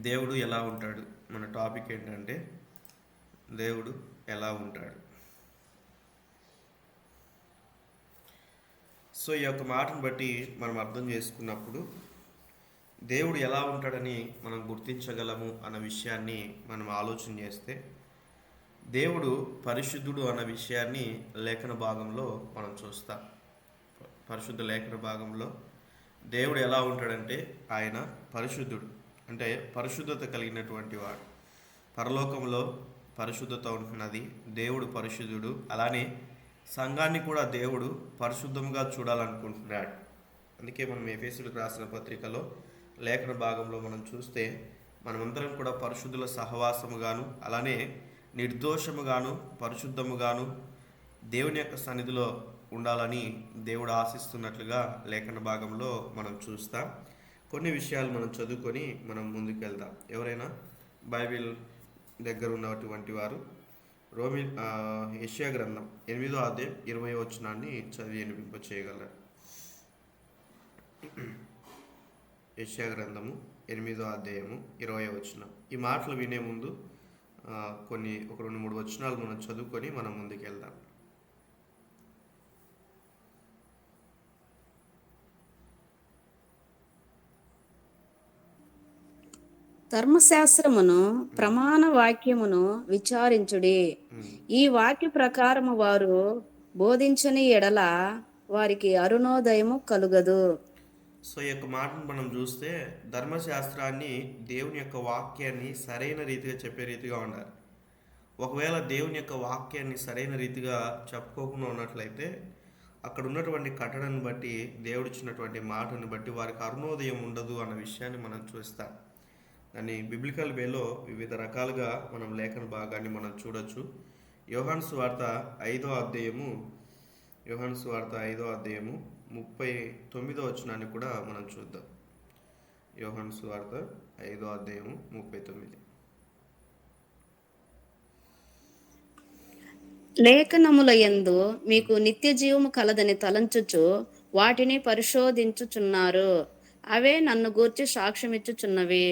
దేవుడు ఎలా ఉంటాడు? మన టాపిక్ ఏంటంటే దేవుడు ఎలా ఉంటాడు. సో ఈ యొక్క మాటను బట్టి మనం అర్థం చేసుకున్నప్పుడు దేవుడు ఎలా ఉంటాడని మనం గుర్తించగలము అన్న విషయాన్ని మనం ఆలోచన చేస్తే, దేవుడు పరిశుద్ధుడు అన్న విషయాన్ని లేఖన భాగంలో మనం చూస్తాం. పరిశుద్ధ లేఖన భాగంలో దేవుడు ఎలా ఉంటాడంటే ఆయన పరిశుద్ధుడు, అంటే పరిశుద్ధత కలిగినటువంటి వాడు. పరలోకంలో పరిశుద్ధత ఉంటున్నది, దేవుడు పరిశుద్ధుడు. అలానే సంఘాన్ని కూడా దేవుడు పరిశుద్ధంగా చూడాలనుకుంటున్నాడు. అందుకే మనం ఎఫెసీయులకు రాసిన పత్రికలో లేఖన భాగంలో మనం చూస్తే మనమందరం కూడా పరిశుద్ధుల సహవాసముగాను, అలానే నిర్దోషముగాను పరిశుద్ధముగాను దేవుని యొక్క సన్నిధిలో ఉండాలని దేవుడు ఆశిస్తున్నట్లుగా లేఖన భాగంలో మనం చూస్తాం. కొన్ని విషయాలు మనం చదువుకొని మనం ముందుకు వెళ్దాం. ఎవరైనా బైబిల్ దగ్గర ఉన్నటువంటి వారు యెషయా గ్రంథం 8వ అధ్యాయం 20వ వచనాన్ని చదివి వినిపింప చేయగలరు. యెషయా గ్రంథము 8వ అధ్యాయము 20వ వచనం. ఈ మాటలు వినే ముందు ఒక 2-3 వచనాలు మనం చదువుకొని మనం ముందుకు వెళ్దాం. ధర్మశాస్త్రమును ప్రమాణ వాక్యమును విచారించుడి. ఈ వాక్య ప్రకారము వారు బోధించని ఎడల వారికి అరుణోదయము కలుగదు. సో ఈ యొక్క మాటను మనం చూస్తే ధర్మశాస్త్రాన్ని, దేవుని యొక్క వాక్యాన్ని సరైన రీతిగా చెప్పే రీతిగా ఉండాలి. ఒకవేళ దేవుని యొక్క వాక్యాన్ని సరైన రీతిగా చెప్పుకోకుండా ఉన్నట్లయితే అక్కడ ఉన్నటువంటి కట్టడను బట్టి, దేవుడిచ్చినటువంటి మాటను బట్టి వారికి అరుణోదయం ఉండదు అన్న విషయాన్ని మనం చూస్తాం. దాన్ని బిబ్లికల్ వేలో వివిధ రకాలుగా మనం లేఖన భాగాన్ని మనం చూడొచ్చు. యోహాను సువార్త 5వ అధ్యాయము 39వ వచనాన్ని కూడా మనం చూద్దాం. యోహాను సువార్త 5వ అధ్యాయము 39. లేఖనముల యందు మీకు నిత్య జీవము కలదని తలంచుచు వాటిని పరిశోధించుచున్నారు. అవే నన్ను గూర్చి సాక్ష్యమిచ్చుచున్నవి.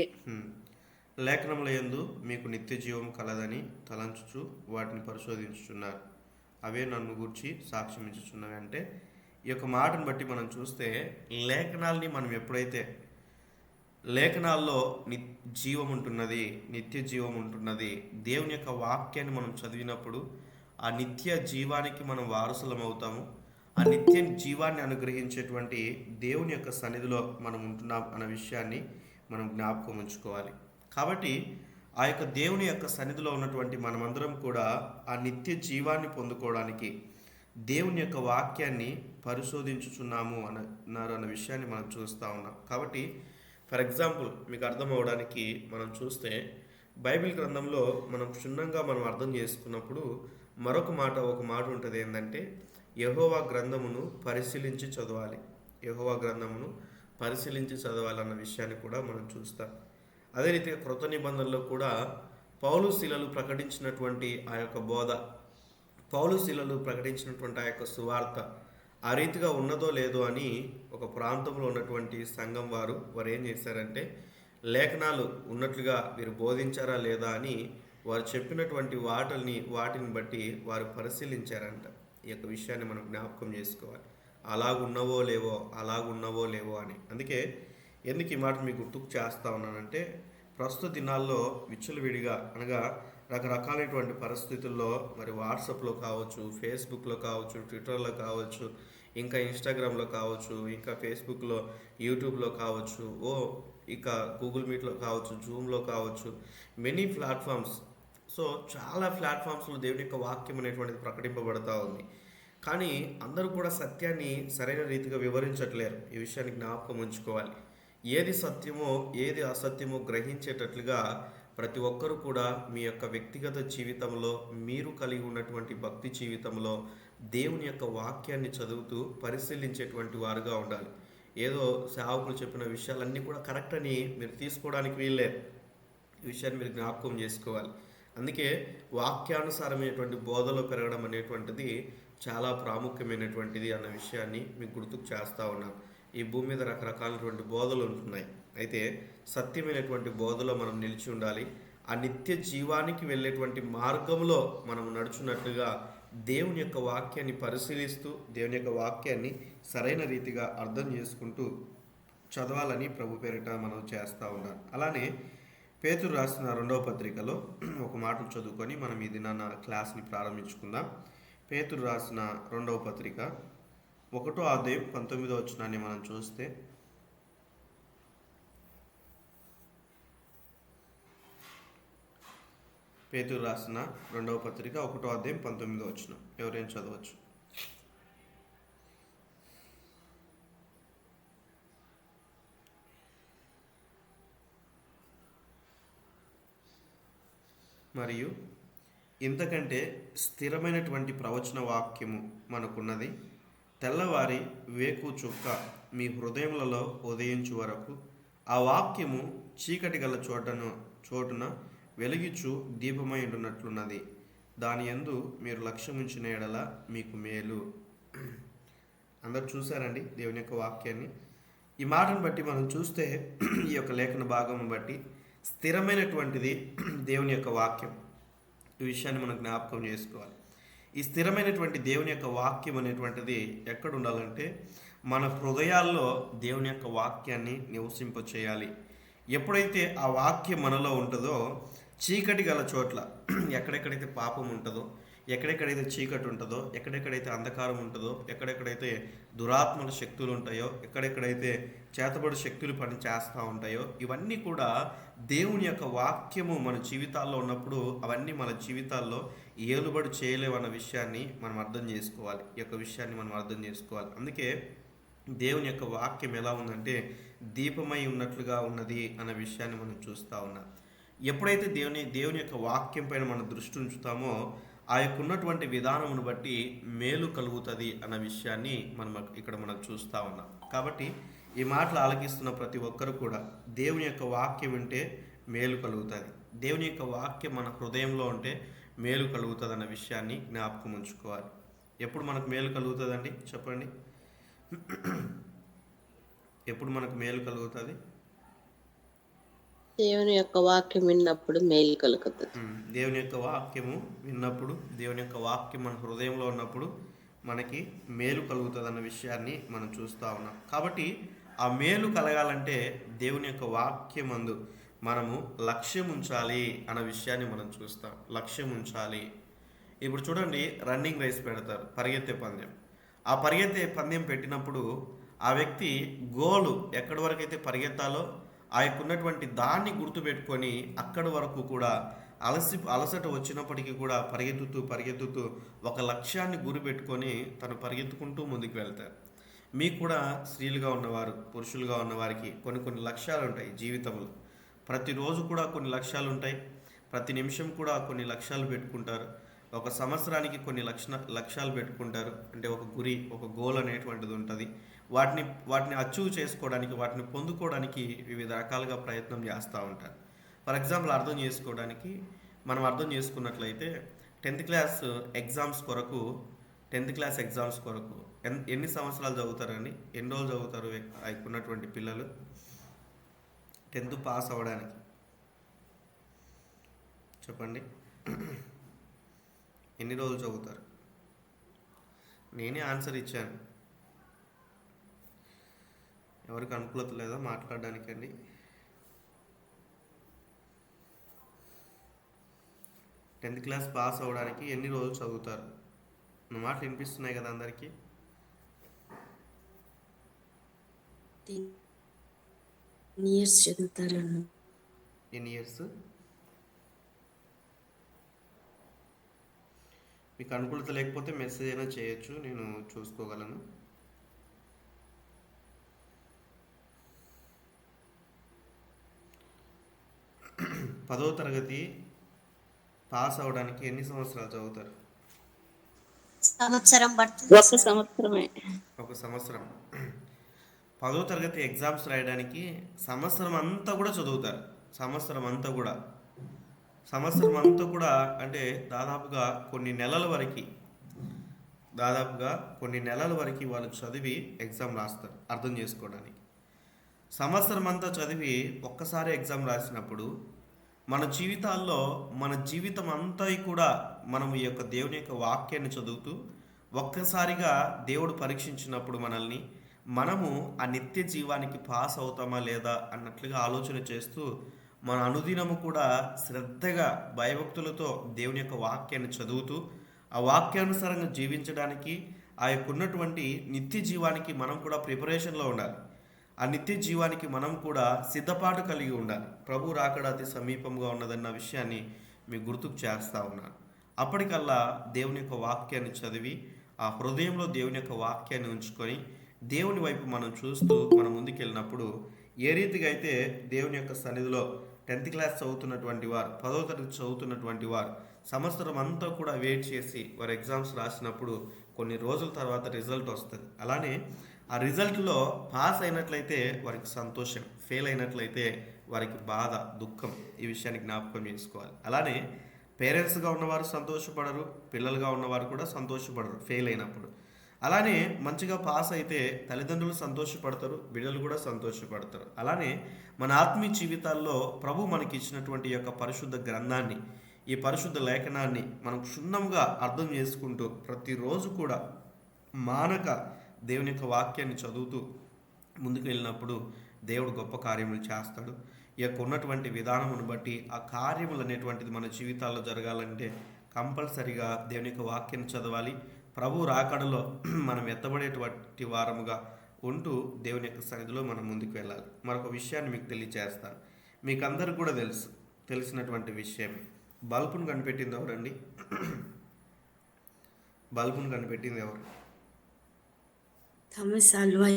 లేఖనముల యందు మీకు నిత్య జీవం కలదని తలంచుచు వాటిని పరిశోధించుచున్నారు, అవే నన్ను గూర్చి సాక్ష్యం ఇచ్చుచున్నవి. అంటే ఈ యొక్క మాటను బట్టి మనం చూస్తే లేఖనాల్ని మనం ఎప్పుడైతే లేఖనాల్లో జీవం ఉంటున్నది, నిత్య జీవం ఉంటున్నది, దేవుని యొక్క వాక్యాన్ని మనం చదివినప్పుడు ఆ నిత్య జీవానికి మనం వారసులం అవుతాము. ఆ నిత్య జీవాన్ని అనుగ్రహించేటువంటి దేవుని యొక్క సన్నిధిలో మనం ఉంటున్నాం అన్న విషయాన్ని మనం జ్ఞాపకం ఉంచుకోవాలి. కాబట్టి ఆ యొక్క దేవుని యొక్క సన్నిధిలో ఉన్నటువంటి మనమందరం కూడా ఆ నిత్య జీవాన్ని పొందుకోవడానికి దేవుని యొక్క వాక్యాన్ని పరిశోధించుచున్నాము అన్న విషయాన్ని మనం చూస్తూ ఉన్నాం. కాబట్టి ఫర్ ఎగ్జాంపుల్ మీకు అర్థం అవడానికి మనం చూస్తే బైబిల్ గ్రంథంలో మనం క్షుణ్ణంగా మనం అర్థం చేసుకున్నప్పుడు ఒక మాట ఉంటుంది. ఏంటంటే యెహోవా గ్రంథమును పరిశీలించి చదవాలి. యెహోవా గ్రంథమును పరిశీలించి చదవాలన్న విషయాన్ని కూడా మనం చూస్తాం. అదే రీతిగా క్రొత్త నిబంధనలో కూడా పౌలు శీలలు ప్రకటించినటువంటి ఆ యొక్క బోధ, పౌలు శీలలు ప్రకటించినటువంటి ఆ యొక్క సువార్త ఆ రీతిగా ఉన్నదో లేదో అని ఒక ప్రాంతంలో ఉన్నటువంటి సంఘం వారు ఏం చేశారంటే లేఖనాలు ఉన్నట్లుగా వీరు బోధించారా లేదా అని వారు చెప్పినటువంటి వాటిని బట్టి వారు పరిశీలించారంట. ఈ యొక్క విషయాన్ని మనం జ్ఞాపకం చేసుకోవాలి. అలాగున్నవో లేవో అని. అందుకే ఎందుకు ఈ మాట మీకు గుర్తుకు చేస్తా ఉన్నానంటే ప్రస్తుత దినాల్లో విచ్చలవిడిగా అనగా రకరకాలైనటువంటి పరిస్థితుల్లో మరి వాట్సాప్లో కావచ్చు, ఫేస్బుక్లో కావచ్చు, ట్విట్టర్లో కావచ్చు, ఇంకా ఇన్స్టాగ్రామ్లో కావచ్చు, ఇంకా ఫేస్బుక్లో, యూట్యూబ్లో కావచ్చు, ఇక గూగుల్ మీట్లో కావచ్చు, జూమ్లో కావచ్చు, మెనీ ప్లాట్ఫామ్స్. సో చాలా ప్లాట్ఫామ్స్లో దేవుని యొక్క వాక్యం అనేటువంటిది ప్రకటింపబడతా ఉంది. కానీ అందరూ కూడా సత్యాన్ని సరైన రీతిగా వివరించట్లేరు. ఈ విషయాన్ని జ్ఞాపకం ఉంచుకోవాలి. ఏది సత్యమో ఏది అసత్యమో గ్రహించేటట్లుగా ప్రతి ఒక్కరూ కూడా మీ యొక్క వ్యక్తిగత జీవితంలో, మీరు కలిగి ఉన్నటువంటి భక్తి జీవితంలో దేవుని యొక్క వాక్యాన్ని చదువుతూ పరిశీలించేటువంటి వారుగా ఉండాలి. ఏదో సేవకులు చెప్పిన విషయాలన్నీ కూడా కరెక్ట్ అని మీరు తీసుకోవడానికి వీల్లేదు. ఈ విషయాన్ని మీరు జ్ఞాపకం చేసుకోవాలి. అందుకే వాక్యానుసారమైనటువంటి బోధలో పెరగడం అనేటువంటిది చాలా ప్రాముఖ్యమైనటువంటిది అన్న విషయాన్ని మీకు గుర్తుకు చేస్తూ ఉన్నాను. ఈ భూమి మీద రకరకాలైనటువంటి బోధలు ఉంటున్నాయి. అయితే సత్యమైనటువంటి బోధలో మనం నిలిచి ఉండాలి. ఆ నిత్య జీవానికి వెళ్ళేటువంటి మార్గంలో మనం నడుచున్నట్లుగా దేవుని యొక్క వాక్యాన్ని పరిశీలిస్తూ దేవుని యొక్క వాక్యాన్ని సరైన రీతిగా అర్థం చేసుకుంటూ చదవాలని ప్రభు పేరిట మనం చేస్తూ ఉన్నాం. అలానే పేతురు రాసిన 2వ పత్రికలో ఒక మాట చదువుకొని మనం ఈ దినాన క్లాస్ని ప్రారంభించుకుందాం. పేతురు రాసిన 2వ పత్రిక 1వ అధ్యాయం 19వ వచనాన్ని మనం చూస్తే, పేతురు రాసిన 2వ పత్రిక 1వ అధ్యాయం 19వ వచనం ఎవరైనా చదవచ్చు. మరియు ఇంతకంటే స్థిరమైనటువంటి ప్రవచన వాక్యము మనకున్నది. తెల్లవారి వేకు చుక్క మీ హృదయములలో ఉదయించు వరకు ఆ వాక్యము చీకటి గల చోటున వెలిగించు దీపమై ఉండునట్లున్నది. దాని యందు మీరు లక్ష్యముంచిన ఎడల మీకు మేలు. అందరు చూసారండి దేవుని యొక్క వాక్యాన్ని. ఈ మాటను బట్టి మనం చూస్తే ఈ యొక్క లేఖన భాగం బట్టి స్థిరమైనటువంటిది దేవుని యొక్క వాక్యం. ఈ విషయాన్ని మనం జ్ఞాపకం చేసుకోవాలి. ఈ స్థిరమైనటువంటి దేవుని యొక్క వాక్యం అనేటువంటిది ఎక్కడ ఉండాలంటే మన హృదయాల్లో దేవుని యొక్క వాక్యాన్ని నివసింప చేయాలి. ఎప్పుడైతే ఆ వాక్యం మనలో ఉంటుందో చీకటి గల చోట్ల ఎక్కడెక్కడైతే పాపం ఉంటుందో, ఎక్కడెక్కడైతే చీకటి ఉంటుందో, ఎక్కడెక్కడైతే అంధకారం ఉంటుందో, ఎక్కడెక్కడైతే దురాత్మల శక్తులు ఉంటాయో, ఎక్కడెక్కడైతే చేతబడి శక్తులు పని చేస్తూ ఉంటాయో, ఇవన్నీ కూడా దేవుని యొక్క వాక్యము మన జీవితాల్లో ఉన్నప్పుడు అవన్నీ మన జీవితాల్లో ఏలుబడి చేయలేవన్న విషయాన్ని మనం అర్థం చేసుకోవాలి. ఈ యొక్క విషయాన్ని మనం అర్థం చేసుకోవాలి. అందుకే దేవుని యొక్క వాక్యం ఎలా ఉందంటే దీపమై ఉన్నట్లుగా ఉన్నది అన్న విషయాన్ని మనం చూస్తూ ఉన్నాం. ఎప్పుడైతే దేవుని యొక్క వాక్యం పైన మనం దృష్టి ఉంచుతామో ఆ యొక్క ఉన్నటువంటి విధానమును బట్టి మేలు కలుగుతుంది అన్న విషయాన్ని మనం ఇక్కడ మనం చూస్తూ ఉన్నాం. కాబట్టి ఈ మాటలు ఆలకిస్తున్న ప్రతి ఒక్కరు కూడా దేవుని యొక్క వాక్యం వింటే మేలు కలుగుతుంది, దేవుని యొక్క వాక్యం మన హృదయంలో ఉంటే మేలు కలుగుతుంది అన్న విషయాన్ని జ్ఞాపకం ఉంచుకోవాలి. ఎప్పుడు మనకు మేలు కలుగుతుందండి చెప్పండి? ఎప్పుడు మనకు మేలు కలుగుతుంది? దేవుని యొక్క వాక్యం విన్నప్పుడు మేలు కలుగుతుంది. దేవుని యొక్క వాక్యము విన్నప్పుడు, దేవుని యొక్క వాక్యం మన హృదయంలో ఉన్నప్పుడు మనకి మేలు కలుగుతుంది అన్న విషయాన్ని మనం చూస్తూ ఉన్నాం. కాబట్టి ఆ మేలు కలగాలంటే దేవుని యొక్క వాక్యం అందు మనము లక్ష్యం ఉంచాలి అన్న విషయాన్ని మనం చూస్తాం. లక్ష్యం ఉంచాలి. ఇప్పుడు చూడండి, రన్నింగ్ రేస్ పెడతారు, పరిగెత్తే పందెం. ఆ పరిగెత్తే పందెం పెట్టినప్పుడు ఆ వ్యక్తి గోలు ఎక్కడి వరకు అయితే పరిగెత్తాలో ఆ యొక్క ఉన్నటువంటి దాన్ని గుర్తుపెట్టుకొని అక్కడి వరకు కూడా అలసట వచ్చినప్పటికీ కూడా పరిగెత్తుతూ ఒక లక్ష్యాన్ని గురిపెట్టుకొని తను పరిగెత్తుకుంటూ ముందుకు వెళ్తారు. మీకు కూడా స్త్రీలుగా ఉన్నవారు, పురుషులుగా ఉన్నవారికి కొన్ని లక్ష్యాలు ఉంటాయి జీవితంలో. ప్రతిరోజు కూడా కొన్ని లక్ష్యాలు ఉంటాయి, ప్రతి నిమిషం కూడా కొన్ని లక్ష్యాలు పెట్టుకుంటారు. ఒక సంవత్సరానికి కొన్ని లక్ష్యాలు పెట్టుకుంటారు. అంటే ఒక గురి, ఒక గోల్ అనేటువంటిది ఉంటుంది. వాటిని అచీవ్ చేసుకోవడానికి, వాటిని పొందుకోవడానికి వివిధ రకాలుగా ప్రయత్నం చేస్తూ ఉంటారు. ఫర్ ఎగ్జాంపుల్ మనం అర్థం చేసుకున్నట్లయితే 10th క్లాస్ ఎగ్జామ్స్ కొరకు ఎన్ని సంవత్సరాలు చదువుతారండి? ఎన్ని రోజులు చదువుతారు ఉన్నటువంటి పిల్లలు 10th పాస్ అవ్వడానికి? చెప్పండి, ఎన్ని రోజులు చదువుతారు? నేనే ఆన్సర్ ఇచ్చాను. ఎవరికి అనుకూలత లేదా మాట్లాడడానికండి? టెన్త్ క్లాస్ పాస్ అవ్వడానికి ఎన్ని రోజులు చదువుతారు? నా మాటలు వినిపిస్తున్నాయి కదా అందరికీ? ఇయర్స్ చదువుతారు. ఎన్ని ఇయర్స్? మీకు అనుకూలత లేకపోతే మెసేజ్ అయినా చేయొచ్చు, నేను చూసుకోగలను. పదవ తరగతి పాస్ అవడానికి ఎన్ని సంవత్సరాలు చదువుతారు? సంవత్సరం పడుతుంది. ఒక సంవత్సరం. 10వ తరగతి ఎగ్జామ్స్ రాయడానికి సంవత్సరం అంతా కూడా చదువుతారు. సంవత్సరం అంతా కూడా అంటే దాదాపుగా కొన్ని నెలల వరకు దాదాపుగా కొన్ని నెలల వరకు వాళ్ళు చదివి ఎగ్జామ్ రాస్తారు అర్థం చేసుకోవడానికి. సంవత్సరం అంతా చదివి ఒక్కసారి ఎగ్జామ్ రాసినప్పుడు మన జీవితాల్లో మన జీవితం అంతా కూడా మనం ఈ యొక్క దేవుని యొక్క వాక్యాన్ని చదువుతూ ఒక్కసారిగా దేవుడు పరీక్షించినప్పుడు మనల్ని మనము ఆ నిత్య జీవానికి పాస్ అవుతామా లేదా అన్నట్లుగా ఆలోచన చేస్తూ మన అనుదినము కూడా శ్రద్ధగా భయభక్తులతో దేవుని యొక్క వాక్యాన్ని చదువుతూ ఆ వాక్యానుసారంగా జీవించడానికి ఆ యొక్క ఉన్నటువంటి నిత్య జీవానికి మనం కూడా ప్రిపరేషన్లో ఉండాలి. ఆ నిత్య జీవానికి మనం కూడా సిద్ధపాటు కలిగి ఉండాలి. ప్రభు రాకడ అతి సమీపంగా ఉన్నదన్న విషయాన్ని మీకు గుర్తుకు చేస్తా ఉన్నాను. అప్పటికల్లా దేవుని యొక్క వాక్యాన్ని చదివి ఆ హృదయంలో దేవుని యొక్క వాక్యాన్ని ఉంచుకొని దేవుని వైపు మనం చూస్తూ మనం ముందుకెళ్ళినప్పుడు ఏ రీతిగా అయితే దేవుని యొక్క సన్నిధిలో 10th క్లాస్ చదువుతున్నటువంటి వారు 10వ తరగతి చదువుతున్నటువంటి వారు సంవత్సరం అంతా కూడా వెయిట్ చేసి వారు ఎగ్జామ్స్ రాసినప్పుడు కొన్ని రోజుల తర్వాత రిజల్ట్ వస్తుంది. అలానే ఆ రిజల్ట్లో పాస్ అయినట్లయితే వారికి సంతోషం, ఫెయిల్ అయినట్లయితే వారికి బాధ, దుఃఖం. ఈ విషయాన్ని జ్ఞాపకం చేసుకోవాలి. అలానే పేరెంట్స్గా ఉన్నవారు సంతోషపడరు, పిల్లలుగా ఉన్నవారు కూడా సంతోషపడరు ఫెయిల్ అయినప్పుడు. అలానే మంచిగా పాస్ అయితే తల్లిదండ్రులు సంతోషపడతారు, బిడ్డలు కూడా సంతోషపడతారు. అలానే మన ఆత్మీయ జీవితాల్లో ప్రభు మనకి ఇచ్చినటువంటి యొక్క పరిశుద్ధ గ్రంథాన్ని, ఈ పరిశుద్ధ లేఖనాన్ని మనం క్షుణ్ణంగా అర్థం చేసుకుంటూ ప్రతిరోజు కూడా మానక దేవుని యొక్క వాక్యాన్ని చదువుతూ ముందుకు వెళ్ళినప్పుడు దేవుడు గొప్ప కార్యములు చేస్తాడు. ఈ యొక్క ఉన్నటువంటి విధానమును బట్టి ఆ కార్యములు అనేటువంటిది మన జీవితాల్లో జరగాలంటే కంపల్సరిగా దేవుని యొక్క వాక్యాన్ని చదవాలి. ప్రభు రాకడలో మనం ఎత్తబడేటువంటి వారముగా ఉంటూ దేవుని యొక్క సన్నిధిలో మనం ముందుకు వెళ్ళాలి. మరొక విషయాన్ని మీకు తెలియజేస్తాను. మీకు అందరికి కూడా తెలిసినటువంటి విషయమే. బల్బును కనిపెట్టింది ఎవరండి? బల్బును కనిపెట్టింది ఎవరు? Thomas Alva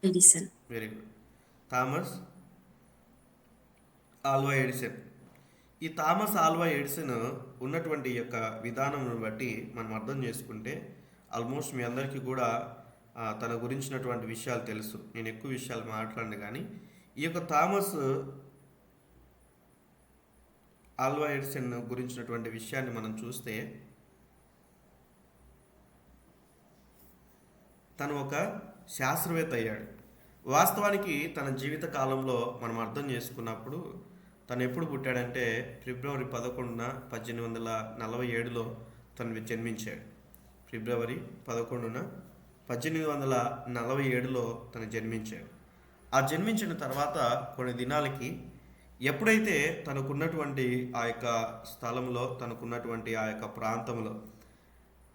Edison. Very good. Thomas Alva Edison. ఈ థామస్ ఆల్వా ఎడిసన్ ఉన్నటువంటి యొక్క విధానంను బట్టి మనం అర్థం చేసుకుంటే ఆల్మోస్ట్ మీ అందరికీ కూడా తన గురించినటువంటి విషయాలు తెలుసు. నేను ఎక్కువ విషయాలు మాట్లాడను, కానీ ఈ యొక్క థామస్ ఆల్వా ఎడిసన్ గురించినటువంటి విషయాన్ని మనం చూస్తే తను ఒక శాస్త్రవేత్త అయ్యాడు. వాస్తవానికి తన జీవిత కాలంలో మనం అర్థం చేసుకున్నప్పుడు తను ఎప్పుడు పుట్టాడంటే ఫిబ్రవరి 11న 1847లో తను జన్మించాడు. ఫిబ్రవరి 11న 1847లో తను జన్మించాడు. ఆ జన్మించిన తర్వాత కొన్ని దినాలకి ఎప్పుడైతే తనకున్నటువంటి ఆ యొక్క స్థలంలో, తనకున్నటువంటి ఆ యొక్క ప్రాంతంలో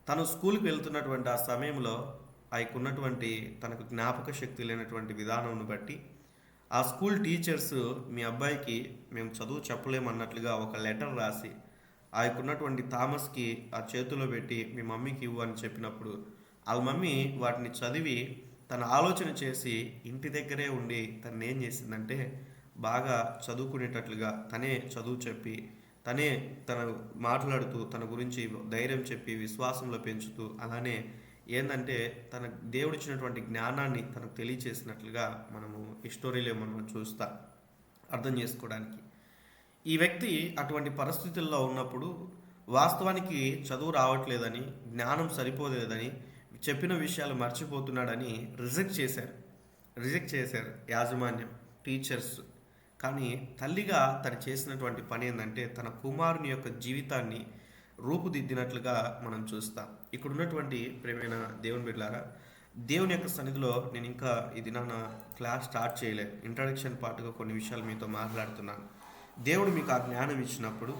తను స్కూల్కి వెళ్తున్నటువంటి ఆ సమయంలో ఆ యొక్క ఉన్నటువంటి తనకు జ్ఞాపక శక్తి లేనటువంటి విధానంను బట్టి ఆ స్కూల్ టీచర్స్ మీ అబ్బాయికి మేము చదువు చెప్పలేమన్నట్లుగా ఒక లెటర్ రాసి ఆ యొక్క ఉన్నటువంటి థామస్కి ఆ చేతిలో పెట్టి మీ మమ్మీకి ఇవ్వు అని చెప్పినప్పుడు వాళ్ళ మమ్మీ వాటిని చదివి తన ఆలోచన చేసి ఇంటి దగ్గరే ఉండి తను ఏం చేసిందంటే బాగా చదువుకునేటట్లుగా తనే చదువు చెప్పి తనే తన మాట్లాడుతూ తన గురించి ధైర్యం చెప్పి విశ్వాసంలో పెంచుతూ అలానే ఏంటంటే తన దేవుడిచ్చినటువంటి జ్ఞానాన్ని తనకు తెలియచేసినట్లుగా మనము ఈ స్టోరీలో మనం చూస్తాం అర్థం చేసుకోవడానికి. ఈ వ్యక్తి అటువంటి పరిస్థితుల్లో ఉన్నప్పుడు వాస్తవానికి చదువు రావట్లేదని, జ్ఞానం సరిపోలేదని, చెప్పిన విషయాలు మర్చిపోతున్నాడని రిజెక్ట్ చేశారు యాజమాన్యం, టీచర్స్. కానీ తల్లిగా తను చేసినటువంటి పని ఏంటంటే తన కుమారుని యొక్క జీవితాన్ని రూపుదిద్దినట్లుగా మనం చూస్తాం. ఇక్కడ ఉన్నటువంటి ప్రేమైన దేవుని బిడ్డలారా, దేవుని యొక్క సన్నిధిలో నేను ఇంకా ఈ దినాన క్లాస్ స్టార్ట్ చేయలేదు. ఇంట్రడక్షన్ పార్ట్గా కొన్ని విషయాలు మీతో మాట్లాడుతున్నాను. దేవుడు మీకు ఆ జ్ఞానం ఇచ్చినప్పుడు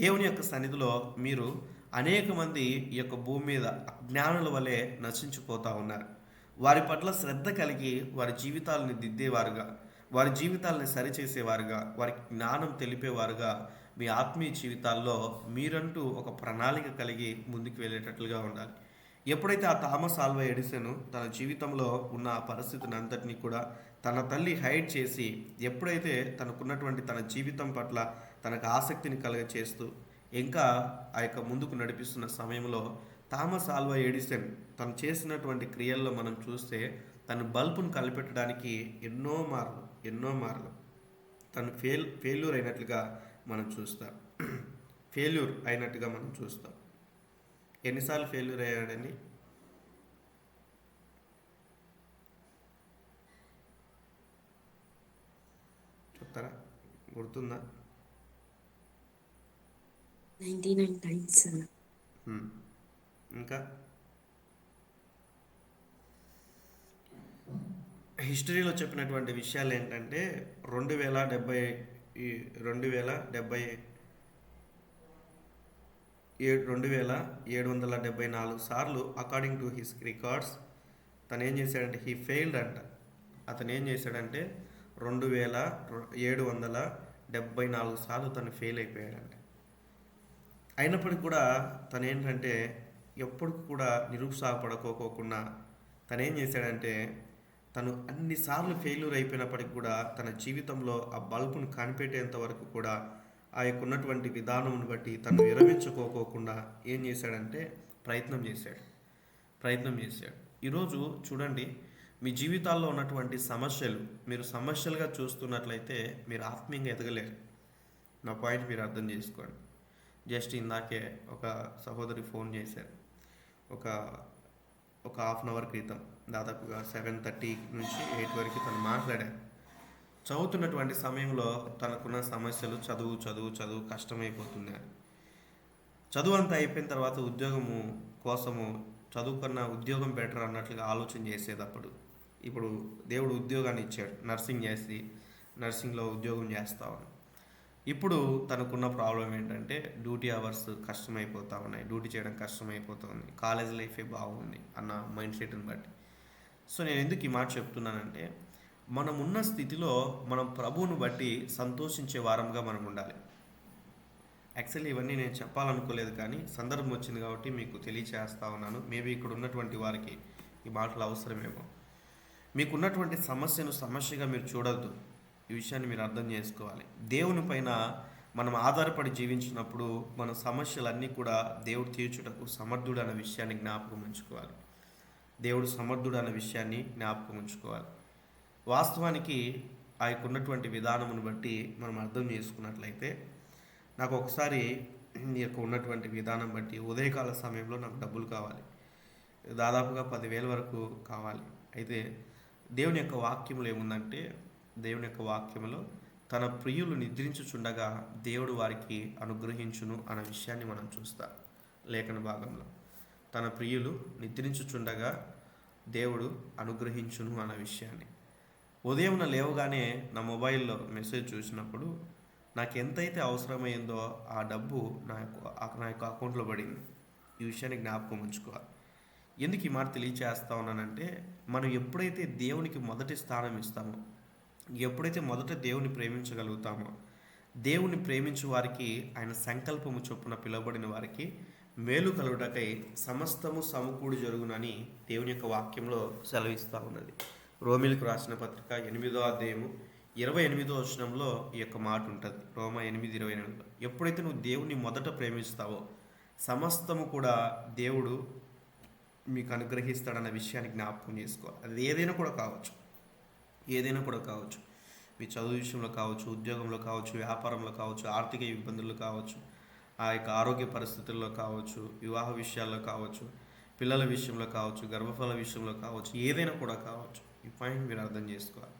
దేవుని యొక్క సన్నిధిలో మీరు అనేక మంది ఈ యొక్క భూమి మీద అజ్ఞానుల వలె నశించిపోతూ ఉన్నారు. వారి పట్ల శ్రద్ధ కలిగి వారి జీవితాలను దిద్దేవారుగా, వారి జీవితాలని సరిచేసేవారుగా, వారికి జ్ఞానం తెలిపేవారుగా మీ ఆత్మీయ జీవితాల్లో మీరంటూ ఒక ప్రణాళిక కలిగి ముందుకు వెళ్ళేటట్లుగా ఉండాలి. ఎప్పుడైతే ఆ థామస్ ఆల్వా ఎడిసన్ తన జీవితంలో ఉన్న ఆ పరిస్థితిని అంతటినీ కూడా తన తల్లి హైడ్ చేసి ఎప్పుడైతే తనకున్నటువంటి తన జీవితం పట్ల తనకు ఆసక్తిని కలుగచేస్తూ ఇంకా ఆ యొక్క ముందుకు నడిపిస్తున్న సమయంలో థామస్ ఆల్వా ఎడిసన్ తను చేసినటువంటి క్రియల్లో మనం చూస్తే తను బల్బును కలిపెట్టడానికి ఎన్నో మార్లు తను ఫెయిల్యూర్ అయినట్లుగా మనం చూస్తాం. ఎన్నిసార్లు ఫెయిల్యూర్ అయ్యాడండి? చెప్తారా? గుర్తుందా? 99 times అన్న. హ్మ్. ఇంకా హిస్టరీలో చెప్పినటువంటి విషయాలు ఏంటంటే 2070 ఈ 2070 2774 సార్లు అకార్డింగ్ టు హిస్ రికార్డ్స్ తను ఏం చేశాడంటే హీ ఫెయిల్డ్ అంట. అతను ఏం చేశాడంటే 2774 సార్లు తను ఫెయిల్ అయిపోయాడంట. అయినప్పటికీ కూడా తను ఏంటంటే ఎప్పుడు కూడా నిరుత్సాహపడుకోకుండా తను ఏం చేశాడంటే తను అన్నిసార్లు ఫెయిల్యూర్ అయిపోయినప్పటికి కూడా తన జీవితంలో ఆ బల్బును కనిపెట్టేంత వరకు కూడా ఆ యొక్క ఉన్నటువంటి విధానమును బట్టి తను విరమించుకోకుండా ఏం చేశాడంటే ప్రయత్నం చేశాడు. ఈరోజు చూడండి, మీ జీవితాల్లో ఉన్నటువంటి సమస్యలు మీరు సమస్యలుగా చూస్తున్నట్లయితే మీరు ఆత్మీయంగా ఎదగలేరు. నా పాయింట్ మీరు అర్థం చేసుకోండి. జస్ట్ ఇందాకే ఒక సహోదరి ఫోన్ చేశారు, ఒక హాఫ్ అన్ అవర్ క్రితం, దాదాపుగా 7:30 నుంచి 8 వరకు తను మాట్లాడారు. చదువుతున్నటువంటి సమయంలో తనకున్న సమస్యలు చదువు కష్టమైపోతుంది. చదువు అంతా అయిపోయిన తర్వాత ఉద్యోగము కోసము చదువుకున్న ఉద్యోగం బెటర్ అన్నట్లుగా ఆలోచన చేసేటప్పుడు ఇప్పుడు దేవుడు ఉద్యోగాన్ని ఇచ్చాడు, నర్సింగ్లో ఉద్యోగం చేస్తామని. ఇప్పుడు తనకున్న ప్రాబ్లం ఏంటంటే డ్యూటీ అవర్స్ కష్టమైపోతూ ఉన్నాయి, డ్యూటీ చేయడం కష్టమైపోతుంది, కాలేజ్ లైఫే బాగుంది అన్న మైండ్ సెట్ని బట్టి. సో నేను ఎందుకు ఈ మాట చెప్తున్నానంటే మనం ఉన్న స్థితిలో మనం ప్రభువును బట్టి సంతోషించే వారంగా మనం ఉండాలి. యాక్చువల్లీ ఇవన్నీ నేను చెప్పాలనుకోలేదు, కానీ సందర్భం వచ్చింది కాబట్టి మీకు తెలియచేస్తా ఉన్నాను. మేబీ ఇక్కడ ఉన్నటువంటి వారికి ఈ మాటలు అవసరమేమో. మీకున్నటువంటి సమస్యను సమస్యగా మీరు చూడొద్దు. ఈ విషయాన్ని మీరు అర్థం చేసుకోవాలి. దేవుని పైన మనం ఆధారపడి జీవించినప్పుడు మన సమస్యలన్నీ కూడా దేవుడు తీర్చుటకు సమర్థుడు అనే విషయాన్ని జ్ఞాపకం ఉంచుకోవాలి. వాస్తవానికి ఆ యొక్క ఉన్నటువంటి విధానమును బట్టి మనం అర్థం చేసుకున్నట్లయితే నాకు ఒకసారి ఈ యొక్క ఉన్నటువంటి విధానం బట్టి ఉదయకాల సమయంలో నాకు డబ్బులు కావాలి, దాదాపుగా 10,000 వరకు కావాలి. అయితే దేవుని యొక్క వాక్యంలో ఏముందంటే దేవుని యొక్క వాక్యంలో తన ప్రియులు నిద్రించుచుండగా దేవుడు వారికి అనుగ్రహించును అనే విషయాన్ని మనం చూస్తాం. లేఖన భాగంలో తన ప్రియులు నిద్రించుచుండగా దేవుడు అనుగ్రహించును అన్న విషయాన్ని ఉదయం లేవగానే నా మొబైల్లో మెసేజ్ చూసినప్పుడు నాకు ఎంతైతే అవసరమైందో ఆ డబ్బు నా యొక్క అకౌంట్లో పడింది. ఈ విషయాన్ని జ్ఞాపకం ఉంచుకోవాలి. ఎందుకు ఈ మాట తెలియచేస్తా ఉన్నానంటే మనం ఎప్పుడైతే దేవునికి మొదటి స్థానం ఇస్తామో, ఎప్పుడైతే మొదట దేవుని ప్రేమించగలుగుతామో, దేవుని ప్రేమించు వారికి ఆయన సంకల్పము చొప్పున పిలువబడిన వారికి మేలు కలుగుటకై సమస్తము సమకూడి జరుగునని దేవుని యొక్క వాక్యంలో సెలవిస్తూ ఉన్నది. రోమిలకు రాసిన పత్రిక 8వ అధ్యాయము 28వ వచనంలో ఈ యొక్క మాట ఉంటుంది. రోమా 8:28. ఎప్పుడైతే నువ్వు దేవుని మొదట ప్రేమిస్తావో సమస్తము కూడా దేవుడు మీకు అనుగ్రహిస్తాడన్న విషయాన్ని జ్ఞాపకం చేసుకోవాలి. అది ఏదైనా కూడా కావచ్చు. మీ చదువు విషయంలో కావచ్చు, ఉద్యోగంలో కావచ్చు, వ్యాపారంలో కావచ్చు, ఆర్థిక ఇబ్బందులు కావచ్చు, ఆ యొక్క ఆరోగ్య పరిస్థితుల్లో కావచ్చు, వివాహ విషయాల్లో కావచ్చు, పిల్లల విషయంలో కావచ్చు, గర్భఫల విషయంలో కావచ్చు, ఏదైనా కూడా కావచ్చు. ఈ పాయింట్ మీరు అర్థం చేసుకోవాలి.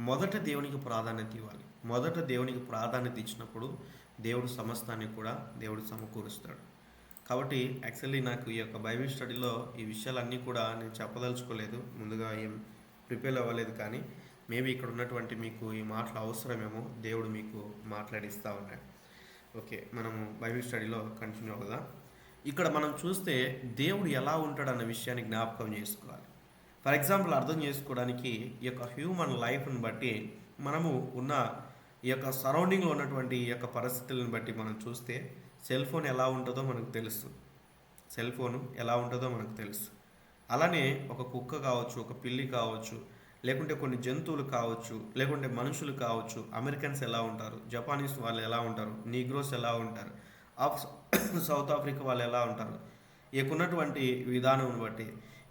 మొదట దేవునికి ప్రాధాన్యత ఇవ్వాలి. మొదట దేవునికి ప్రాధాన్యత ఇచ్చినప్పుడు దేవుడు సమస్తాన్ని కూడా దేవుడు సమకూరుస్తాడు. కాబట్టి యాక్చువల్లీ నాకు ఈ యొక్క బైబిల్ స్టడీలో ఈ విషయాలన్నీ కూడా నేను చెప్పదలుచుకోలేదు, ముందుగా ఏం ప్రిపేర్ అవ్వలేదు. కానీ మేబీ ఇక్కడ ఉన్నటువంటి మీకు ఈ మాటలు అవసరమేమో, దేవుడు మీకు మాట్లాడిస్తూ ఉన్నాడు. ఓకే, మనము బైబిల్ స్టడీలో కంటిన్యూ అవుదా. ఇక్కడ మనం చూస్తే దేవుడు ఎలా ఉంటాడన్న విషయాన్ని జ్ఞాపకం చేసుకోవాలి. ఫర్ ఎగ్జాంపుల్ అర్థం చేసుకోవడానికి ఈ యొక్క హ్యూమన్ లైఫ్ని బట్టి మనము ఉన్న ఈ యొక్క సరౌండింగ్లో ఉన్నటువంటి ఈ యొక్క పరిస్థితులను బట్టి మనం చూస్తే సెల్ ఫోన్ ఎలా ఉంటుందో మనకు తెలుసు. అలానే ఒక కుక్క కావచ్చు, ఒక పిల్లి కావచ్చు, లేకుంటే కొన్ని జంతువులు కావచ్చు, లేకుంటే మనుషులు కావచ్చు. అమెరికన్స్ ఎలా ఉంటారు, జపానీస్ వాళ్ళు ఎలా ఉంటారు, నీగ్రోస్ ఎలా ఉంటారు, సౌత్ ఆఫ్రికా వాళ్ళు ఎలా ఉంటారు, ఇకున్నటువంటి విధానం బట్టి,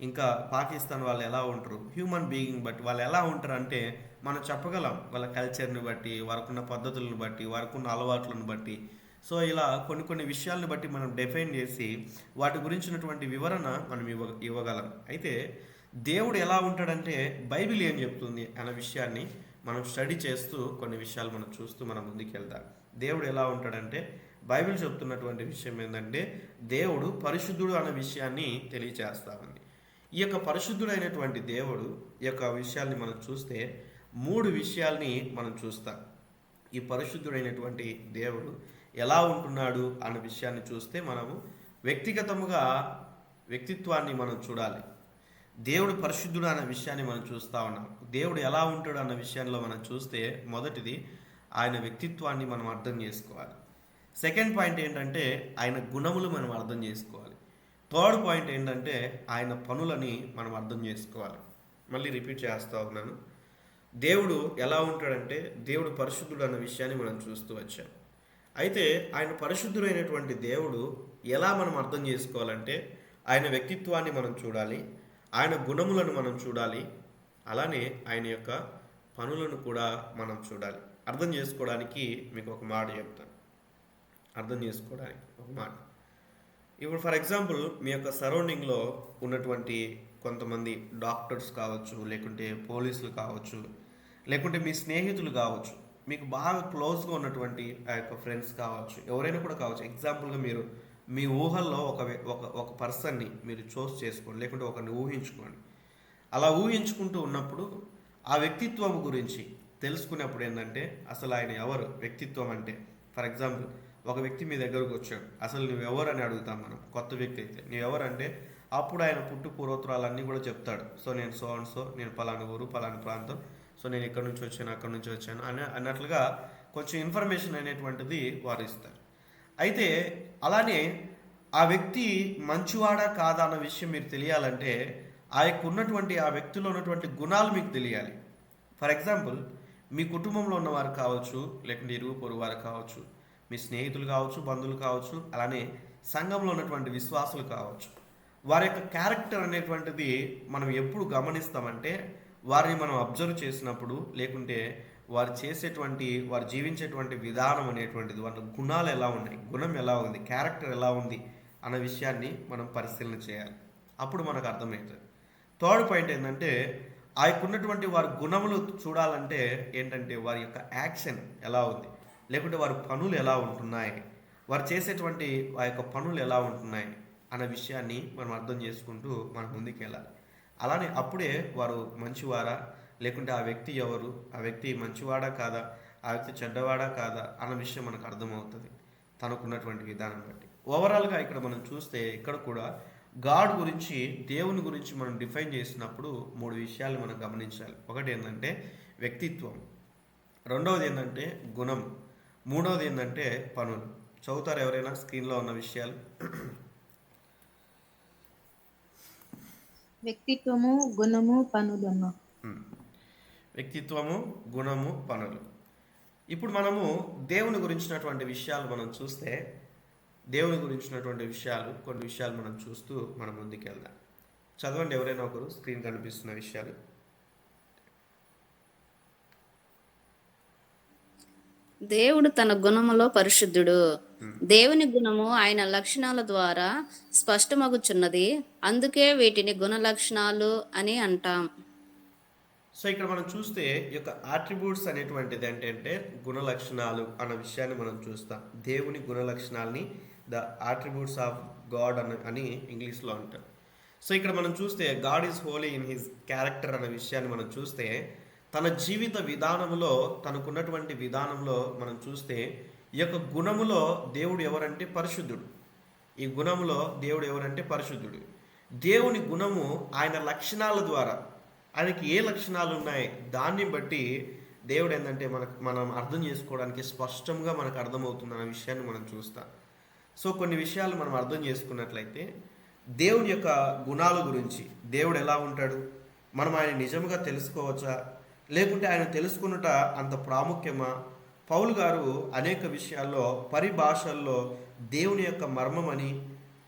ఇంకా పాకిస్తాన్ వాళ్ళు ఎలా ఉంటారు, హ్యూమన్ బీయింగ్ బట్టి వాళ్ళు ఎలా ఉంటారు అంటే మనం చెప్పగలం. వాళ్ళ కల్చర్ని బట్టి, వారికున్న పద్ధతులను బట్టి, వారికున్న అలవాట్లను బట్టి. సో ఇలా కొన్ని విషయాలను బట్టి మనం డిఫైన్ చేసి వాటి గురించినటువంటి వివరణ మనం ఇవ్వగలం. అయితే దేవుడు ఎలా ఉంటాడంటే బైబిల్ ఏం చెప్తుంది అనే విషయాన్ని మనం స్టడీ చేస్తూ కొన్ని విషయాలు మనం చూస్తూ మనం ముందుకు వెళ్దాం. దేవుడు ఎలా ఉంటాడంటే బైబిల్ చెప్తున్నటువంటి విషయం ఏంటంటే దేవుడు పరిశుద్ధుడు అనే విషయాన్ని తెలియచేస్తా ఉంది. ఈ యొక్క పరిశుద్ధుడైనటువంటి దేవుడు ఈ యొక్క విషయాల్ని మనం చూస్తే 3 విషయాల్ని మనం చూస్తాం. ఈ పరిశుద్ధుడైనటువంటి దేవుడు ఎలా ఉంటున్నాడు అన్న విషయాన్ని చూస్తే మనము వ్యక్తిగతముగా వ్యక్తిత్వాన్ని మనం చూడాలి. దేవుడు పరిశుద్ధుడు అన్న విషయాన్ని మనం చూస్తూ ఉన్నాం. దేవుడు ఎలా ఉంటాడు అన్న విషయంలో మనం చూస్తే మొదటిది ఆయన వ్యక్తిత్వాన్ని మనం అర్థం చేసుకోవాలి. సెకండ్ పాయింట్ ఏంటంటే ఆయన గుణములు మనం అర్థం చేసుకోవాలి. థర్డ్ పాయింట్ ఏంటంటే ఆయన పనులని మనం అర్థం చేసుకోవాలి. మళ్ళీ రిపీట్ చేస్తూ ఉన్నాను. దేవుడు ఎలా ఉంటాడంటే దేవుడు పరిశుద్ధుడు అన్న విషయాన్ని మనం చూస్తూ వచ్చాం. అయితే ఆయన పరిశుద్ధుడైనటువంటి దేవుడు ఎలా మనం అర్థం చేసుకోవాలంటే ఆయన వ్యక్తిత్వాన్ని మనం చూడాలి, ఆయన గుణములను మనం చూడాలి, అలానే ఆయన యొక్క పనులను కూడా మనం చూడాలి. అర్థం చేసుకోవడానికి మీకు ఒక మాట చెప్తాను. అర్థం చేసుకోవడానికి ఒక మాట. ఇప్పుడు ఫర్ ఎగ్జాంపుల్ మీ యొక్క సరౌండింగ్లో ఉన్నటువంటి కొంతమంది డాక్టర్స్ కావచ్చు, లేకుంటే పోలీసులు కావచ్చు, లేకుంటే మీ స్నేహితులు కావచ్చు, మీకు బాగా క్లోజ్గా ఉన్నటువంటి ఆ యొక్క ఫ్రెండ్స్ కావచ్చు, ఎవరైనా కూడా కావచ్చు. ఎగ్జాంపుల్గా మీరు మీ ఊహల్లో ఒక పర్సన్ని మీరు చూస్ చేసుకోండి, లేకుంటే ఒకరిని ఊహించుకోండి. అలా ఊహించుకుంటూ ఉన్నప్పుడు ఆ వ్యక్తిత్వం గురించి తెలుసుకున్నప్పుడు ఏంటంటే అసలు ఆయన ఎవరు, వ్యక్తిత్వం అంటే ఫర్ ఎగ్జాంపుల్ ఒక వ్యక్తి మీ దగ్గరకు వచ్చాడు, అసలు నువ్వెవరు అని అడుగుతాం మనం. కొత్త వ్యక్తి అయితే నువ్వెవరంటే అప్పుడు ఆయన పుట్టు పూర్వోత్తరాలన్నీ కూడా చెప్తాడు. సో నేను సో అండ్ సో, నేను పలానా ఊరు పలానా ప్రాంతం, సో నేను ఇక్కడ నుంచి వచ్చాను అక్కడ నుంచి వచ్చాను అన్నట్లుగా కొంచెం ఇన్ఫర్మేషన్ అనేటువంటిది వారు ఇస్తారు. అయితే అలానే ఆ వ్యక్తి మంచివాడా కాదా అన్న విషయం మీకు తెలియాలంటే ఆ యొక్క ఉన్నటువంటి ఆ వ్యక్తిలో ఉన్నటువంటి గుణాలు మీకు తెలియాలి. ఫర్ ఎగ్జాంపుల్ మీ కుటుంబంలో ఉన్నవారు కావచ్చు, లేకుంటే ఇరుగు పొరుగు వారు కావచ్చు, మీ స్నేహితులు కావచ్చు, బంధువులు కావచ్చు, అలానే సంఘంలో ఉన్నటువంటి విశ్వాసులు కావచ్చు. వారి యొక్క క్యారెక్టర్ అనేటువంటిది మనం ఎప్పుడు గమనిస్తామంటే వారిని మనం అబ్జర్వ్ చేసినప్పుడు, లేకుంటే వారు చేసేటువంటి వారు జీవించేటువంటి విధానం అనేటువంటిది, వాళ్ళ గుణాలు ఎలా ఉన్నాయి, గుణం ఎలా ఉంది, క్యారెక్టర్ ఎలా ఉంది అన్న విషయాన్ని మనం పరిశీలన చేయాలి. అప్పుడు మనకు అర్థమవుతుంది. థర్డ్ పాయింట్ ఏంటంటే ఆ యొక్క ఉన్నటువంటి వారి గుణములు చూడాలంటే ఏంటంటే వారి యొక్క యాక్షన్ ఎలా ఉంది, లేకుంటే వారి పనులు ఎలా ఉంటున్నాయి, వారు చేసేటువంటి ఆ యొక్క పనులు ఎలా ఉంటున్నాయి అన్న విషయాన్ని మనం అర్థం చేసుకుంటూ మనం ముందుకు వెళ్ళాలి. అలానే అప్పుడే వారు మంచివారా, లేకుంటే ఆ వ్యక్తి ఎవరు, ఆ వ్యక్తి మంచివాడా కాదా, ఆ వ్యక్తి చెడ్డవాడా కాదా అన్న విషయం మనకు అర్థమవుతుంది తనకున్నటువంటి విధానం బట్టి. ఓవరాల్గా ఇక్కడ మనం చూస్తే ఇక్కడ కూడా గాడ్ గురించి, దేవుని గురించి మనం డిఫైన్ చేసినప్పుడు 3 విషయాలు మనం గమనించాలి. ఒకటి ఏంటంటే వ్యక్తిత్వం, రెండవది ఏంటంటే గుణం, మూడవది ఏంటంటే పనులు. చదువుతారు ఎవరైనా స్క్రీన్లో ఉన్న విషయాలు? వ్యక్తిత్వము, గుణము, పనులు. వ్యక్తిత్వము, గుణము, పనులు. ఇప్పుడు మనము దేవుని గురించినటువంటి విషయాలు మనం చూస్తే, దేవుని గురించినటువంటి విషయాలు కొన్ని విషయాలు మనం చూస్తూ మనం ముందుకు వెళ్దాం. చదవండి ఎవరైనా ఒకరు, స్క్రీన్ కనిపిస్తున్న విషయాలు. దేవుడు తన గుణములో పరిశుద్ధుడు. దేవుని గుణము ఆయన లక్షణాల ద్వారా స్పష్టమగుచున్నది, అందుకే వీటిని గుణ లక్షణాలు అని అంటాం. సో ఇక్కడ మనం చూస్తే ఈ యొక్క ఆట్రిబ్యూట్స్ అనేటువంటిది ఏంటంటే గుణ లక్షణాలు అన్న విషయాన్ని మనం చూస్తాం. దేవుని గుణ లక్షణాలని ద ఆట్రిబ్యూట్స్ ఆఫ్ గాడ్ అని ఇంగ్లీష్లో అంటారు. సో ఇక్కడ మనం చూస్తే God is Holi in his character అనే విషయాన్ని మనం చూస్తే తన జీవిత విధానంలో, తనకున్నటువంటి విధానంలో మనం చూస్తే ఈ యొక్క గుణములో దేవుడు ఎవరంటే పరిశుద్ధుడు. ఈ గుణములో దేవుడు ఎవరంటే పరిశుద్ధుడు. దేవుని గుణము ఆయన లక్షణాల ద్వారా, ఆయనకి ఏ లక్షణాలు ఉన్నాయి దాన్ని బట్టి దేవుడు ఏంటంటే మనం అర్థం చేసుకోవడానికి స్పష్టంగా మనకు అర్థమవుతుంది అనే విషయాన్ని మనం చూస్తాం. సో కొన్ని విషయాలు మనం అర్థం చేసుకున్నట్లయితే దేవుని యొక్క గుణాల గురించి, దేవుడు ఎలా ఉంటాడు, మనం ఆయన నిజంగా తెలుసుకోవచ్చా, లేకుంటే ఆయన తెలుసుకున్నట అంత ప్రాముఖ్యమా? పౌలు గారు అనేక విషయాల్లో పరిభాషల్లో దేవుని యొక్క మర్మమని,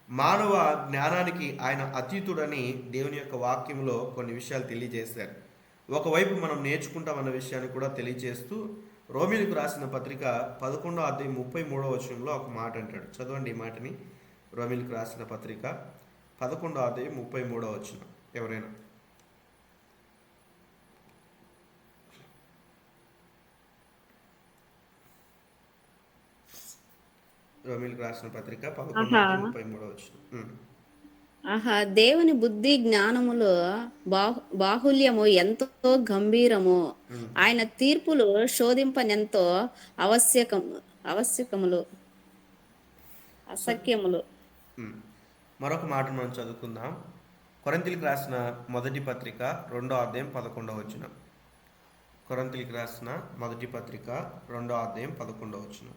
మానవ జ్ఞానానికి ఆయన అతీతుడని దేవుని యొక్క వాక్యంలో కొన్ని విషయాలు తెలియజేశారు. ఒకవైపు మనం నేర్చుకుంటామన్న విషయాన్ని కూడా తెలియజేస్తూ రోమీయులకు రాసిన పత్రిక 11వ అధ్యాయం 33వ వచనంలో ఒక మాట అంటాడు. చదవండి ఈ మాటని. రోమీయులకు రాసిన పత్రిక 11వ అధ్యాయం 33వ వచనం ఎవరైనా. రోమిలకు రాసిన పత్రిక 11 ఆహా అధ్యాయం 33 వచ్చిన. ఆహా దేవుని బుద్ధి జ్ఞానములో బాహుల్యము ఎంతో గంభీరము. ఆయన తీర్పులు శోధింపనెంతో ఆవశ్యకములు సో అసఖ్యములు. ఉమ్, మరొక మాట మనం చదువుకుందాం. కొరింథీయులకు రాసిన మొదటి పత్రిక 2వ అధ్యాయం 11 వచనం. కొరింథీయులకు రాసిన మొదటి పత్రిక 2వ అధ్యాయం 11 వచనం.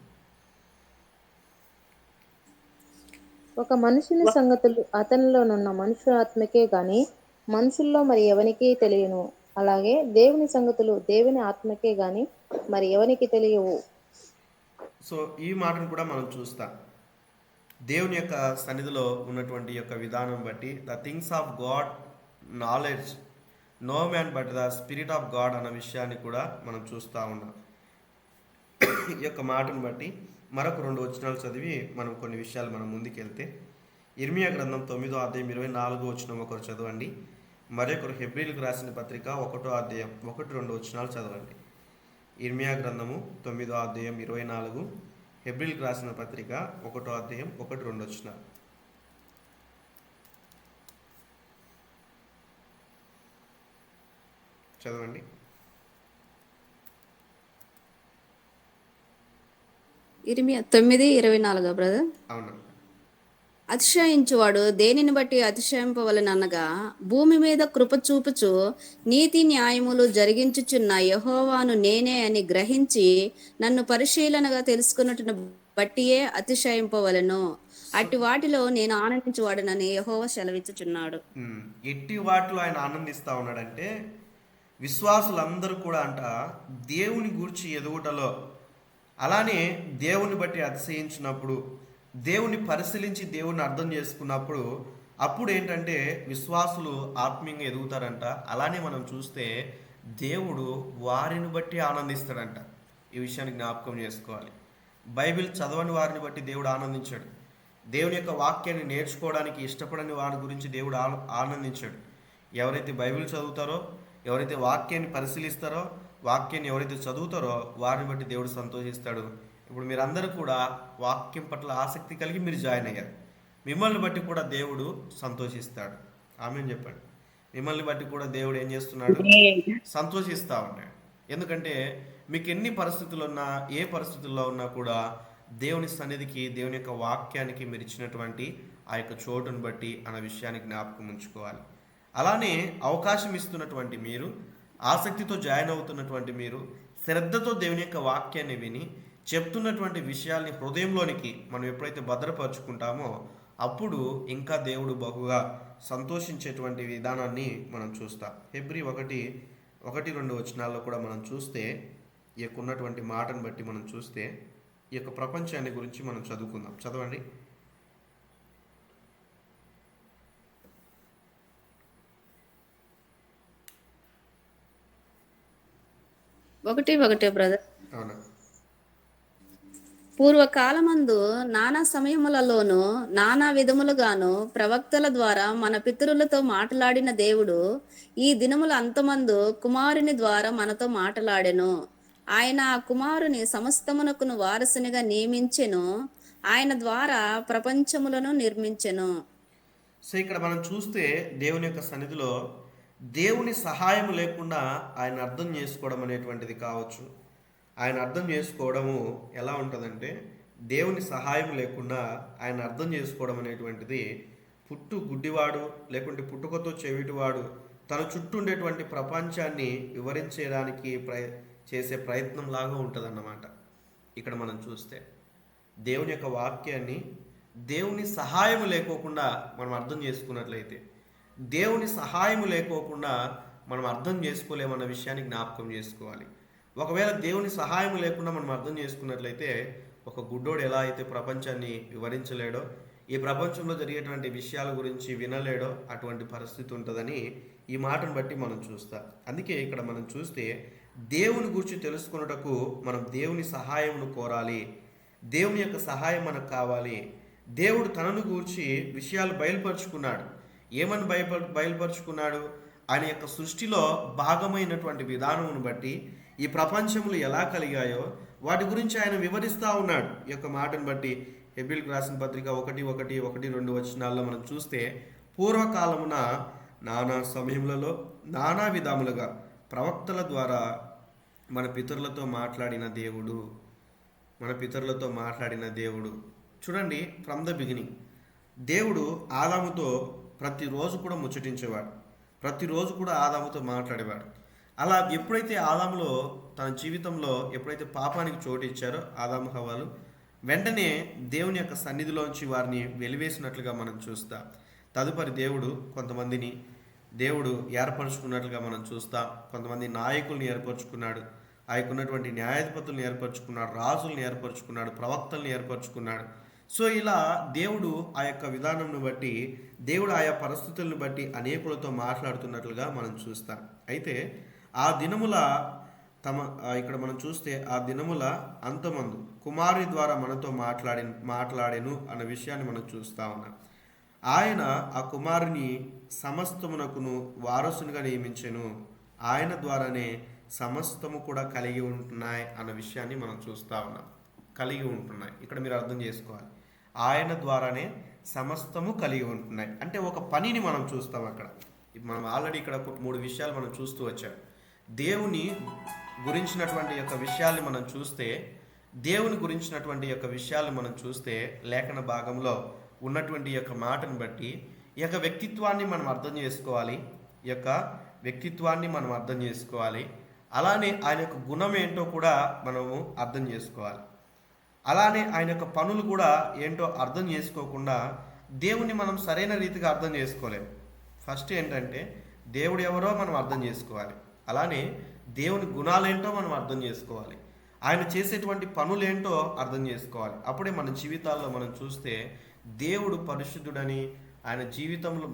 ఒక మనుషుని సంగతులు అతనిలోనున్న మనుష్యాత్మకే గాని మనుషుల్లో మరి ఎవనికి తెలియను. అలాగే దేవుని సంగతులు దేవుని ఆత్మకే గాని మరి ఎవనికి తెలియవు. సో ఈ మాటను కూడా మనం చూస్తాం. దేవుని యొక్క సన్నిధిలో ఉన్నటువంటి యొక్క విధానం బట్టి the things of God knowledge no man but the spirit of God అన్న విషయాన్ని కూడా మనం చూస్తూ ఉన్నాం. ఈ యొక్క మాటను బట్టి మరొక 2 వచనాలు చదివి మనం కొన్ని విషయాలు మనం ముందుకెళ్తే, ఇర్మియా గ్రంథం 9వ అధ్యాయం 24వ వచనం ఒకరు చదవండి. మరొకరు హెబ్రీలకు రాసిన పత్రిక 1వ అధ్యాయం 1-2 వచనాలు చదవండి. ఇర్మియా గ్రంథము 9వ అధ్యాయం 24, హెబ్రీలకు రాసిన పత్రిక 1వ అధ్యాయం 1-2 వచనాలు చదవండి. ఇర్మియా 9:24 బ్రదర్. అవునా? అతిశయించువాడు దేనిని బట్టి అతిశయింపవలెననగా భూమి మీద కృప చూపుచు నీతి న్యాయములు జరిగించుచున్న యెహోవాను నేనే అని గ్రహించి నన్ను పరిశీలనగా తెలుసుకున్నట్టును బట్టియే అతిశయింపవలెను. అట్టి వాటిలో నేను ఆనందించువాడనని యెహోవా సెలవిచ్చుచున్నాడు. ఎట్టి వాటిలో ఆయన ఆనందిస్తూ ఉన్నాడంటే, విశ్వాసులందరూ కూడా దేవుని గూర్చి ఎదుగుటలో, అలానే దేవుని బట్టి అతిశయించినప్పుడు, దేవుని పరిశీలించి దేవుని అర్థం చేసుకున్నప్పుడు, అప్పుడు ఏంటంటే విశ్వాసులు ఆత్మీయంగా ఎదుగుతారంట. అలానే మనం చూస్తే దేవుడు వారిని బట్టి ఆనందిస్తాడంట. ఈ విషయాన్ని జ్ఞాపకం చేసుకోవాలి. బైబిల్ చదవని వారిని బట్టి దేవుడు ఆనందించాడు. దేవుని యొక్క వాక్యాన్ని నేర్చుకోవడానికి ఇష్టపడని వారి గురించి దేవుడు ఆనందించాడు. ఎవరైతే బైబిల్ చదువుతారో, ఎవరైతే వాక్యాన్ని పరిశీలిస్తారో, వాక్యాన్ని ఎవరైతే చదువుతారో వారిని బట్టి దేవుడు సంతోషిస్తాడు. ఇప్పుడు మీరందరూ కూడా వాక్యం పట్ల ఆసక్తి కలిగి మీరు జాయిన్ అయ్యారు. మిమ్మల్ని బట్టి కూడా దేవుడు సంతోషిస్తాడు. ఆమేన్ చెప్పండి. మిమ్మల్ని బట్టి కూడా దేవుడు ఏం చేస్తున్నాడు? సంతోషిస్తూ ఉన్నాడు. ఎందుకంటే మీకు ఎన్ని పరిస్థితులు ఉన్నా, ఏ పరిస్థితుల్లో ఉన్నా కూడా దేవుని సన్నిధికి, దేవుని యొక్క వాక్యానికి మీరు ఇచ్చినటువంటి ఆ యొక్క చోటును బట్టి అన్న విషయాన్ని జ్ఞాపకం ఉంచుకోవాలి. అలానే అవకాశం ఇస్తున్నటువంటి మీరు, ఆసక్తితో జాయిన్ అవుతున్నటువంటి మీరు, శ్రద్ధతో దేవుని యొక్క వాక్యాన్ని విని చెప్తున్నటువంటి విషయాల్ని హృదయంలోనికి మనం ఎప్పుడైతే భద్రపరుచుకుంటామో అప్పుడు ఇంకా దేవుడు బహుగా సంతోషించేటువంటి విధానాన్ని మనం చూస్తాం. హెబ్రీ 1:1-2 వచనాల్లో కూడా మనం చూస్తే, ఈ యొక్క ఉన్నటువంటి మాటను బట్టి మనం చూస్తే ఈ యొక్క ప్రపంచాన్ని గురించి మనం చదువుకుందాం. చదవండి. ఒకటే బ్రదర్. అవునా? పూర్వకాలమందు నానా సమయములలోను నానా విధములుగాను ప్రవక్తల ద్వారా మన పితరులతో మాట్లాడిన దేవుడు ఈ దినముల అంతమందు కుమారుని ద్వారా మనతో మాట్లాడెను. ఆయన ఆ కుమారుని సమస్తమునకును వారసునిగా నియమించెను. ఆయన ద్వారా ప్రపంచములను నిర్మించెను. సో ఇక్కడ మనం చూస్తే దేవుని యొక్క సన్నిధిలో దేవుని సహాయం లేకుండా ఆయన అర్థం చేసుకోవడం అనేటువంటిది కావచ్చు. ఆయన అర్థం చేసుకోవడము ఎలా ఉంటుందంటే, దేవుని సహాయం లేకుండా ఆయన అర్థం చేసుకోవడం అనేటువంటిది పుట్టు గుడ్డివాడు లేకుంటే పుట్టుకతో చెవిటివాడు తన చుట్టూ ఉండేటువంటి ప్రపంచాన్ని వివరించడానికి చేసే ప్రయత్నం లాగా ఉంటుందన్నమాట. ఇక్కడ మనం చూస్తే దేవుని యొక్క వాక్యాన్ని దేవుని సహాయం లేకోకుండా మనం అర్థం చేసుకున్నట్లయితే, దేవుని సహాయం లేకోకుండా మనం అర్థం చేసుకోలేమన్న విషయాన్ని జ్ఞాపకం చేసుకోవాలి. ఒకవేళ దేవుని సహాయం లేకుండా మనం అర్థం చేసుకున్నట్లయితే, ఒక గుడ్డోడు ఎలా అయితే ప్రపంచాన్ని వివరించలేడో, ఈ ప్రపంచంలో జరిగేటువంటి విషయాల గురించి వినలేడో అటువంటి పరిస్థితి ఉంటుందని ఈ మాటను బట్టి మనం చూస్తాం. అందుకే ఇక్కడ మనం చూస్తే దేవుని గురించి తెలుసుకున్నటకు మనం దేవుని సహాయమును కోరాలి. దేవుని యొక్క సహాయం మనకు కావాలి. దేవుడు తనను గూర్చి విషయాలు బయలుపరుచుకున్నాడు. ఏమని బయలుపరుచుకున్నాడు? ఆయన యొక్క సృష్టిలో భాగమైనటువంటి విధానమును బట్టి ఈ ప్రపంచములు ఎలా కలిగాయో వాటి గురించి ఆయన వివరిస్తూ ఉన్నాడు. ఈ యొక్క మాటను బట్టి హెబ్రీయులకు రాసిన పత్రిక 1:1, 2 మనం చూస్తే పూర్వకాలమున నానా సమయములలో నానా విధములుగా ప్రవక్తల ద్వారా మన పితరులతో మాట్లాడిన దేవుడు చూడండి. ఫ్రమ్ ద బిగినింగ్ దేవుడు ఆదాముతో ప్రతిరోజు కూడా ముచ్చటించేవాడు, ప్రతిరోజు కూడా ఆదాముతో మాట్లాడేవాడు. అలా ఎప్పుడైతే ఆదాములో తన జీవితంలో ఎప్పుడైతే పాపానికి చోటు ఇచ్చారో ఆదాము హవ్వలు, వెంటనే దేవుని యొక్క సన్నిధిలోంచి వారిని వెలివేసినట్లుగా మనం చూస్తాం. తదుపరి కొంతమందిని దేవుడు ఏర్పరచుకున్నట్లుగా మనం చూస్తాం. కొంతమంది నాయకుల్ని ఏర్పరచుకున్నాడు, ఆయనకున్నటువంటి న్యాయాధిపతులను ఏర్పరచుకున్నాడు, రాజులను ఏర్పరచుకున్నాడు, ప్రవక్తలను ఏర్పరచుకున్నాడు. సో ఇలా దేవుడు ఆ యొక్క విధానంను బట్టి, దేవుడు ఆయా పరిస్థితులను బట్టి అనేకులతో మాట్లాడుతున్నట్లుగా మనం చూస్తాం. అయితే ఆ దినముల ఇక్కడ మనం చూస్తే ఆ దినముల అంతమందు కుమారుని ద్వారా మనతో మాట్లాడెను అన్న విషయాన్ని మనం చూస్తా ఉన్నాం. ఆయన ఆ కుమారుని సమస్తమునకును వారసునిగా నియమించెను, ఆయన ద్వారానే సమస్తము కూడా కలిగి ఉంటున్నాయి అన్న విషయాన్ని మనం చూస్తా ఉన్నాం. కలిగి ఉంటున్నాయి ఇక్కడ మీరు అర్థం చేసుకోవాలి. ఆయన ద్వారానే సమస్తము కలిగి ఉంటున్నాయి అంటే ఒక పనిని మనం చూస్తాం అక్కడ. మనం ఆల్రెడీ ఇక్కడ 3 విషయాలు మనం చూస్తూ వచ్చాం. దేవుని గురించినటువంటి యొక్క విషయాల్ని మనం చూస్తే, మనం చూస్తే లేఖన భాగంలో ఉన్నటువంటి యొక్క మాటను బట్టి ఈ యొక్క వ్యక్తిత్వాన్ని మనం అర్థం చేసుకోవాలి. అలానే ఆయన యొక్క గుణం ఏంటో కూడా మనము అర్థం చేసుకోవాలి. అలానే ఆయన యొక్క పనులు కూడా ఏంటో అర్థం చేసుకోకుండా దేవుని మనం సరైన రీతిగా అర్థం చేసుకోలేము. ఫస్ట్ ఏంటంటే దేవుడు ఎవరో మనం అర్థం చేసుకోవాలి. అలానే దేవుని గుణాలేంటో మనం అర్థం చేసుకోవాలి. ఆయన చేసేటువంటి పనులు ఏంటో అర్థం చేసుకోవాలి. అప్పుడే మన జీవితాల్లో మనం చూస్తే దేవుడు పరిశుద్ధుడని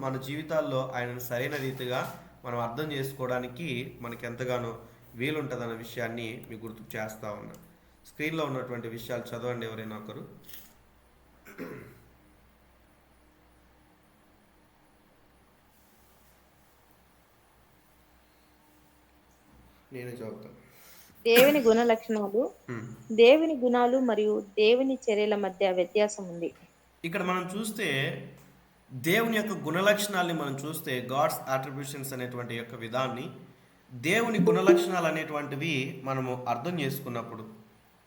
మన జీవితాల్లో ఆయనను సరైన రీతిగా మనం అర్థం చేసుకోవడానికి మనకి ఎంతగానో వీలుంటుందన్న విషయాన్ని మీకు గుర్తు చేస్తా ఉన్నా. స్క్రీన్లో ఉన్నటువంటి విషయాలు చదవండి ఎవరైనా ఒకరు. నేనే చదువుతాను. దేవుని గుణ లక్షణాలు, దేవుని గుణాలు మరియు దేవుని చర్యల మధ్య వ్యత్యాసం ఉంది. ఇక్కడ మనం చూస్తే దేవుని యొక్క గుణలక్షణాలని మనం చూస్తే గాడ్స్ అట్రిబ్యూషన్స్ అనేటువంటి యొక్క విధాన్ని, దేవుని గుణలక్షణాలు అనేటువంటివి మనము అర్థం చేసుకున్నప్పుడు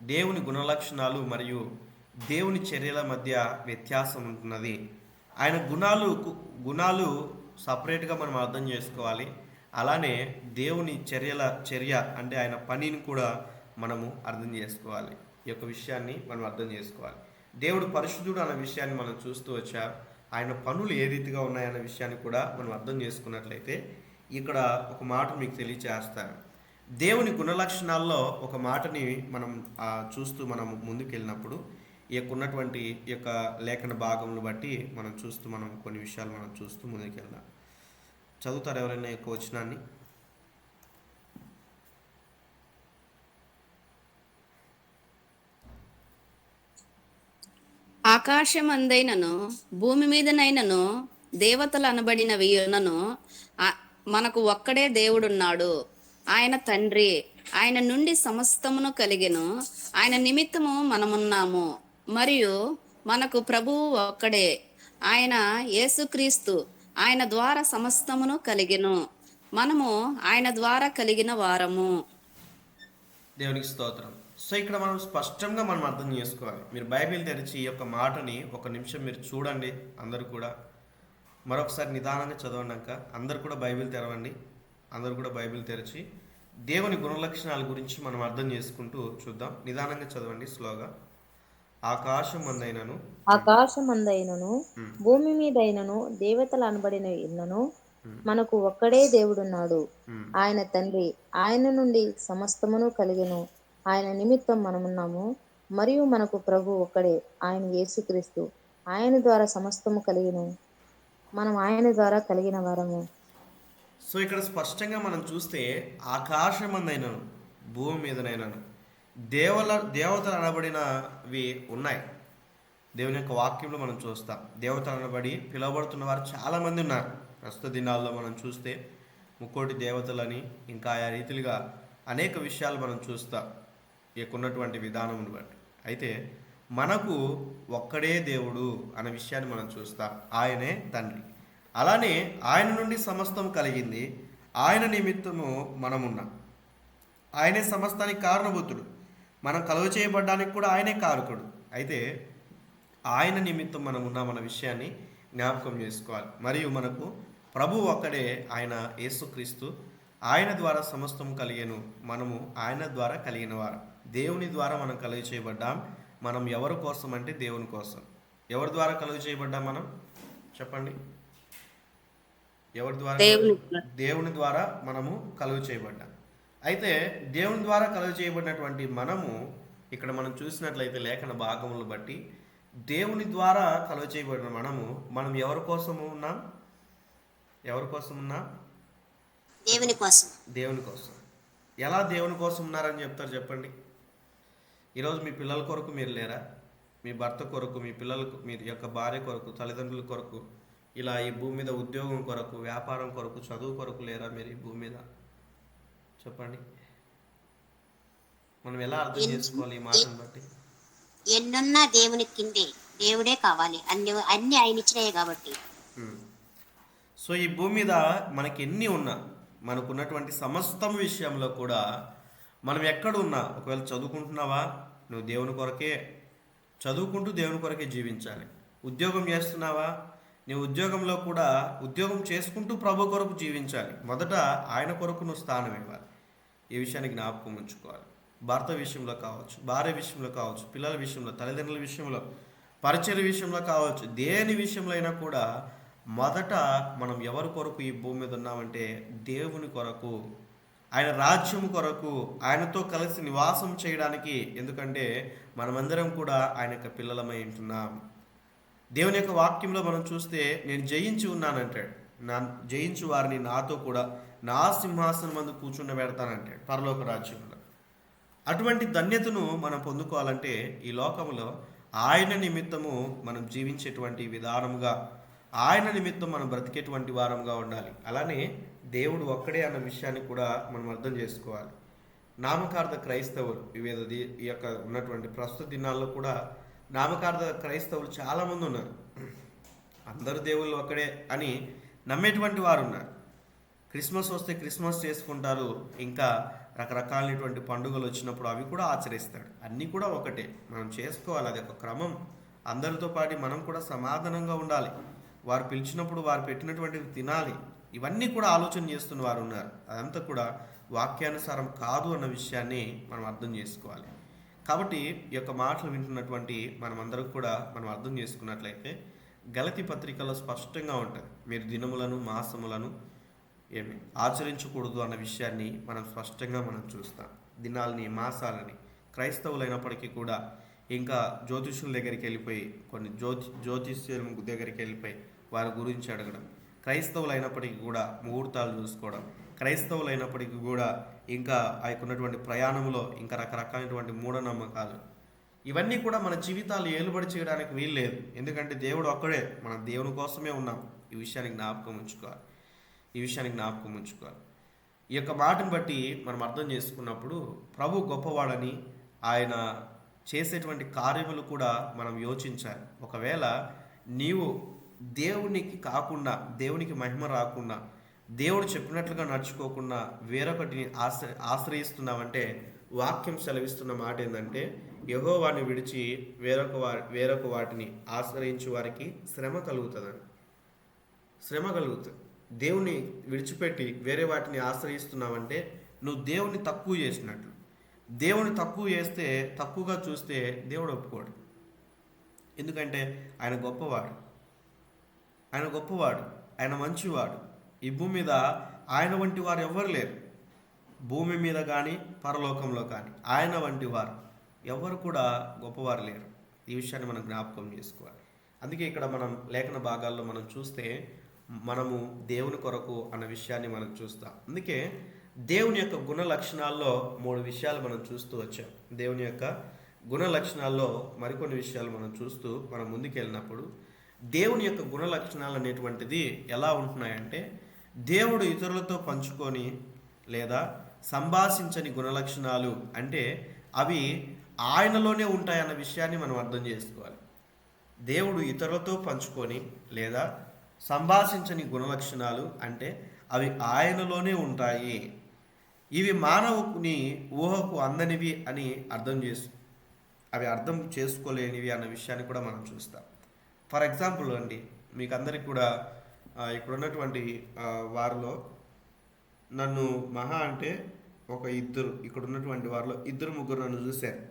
దేవుని గుణలక్షణాలు మరియు దేవుని చర్యల మధ్య వ్యత్యాసం ఉంటున్నది. ఆయన గుణాలు సపరేట్గా మనం అర్థం చేసుకోవాలి. అలానే దేవుని చర్య అంటే ఆయన పనిని కూడా మనము అర్థం చేసుకోవాలి. ఈ యొక్క విషయాన్ని మనం అర్థం చేసుకోవాలి. దేవుడు పరిశుద్ధుడు అన్న విషయాన్ని మనం చూస్తూ వచ్చా. ఆయన పనులు ఏ రీతిగా ఉన్నాయన్న విషయాన్ని కూడా మనం అర్థం చేసుకున్నట్లయితే ఇక్కడ ఒక మాట మీకు తెలియచేస్తాను. దేవుని గుణలక్షణాల్లో ఒక మాటని మనం చూస్తూ మనం ముందుకెళ్ళినప్పుడు ఈ యొక్క ఉన్నటువంటి ఈ యొక్క లేఖన భాగంను బట్టి మనం కొన్ని విషయాలు మనం చూస్తూ ముందుకెళ్దాం. చదువుతారు ఎవరైనా యొక్క వచనాన్ని? ఆకాశమందైనను భూమి మీదనైనను దేవతలు అనబడినవి ఉన్నను మనకు ఒక్కడే దేవుడున్నాడు. ఆయన తండ్రి, ఆయన నుండి సమస్తమును కలిగెను, ఆయన నిమిత్తము మనమున్నాము. మరియు మనకు ప్రభువు ఒక్కడే, ఆయన యేసుక్రీస్తు. ఆయన ద్వారా సమస్తమును కలిగెను, మనము ఆయన ద్వారా కలిగిన వారము. దేవునికి స్తోత్రం. సో ఇక్కడ మనం స్పష్టంగా మనం అర్థం చేసుకోవాలి. మీరు బైబిల్ తెరిచి ఈ యొక్క మాటని 1 నిమిషం మీరు చూడండి. అందరూ కూడా మరొకసారి నిదానంగా చదవడాక అందరు కూడా బైబిల్ తెరవండి. అందరూ కూడా బైబిల్ తెరిచి దేవుని గుణలక్షణాల గురించి మనం అర్థం చేసుకుంటూ చూద్దాం. నిదానంగా చదవండి, స్లోగా. ఆకాశమందైనను భూమి మీదైనను దేవతలు అనబడిన ఇన్నను మనకు ఒక్కడే దేవుడున్నాడు. ఆయన తండ్రి, ఆయన నుండి సమస్తమును కలిగెను, ఆయన నిమిత్తం మనమున్నాము. మరియు మనకు ప్రభు ఒక్కడే, ఆయన యేసుక్రీస్తు. ఆయన ద్వారా సమస్తము కలిగెను, మనం ఆయన ద్వారా కలిగిన వారము. సో ఇక్కడ స్పష్టంగా మనం చూస్తే ఆకాశమందైనను భూమి మీదనైనను దేవతలు అనబడినవి ఉన్నాయి. దేవుని యొక్క వాక్యంలో మనం చూస్తాం. దేవతలు అనబడి పిలువబడుతున్న వారు చాలామంది ఉన్నారు. ప్రస్తుత దినాల్లో మనం చూస్తే 3 దేవతలని ఇంకా ఆయా రీతిలుగా అనేక విషయాలు మనం చూస్తాం ఈ ఉన్నటువంటి విధానమును బట్టి. అయితే మనకు ఒక్కడే దేవుడు అనే విషయాన్ని మనం చూస్తాం. ఆయనే తండ్రి. అలానే ఆయన నుండి సమస్తం కలిగింది, ఆయన నిమిత్తము మనమున్నాం. ఆయనే సమస్తానికి కారణభూతుడు. మనం కలుగ చేయబడ్డానికి కూడా ఆయనే కారకుడు. అయితే ఆయన నిమిత్తం మనం ఉన్నామన్న విషయాన్ని జ్ఞాపకం చేసుకోవాలి. మరియు మనకు ప్రభు ఒక్కడే, ఆయన యేసుక్రీస్తు. ఆయన ద్వారా సమస్తం కలిగెను, మనము ఆయన ద్వారా కలిగిన వారు. దేవుని ద్వారా మనం కలుగ చేయబడ్డాం. మనం ఎవరి కోసం అంటే దేవుని కోసం. ఎవరి ద్వారా కలుగ చేయబడ్డాం మనం? చెప్పండి. ఎవరి ద్వారా? దేవుని ద్వారా మనము కలుగ చేయబడ్డాం. అయితే దేవుని ద్వారా కలుగ చేయబడినటువంటి మనము ఇక్కడ మనం చూసినట్లయితే లేఖన భాగములను బట్టి దేవుని ద్వారా కలుగ చేయబడిన మనం ఎవరి కోసము ఉన్నాం? ఎవరి కోసం ఉన్నాం? దేవుని కోసం. దేవుని కోసం. ఎలా దేవుని కోసం ఉన్నారని చెప్తారు చెప్పండి. ఈరోజు మీ పిల్లల కొరకు మీరు లేరా? మీ భర్త కొరకు, మీ పిల్లలకు, మీ యొక్క భార్య కొరకు, తల్లిదండ్రుల కొరకు, ఇలా ఈ భూమి మీద ఉద్యోగం కొరకు, వ్యాపారం కొరకు, చదువు కొరకు లేరా మీరు ఈ భూమి మీద? చెప్పండి. మనం ఎలా అర్థం చేసుకోవాలి ఈ మాటను బట్టి? ఎన్నున్నా దేవుని కిందే, దేవుడే కావాలి. అన్ని ఆయన ఇచ్చినాయి కాబట్టి. సో ఈ భూమి మీద మనకి ఎన్ని ఉన్నా, మనకున్నటువంటి సమస్తం విషయంలో కూడా మనం ఎక్కడున్నా, ఒకవేళ చదువుకుంటున్నావా, నువ్వు దేవుని కొరకే చదువుకుంటూ దేవుని కొరకే జీవించాలి. ఉద్యోగం చేస్తున్నావా, నీ ఉద్యోగంలో కూడా ఉద్యోగం చేసుకుంటూ ప్రభు కొరకు జీవించాలి. మొదట ఆయన కొరకు నువ్వు స్థానం ఇవ్వాలి. ఈ విషయాన్ని జ్ఞాపకం ఉంచుకోవాలి. భర్త విషయంలో కావచ్చు, భార్య విషయంలో కావచ్చు, పిల్లల విషయంలో, తల్లిదండ్రుల విషయంలో, పరిచయ విషయంలో కావచ్చు, దేని విషయంలో అయినా కూడా మొదట మనం ఎవరి కొరకు ఈ భూమి మీద ఉన్నామంటే దేవుని కొరకు, ఆయన రాజ్యం కొరకు, ఆయనతో కలిసి నివాసం చేయడానికి. ఎందుకంటే మనమందరం కూడా ఆయన యొక్క పిల్లలమై ఉంటున్నాం. దేవుని యొక్క వాక్యంలో మనం చూస్తే నేను జయించి ఉన్నానంటాడు. జయించు వారిని నాతో కూడా నా సింహాసనం మందు కూర్చుండబెడతానంటాడు పరలోక రాజ్యంలో. అటువంటి ధన్యతను మనం పొందుకోవాలంటే ఈ లోకంలో ఆయన నిమిత్తము మనం జీవించేటువంటి విధానముగా, ఆయన నిమిత్తం మనం బ్రతికేటువంటి వారంగా ఉండాలి. అలానే దేవుడు ఒక్కడే అన్న విషయాన్ని కూడా మనం అర్థం చేసుకోవాలి. నామకార్థ క్రైస్తవులు ఈ యొక్క ఉన్నటువంటి ప్రస్తుత దినాల్లో కూడా నామకార్థ క్రైస్తవులు చాలామంది ఉన్నారు. అందరు దేవుళ్ళు ఒక్కడే అని నమ్మేటువంటి వారు ఉన్నారు. క్రిస్మస్ వస్తే క్రిస్మస్ చేసుకుంటారు, ఇంకా రకరకాలైనటువంటి పండుగలు వచ్చినప్పుడు అవి కూడా ఆచరిస్తాడు. అన్నీ కూడా ఒకటే, మనం చేసుకోవాలి. అది ఒక క్రమం. అందరితో పాటు మనం కూడా సమాధానంగా ఉండాలి. వారు పిలిచినప్పుడు వారు పెట్టినటువంటివి తినాలి. ఇవన్నీ కూడా ఆలోచన చేస్తున్న వారు ఉన్నారు. అదంతా కూడా వాక్యానుసారం కాదు అన్న విషయాన్ని మనం అర్థం చేసుకోవాలి. కాబట్టి ఈ యొక్క మాటలు వింటున్నటువంటి మనమందరం కూడా మనం అర్థం చేసుకున్నట్లయితే గలతీ పత్రికలో స్పష్టంగా ఉంటుంది. మీరు దినములను, మాసములను ఏమి ఆచరించకూడదు అన్న విషయాన్ని మనం స్పష్టంగా మనం చూస్తాం. దినాలని, మాసాలని క్రైస్తవులైనప్పటికీ కూడా ఇంకా జ్యోతిషుల దగ్గరికి వెళ్ళిపోయి, కొన్ని జ్యోతిష్యుల దగ్గరికి వెళ్ళిపోయి వారి గురించి అడగడం, క్రైస్తవులైనప్పటికీ కూడా ముహూర్తాలు చూసుకోవడం, క్రైస్తవులైనప్పటికీ కూడా ఇంకా ఆ ఉన్నటువంటి ప్రయాణంలో ఇంకా రకరకాలైనటువంటి మూఢనమ్మకాలు, ఇవన్నీ కూడా మన జీవితాలు ఏలుబడి చేయడానికి వీల్లేదు. ఎందుకంటే దేవుడు ఒక్కడే, మనం దేవుని కోసమే ఉన్నాం. ఈ విషయానికి జ్ఞాపకం ఉంచుకోవాలి. ఈ యొక్క మాటను బట్టి మనం అర్థం చేసుకున్నప్పుడు ప్రభు గొప్పవాడని, ఆయన చేసేటువంటి కార్యములు కూడా మనం యోచించాలి. ఒకవేళ నీవు దేవునికి కాకుండా, దేవునికి మహిమ రాకుండా, దేవుడు చెప్పినట్లుగా నడుచుకోకుండా వేరొకటిని ఆశ్రయిస్తున్నావంటే వాక్యం సెలవిస్తున్న మాట ఏంటంటే యెహోవాని విడిచి వేరొక వాటిని ఆశ్రయించు వారికి శ్రమ కలుగుతుంది. దేవుని విడిచిపెట్టి వేరే వాటిని ఆశ్రయిస్తున్నావంటే నువ్వు దేవుని తక్కువ చేసినట్లు. దేవుని తక్కువ చేస్తే, తక్కువగా చూస్తే దేవుడు ఒప్పుకోడు. ఎందుకంటే ఆయన గొప్పవాడు, ఆయన మంచివాడు. ఈ భూమి మీద ఆయన వంటి వారు ఎవ్వరు లేరు. భూమి మీద కానీ పరలోకంలో కానీ ఆయన వంటి వారు ఎవరు కూడా గొప్పవారు లేరు. ఈ విషయాన్ని మనం జ్ఞాపకం చేసుకోవాలి. అందుకే ఇక్కడ మనం లేఖన భాగాల్లో మనం చూస్తే మనము దేవుని కొరకు అన్న విషయాన్ని మనం చూస్తాం. అందుకే దేవుని యొక్క గుణ లక్షణాల్లో 3 విషయాలు మనం చూస్తూ వచ్చాం. దేవుని యొక్క గుణ లక్షణాల్లో మరికొన్ని విషయాలు మనం చూస్తూ మనం ముందుకెళ్ళినప్పుడు దేవుని యొక్క గుణ లక్షణాలు అనేటువంటిది ఎలా ఉంటున్నాయంటే, దేవుడు ఇతరులతో పంచుకొని లేదా సంభాషించని గుణలక్షణాలు అంటే అవి ఆయనలోనే ఉంటాయన్న విషయాన్ని మనం అర్థం చేసుకోవాలి. దేవుడు ఇతరులతో పంచుకొని లేదా సంభాషించని గుణలక్షణాలు అంటే అవి ఆయనలోనే ఉంటాయి. ఇవి మానవుని ఊహకు అందనివి అని అవి అర్థం చేసుకోలేనివి అన్న విషయాన్ని కూడా మనం చూస్తాం. ఫర్ ఎగ్జాంపుల్ అండి, మీకు అందరికి కూడా ఇక్కడ ఉన్నటువంటి వారిలో నన్ను మహా అంటే ఇక్కడ ఉన్నటువంటి వారిలో ఇద్దరు ముగ్గురు నన్ను చూశారు.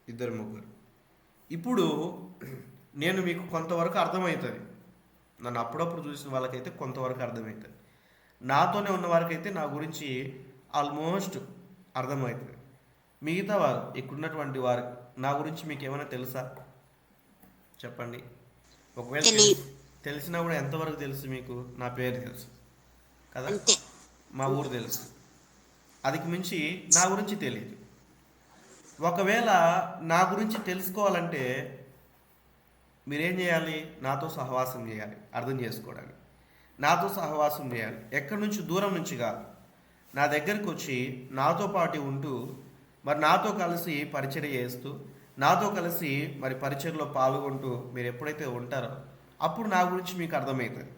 ఇద్దరు ముగ్గురు. ఇప్పుడు నేను మీకు కొంతవరకు అర్థమవుతుంది. నన్ను అప్పుడప్పుడు చూసిన వాళ్ళకైతే కొంతవరకు అర్థమవుతుంది. నాతోనే ఉన్న వారికైతే నా గురించి ఆల్మోస్ట్ అర్థమవుతుంది. మిగతా వారు ఇక్కడున్నటువంటి వారు నా గురించి మీకు ఏమైనా తెలుసా చెప్పండి. ఒకవేళ తెలిసినా కూడా ఎంతవరకు తెలుసు మీకు? నా పేరు తెలుసు కదా, మా ఊరు తెలుసు, అదికి మించి నా గురించి తెలియదు. ఒకవేళ నా గురించి తెలుసుకోవాలంటే మీరేం చేయాలి? నాతో సహవాసం చేయాలి అర్థం చేసుకోవడానికి. నాతో సహవాసం చేయాలి. ఎక్కడి నుంచి? దూరం నుంచి కాదు, నా దగ్గరికి వచ్చి నాతో పాటు ఉంటూ మరి నాతో కలిసి పరిచర్య చేస్తూ నాతో కలిసి మరి పరిచర్యలో పాల్గొంటూ మీరు ఎప్పుడైతే ఉంటారో అప్పుడు నా గురించి మీకు అర్థమవుతుంది.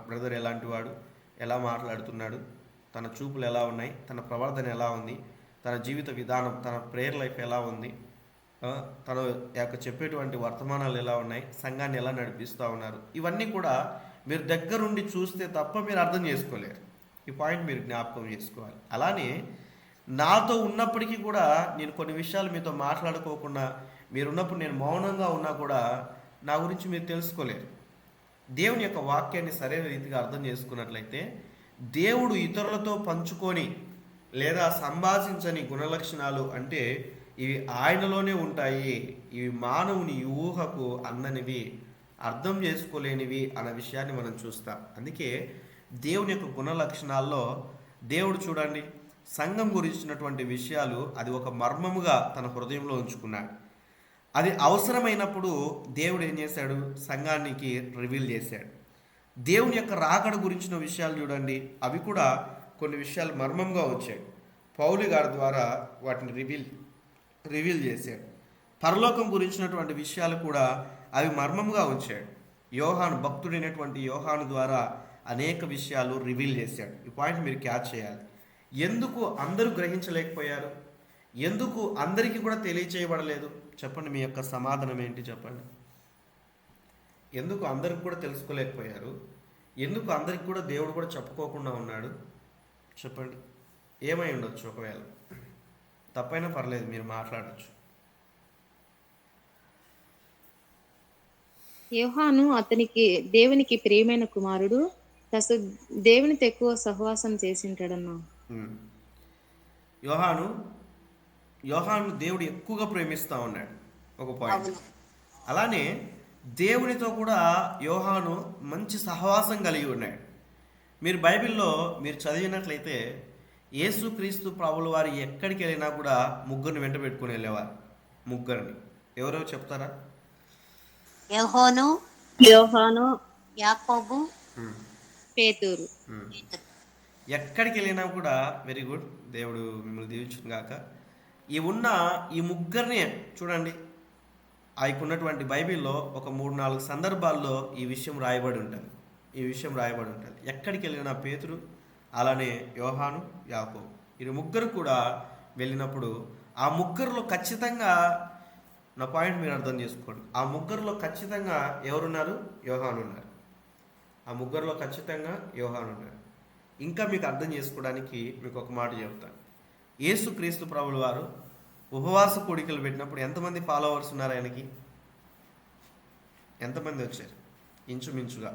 బ్రదర్ ఎలాంటి వాడు, ఎలా మాట్లాడుతున్నాడు, తన చూపులు ఎలా ఉన్నాయి, తన ప్రవర్తన ఎలా ఉంది, తన జీవిత విధానం, తన ప్రేయర్ లైఫ్ ఎలా ఉంది, తన యొక్క చెప్పేటువంటి వర్తమానాలు ఎలా ఉన్నాయి, సంఘాన్ని ఎలా నడిపిస్తూ ఉన్నారు, ఇవన్నీ కూడా మీరు దగ్గరుండి చూస్తే తప్ప మీరు అర్థం చేసుకోలేరు. ఈ పాయింట్ మీరు జ్ఞాపకం చేసుకోవాలి. అలానే నాతో ఉన్నప్పటికీ కూడా నేను కొన్ని విషయాలు మీతో మాట్లాడుకోకుండా మీరున్నప్పుడు నేను మౌనంగా ఉన్నా కూడా నా గురించి మీరు తెలుసుకోలేరు. దేవుని యొక్క వాక్యాన్ని సరైన రీతిగా అర్థం చేసుకున్నట్లయితే దేవుడు ఇతరులతో పంచుకొని లేదా సంభాషించని గుణలక్షణాలు అంటే ఇవి ఆయనలోనే ఉంటాయి, ఇవి మానవుని ఊహకు అందనివి, అర్థం చేసుకోలేనివి అన్న విషయాన్ని మనం చూస్తాం. అందుకే దేవుని యొక్క గుణలక్షణాల్లో దేవుడు చూడండి, సంఘం గురించినటువంటి విషయాలు అది ఒక మర్మముగా తన హృదయంలో ఉంచుకున్నాడు. అది అవసరమైనప్పుడు దేవుడు ఏం చేశాడు? సంఘానికి రివీల్ చేశాడు. దేవుని యొక్క రాకడ గురించిన విషయాలు చూడండి, అవి కూడా కొన్ని విషయాలు మర్మంగా వచ్చాయి. పౌలు గారి ద్వారా వాటిని రివీల్ చేశాడు. పరలోకం గురించినటువంటి విషయాలు కూడా అవి మర్మంగా ఉంచాడు. యోహాను, భక్తుడైనటువంటి యోహాను ద్వారా అనేక విషయాలు రివీల్ చేశాడు. ఈ పాయింట్ మీరు క్యాచ్ చేయాలి. ఎందుకు అందరూ గ్రహించలేకపోయారు? ఎందుకు అందరికీ కూడా తెలియచేయబడలేదు? చెప్పండి, మీ యొక్క సమాధానం ఏంటి చెప్పండి. ఎందుకు అందరికి కూడా తెలుసుకోలేకపోయారు? ఎందుకు అందరికి కూడా దేవుడు కూడా చెప్పుకోకుండా ఉన్నాడు? చెప్పండి, ఏమై ఉండొచ్చు? ఒకవేళ తప్పైనా పర్లేదు, మీరు మాట్లాడచ్చు. యోహాను అతనికి దేవునికి ప్రియమైన కుమారుడు, దేవునితో ఎక్కువ సహవాసం చేసింటాడన్నా. యోహాను దేవుడు ఎక్కువగా ప్రేమిస్తూ ఉన్నాడు, ఒక పాయింట్. అలానే దేవునితో కూడా యోహాను మంచి సహవాసం కలిగి ఉన్నాడు. మీరు బైబిల్లో మీరు చదివినట్లయితే యేసుక్రీస్తు ప్రభుల వారు ఎక్కడికి వెళ్ళినా కూడా ముగ్గురిని వెంట పెట్టుకుని వెళ్ళేవారు. ముగ్గురిని ఎవరెవరు చెప్తారా? యోహాను, యాకోబు, పేతురు. ఎక్కడికి వెళ్ళినా కూడా వెరీ గుడ్, దేవుడు మిమ్మల్ని దీవించును గాక. ఈ ముగ్గురిని చూడండి, ఆయనకున్నటువంటి బైబిల్లో ఒక 3-4 సందర్భాల్లో ఈ విషయం రాయబడి ఉంటుంది. ఎక్కడికి వెళ్ళినా పేతురు, అలానే యోహాను, యాకోబు, ఈ ముగ్గురు కూడా వెళ్ళినప్పుడు ఆ ముగ్గురులో ఖచ్చితంగా, నా పాయింట్ మీరు అర్థం చేసుకోండి, ఆ ముగ్గురులో ఖచ్చితంగా ఎవరున్నారు? యోహాను ఉన్నారు. ఇంకా మీకు అర్థం చేసుకోవడానికి మీకు ఒక మాట చెప్తాను. యేసుక్రీస్తు ప్రభుల వారు ఉపవాస కోడికలు పెట్టినప్పుడు ఎంతమంది ఫాలోవర్స్ ఉన్నారు ఆయనకి? ఎంతమంది వచ్చారు? ఇంచుమించుగా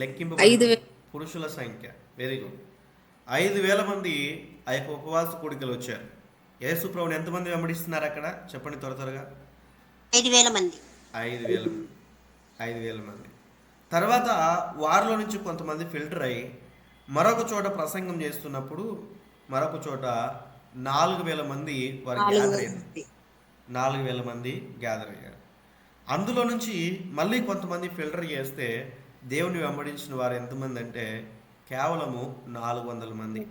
లెక్కింపు పురుషుల సంఖ్య. వెరీ గుడ్, 5,000 మంది ఆ యొక్క ఉపవాస కోడికలు వచ్చారు. యేసు ప్రభుని ఎంతమంది వెంబడిస్తున్నారు అక్కడ? చెప్పండి త్వరగా. 5,000 మంది. 5,000 మంది. తర్వాత వారిలో నుంచి కొంతమంది ఫిల్టర్ అయ్యి మరొక చోట ప్రసంగం చేస్తున్నప్పుడు మరొక చోట 4,000 మంది వారు గ్యాదర్ అయ్యారు. 4,000 మంది గ్యాదర్ అయ్యారు. అందులో నుంచి మళ్ళీ కొంతమంది ఫిల్టర్ చేస్తే దేవుని వెంబడించిన వారు ఎంతమంది అంటే కేవలము 400 మంది.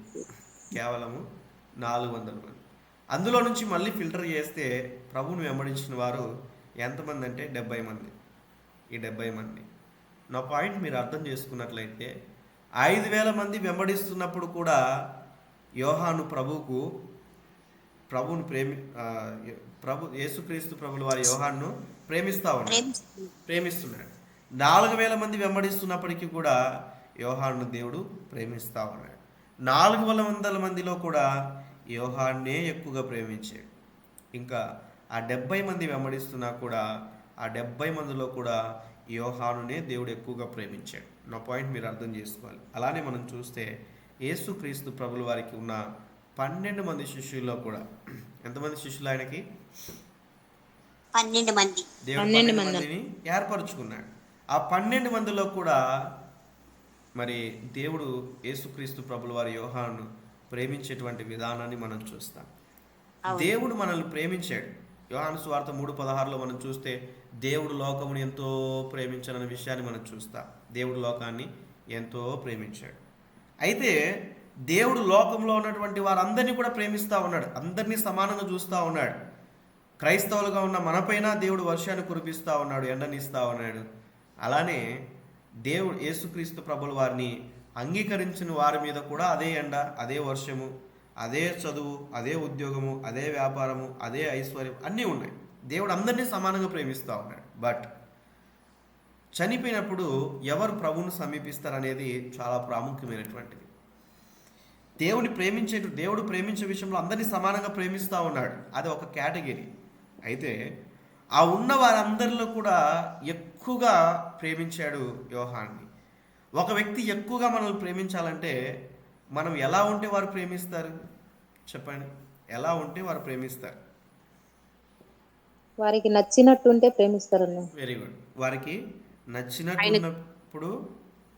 అందులో నుంచి మళ్ళీ ఫిల్టర్ చేస్తే ప్రభువుని వెంబడించిన వారు ఎంతమంది అంటే 70 మంది. ఈ 70 మంది నా పాయింట్ మీరు అర్థం చేసుకున్నట్లయితే 5,000 మంది వెంబడిస్తున్నప్పుడు కూడా యోహాను ప్రభువుని ప్రభు యేసుక్రీస్తు ప్రభుల వారి యోహాను ప్రేమిస్తున్నాడు. 4,000 మంది వెంబడిస్తున్నప్పటికీ కూడా యోహాను దేవుడు ప్రేమిస్తూ ఉన్నాడు. 400 మందిలో కూడా యోహాన్నే ఎక్కువగా ప్రేమించాడు. ఇంకా ఆ 70 మంది వెంబడిస్తున్నా కూడా ఆ 70 మందిలో కూడా యోహానునే దేవుడు ఎక్కువగా ప్రేమించాడు. నా పాయింట్ మీరు అర్థం చేసుకోవాలి. అలానే మనం చూస్తే యేసుక్రీస్తు ప్రభుల వారికి ఉన్న 12 మంది శిష్యుల్లో కూడా ఎంతమంది శిష్యులు ఆయనకి? 12 మంది. దేవుడు 12 మందిని ఏర్పరచుకున్నాడు. ఆ 12 మందిలో కూడా మరి దేవుడు యేసుక్రీస్తు ప్రభుల వారి యోహాను ప్రేమించేటువంటి విధానాన్ని మనం చూస్తాం. దేవుడు మనల్ని ప్రేమించాడు. యోహాను సువార్త 3:16లో మనం చూస్తే దేవుడు లోకమును ఎంతో ప్రేమించాలనే విషయాన్ని మనం చూస్తాం. దేవుడు లోకాన్ని ఎంతో ప్రేమించాడు. అయితే దేవుడు లోకంలో ఉన్నటువంటి వారందరినీ కూడా ప్రేమిస్తూ ఉన్నాడు. అందరినీ సమానంగా చూస్తూ ఉన్నాడు. క్రైస్తవులుగా ఉన్న మనపైన దేవుడు వర్షాన్ని కురిపిస్తూ ఉన్నాడు, ఎండనిస్తూ ఉన్నాడు. అలానే దేవుడు యేసుక్రీస్తు ప్రభుల వారిని అంగీకరించిన వారి మీద కూడా అదే ఎండ, అదే వర్షము, అదే చదువు, అదే ఉద్యోగము, అదే వ్యాపారము, అదే ఐశ్వర్యం అన్నీ ఉన్నాయి. దేవుడు అందరినీ సమానంగా ప్రేమిస్తూ ఉన్నాడు. బట్ చనిపోయినప్పుడు ఎవరు ప్రభువును సమీపిస్తారనేది చాలా ప్రాముఖ్యమైనటువంటిది. దేవుడు ప్రేమించే విషయంలో అందరినీ సమానంగా ప్రేమిస్తూ ఉన్నాడు. అది ఒక కేటగిరీ. అయితే ఆ ఉన్న వారందరిలో కూడా ఎక్కువగా ప్రేమించాడు యోహాన్ని. ఒక వ్యక్తి ఎక్కువగా మనల్ని ప్రేమించాలంటే మనం ఎలా ఉంటే వారు ప్రేమిస్తారు? చెప్పండి, ఎలా ఉంటే వారు ప్రేమిస్తారు? వారికి నచ్చినట్టుంటే ప్రేమిస్తారన్న. Very good. వారికి నచ్చినట్టు ఉన్నప్పుడు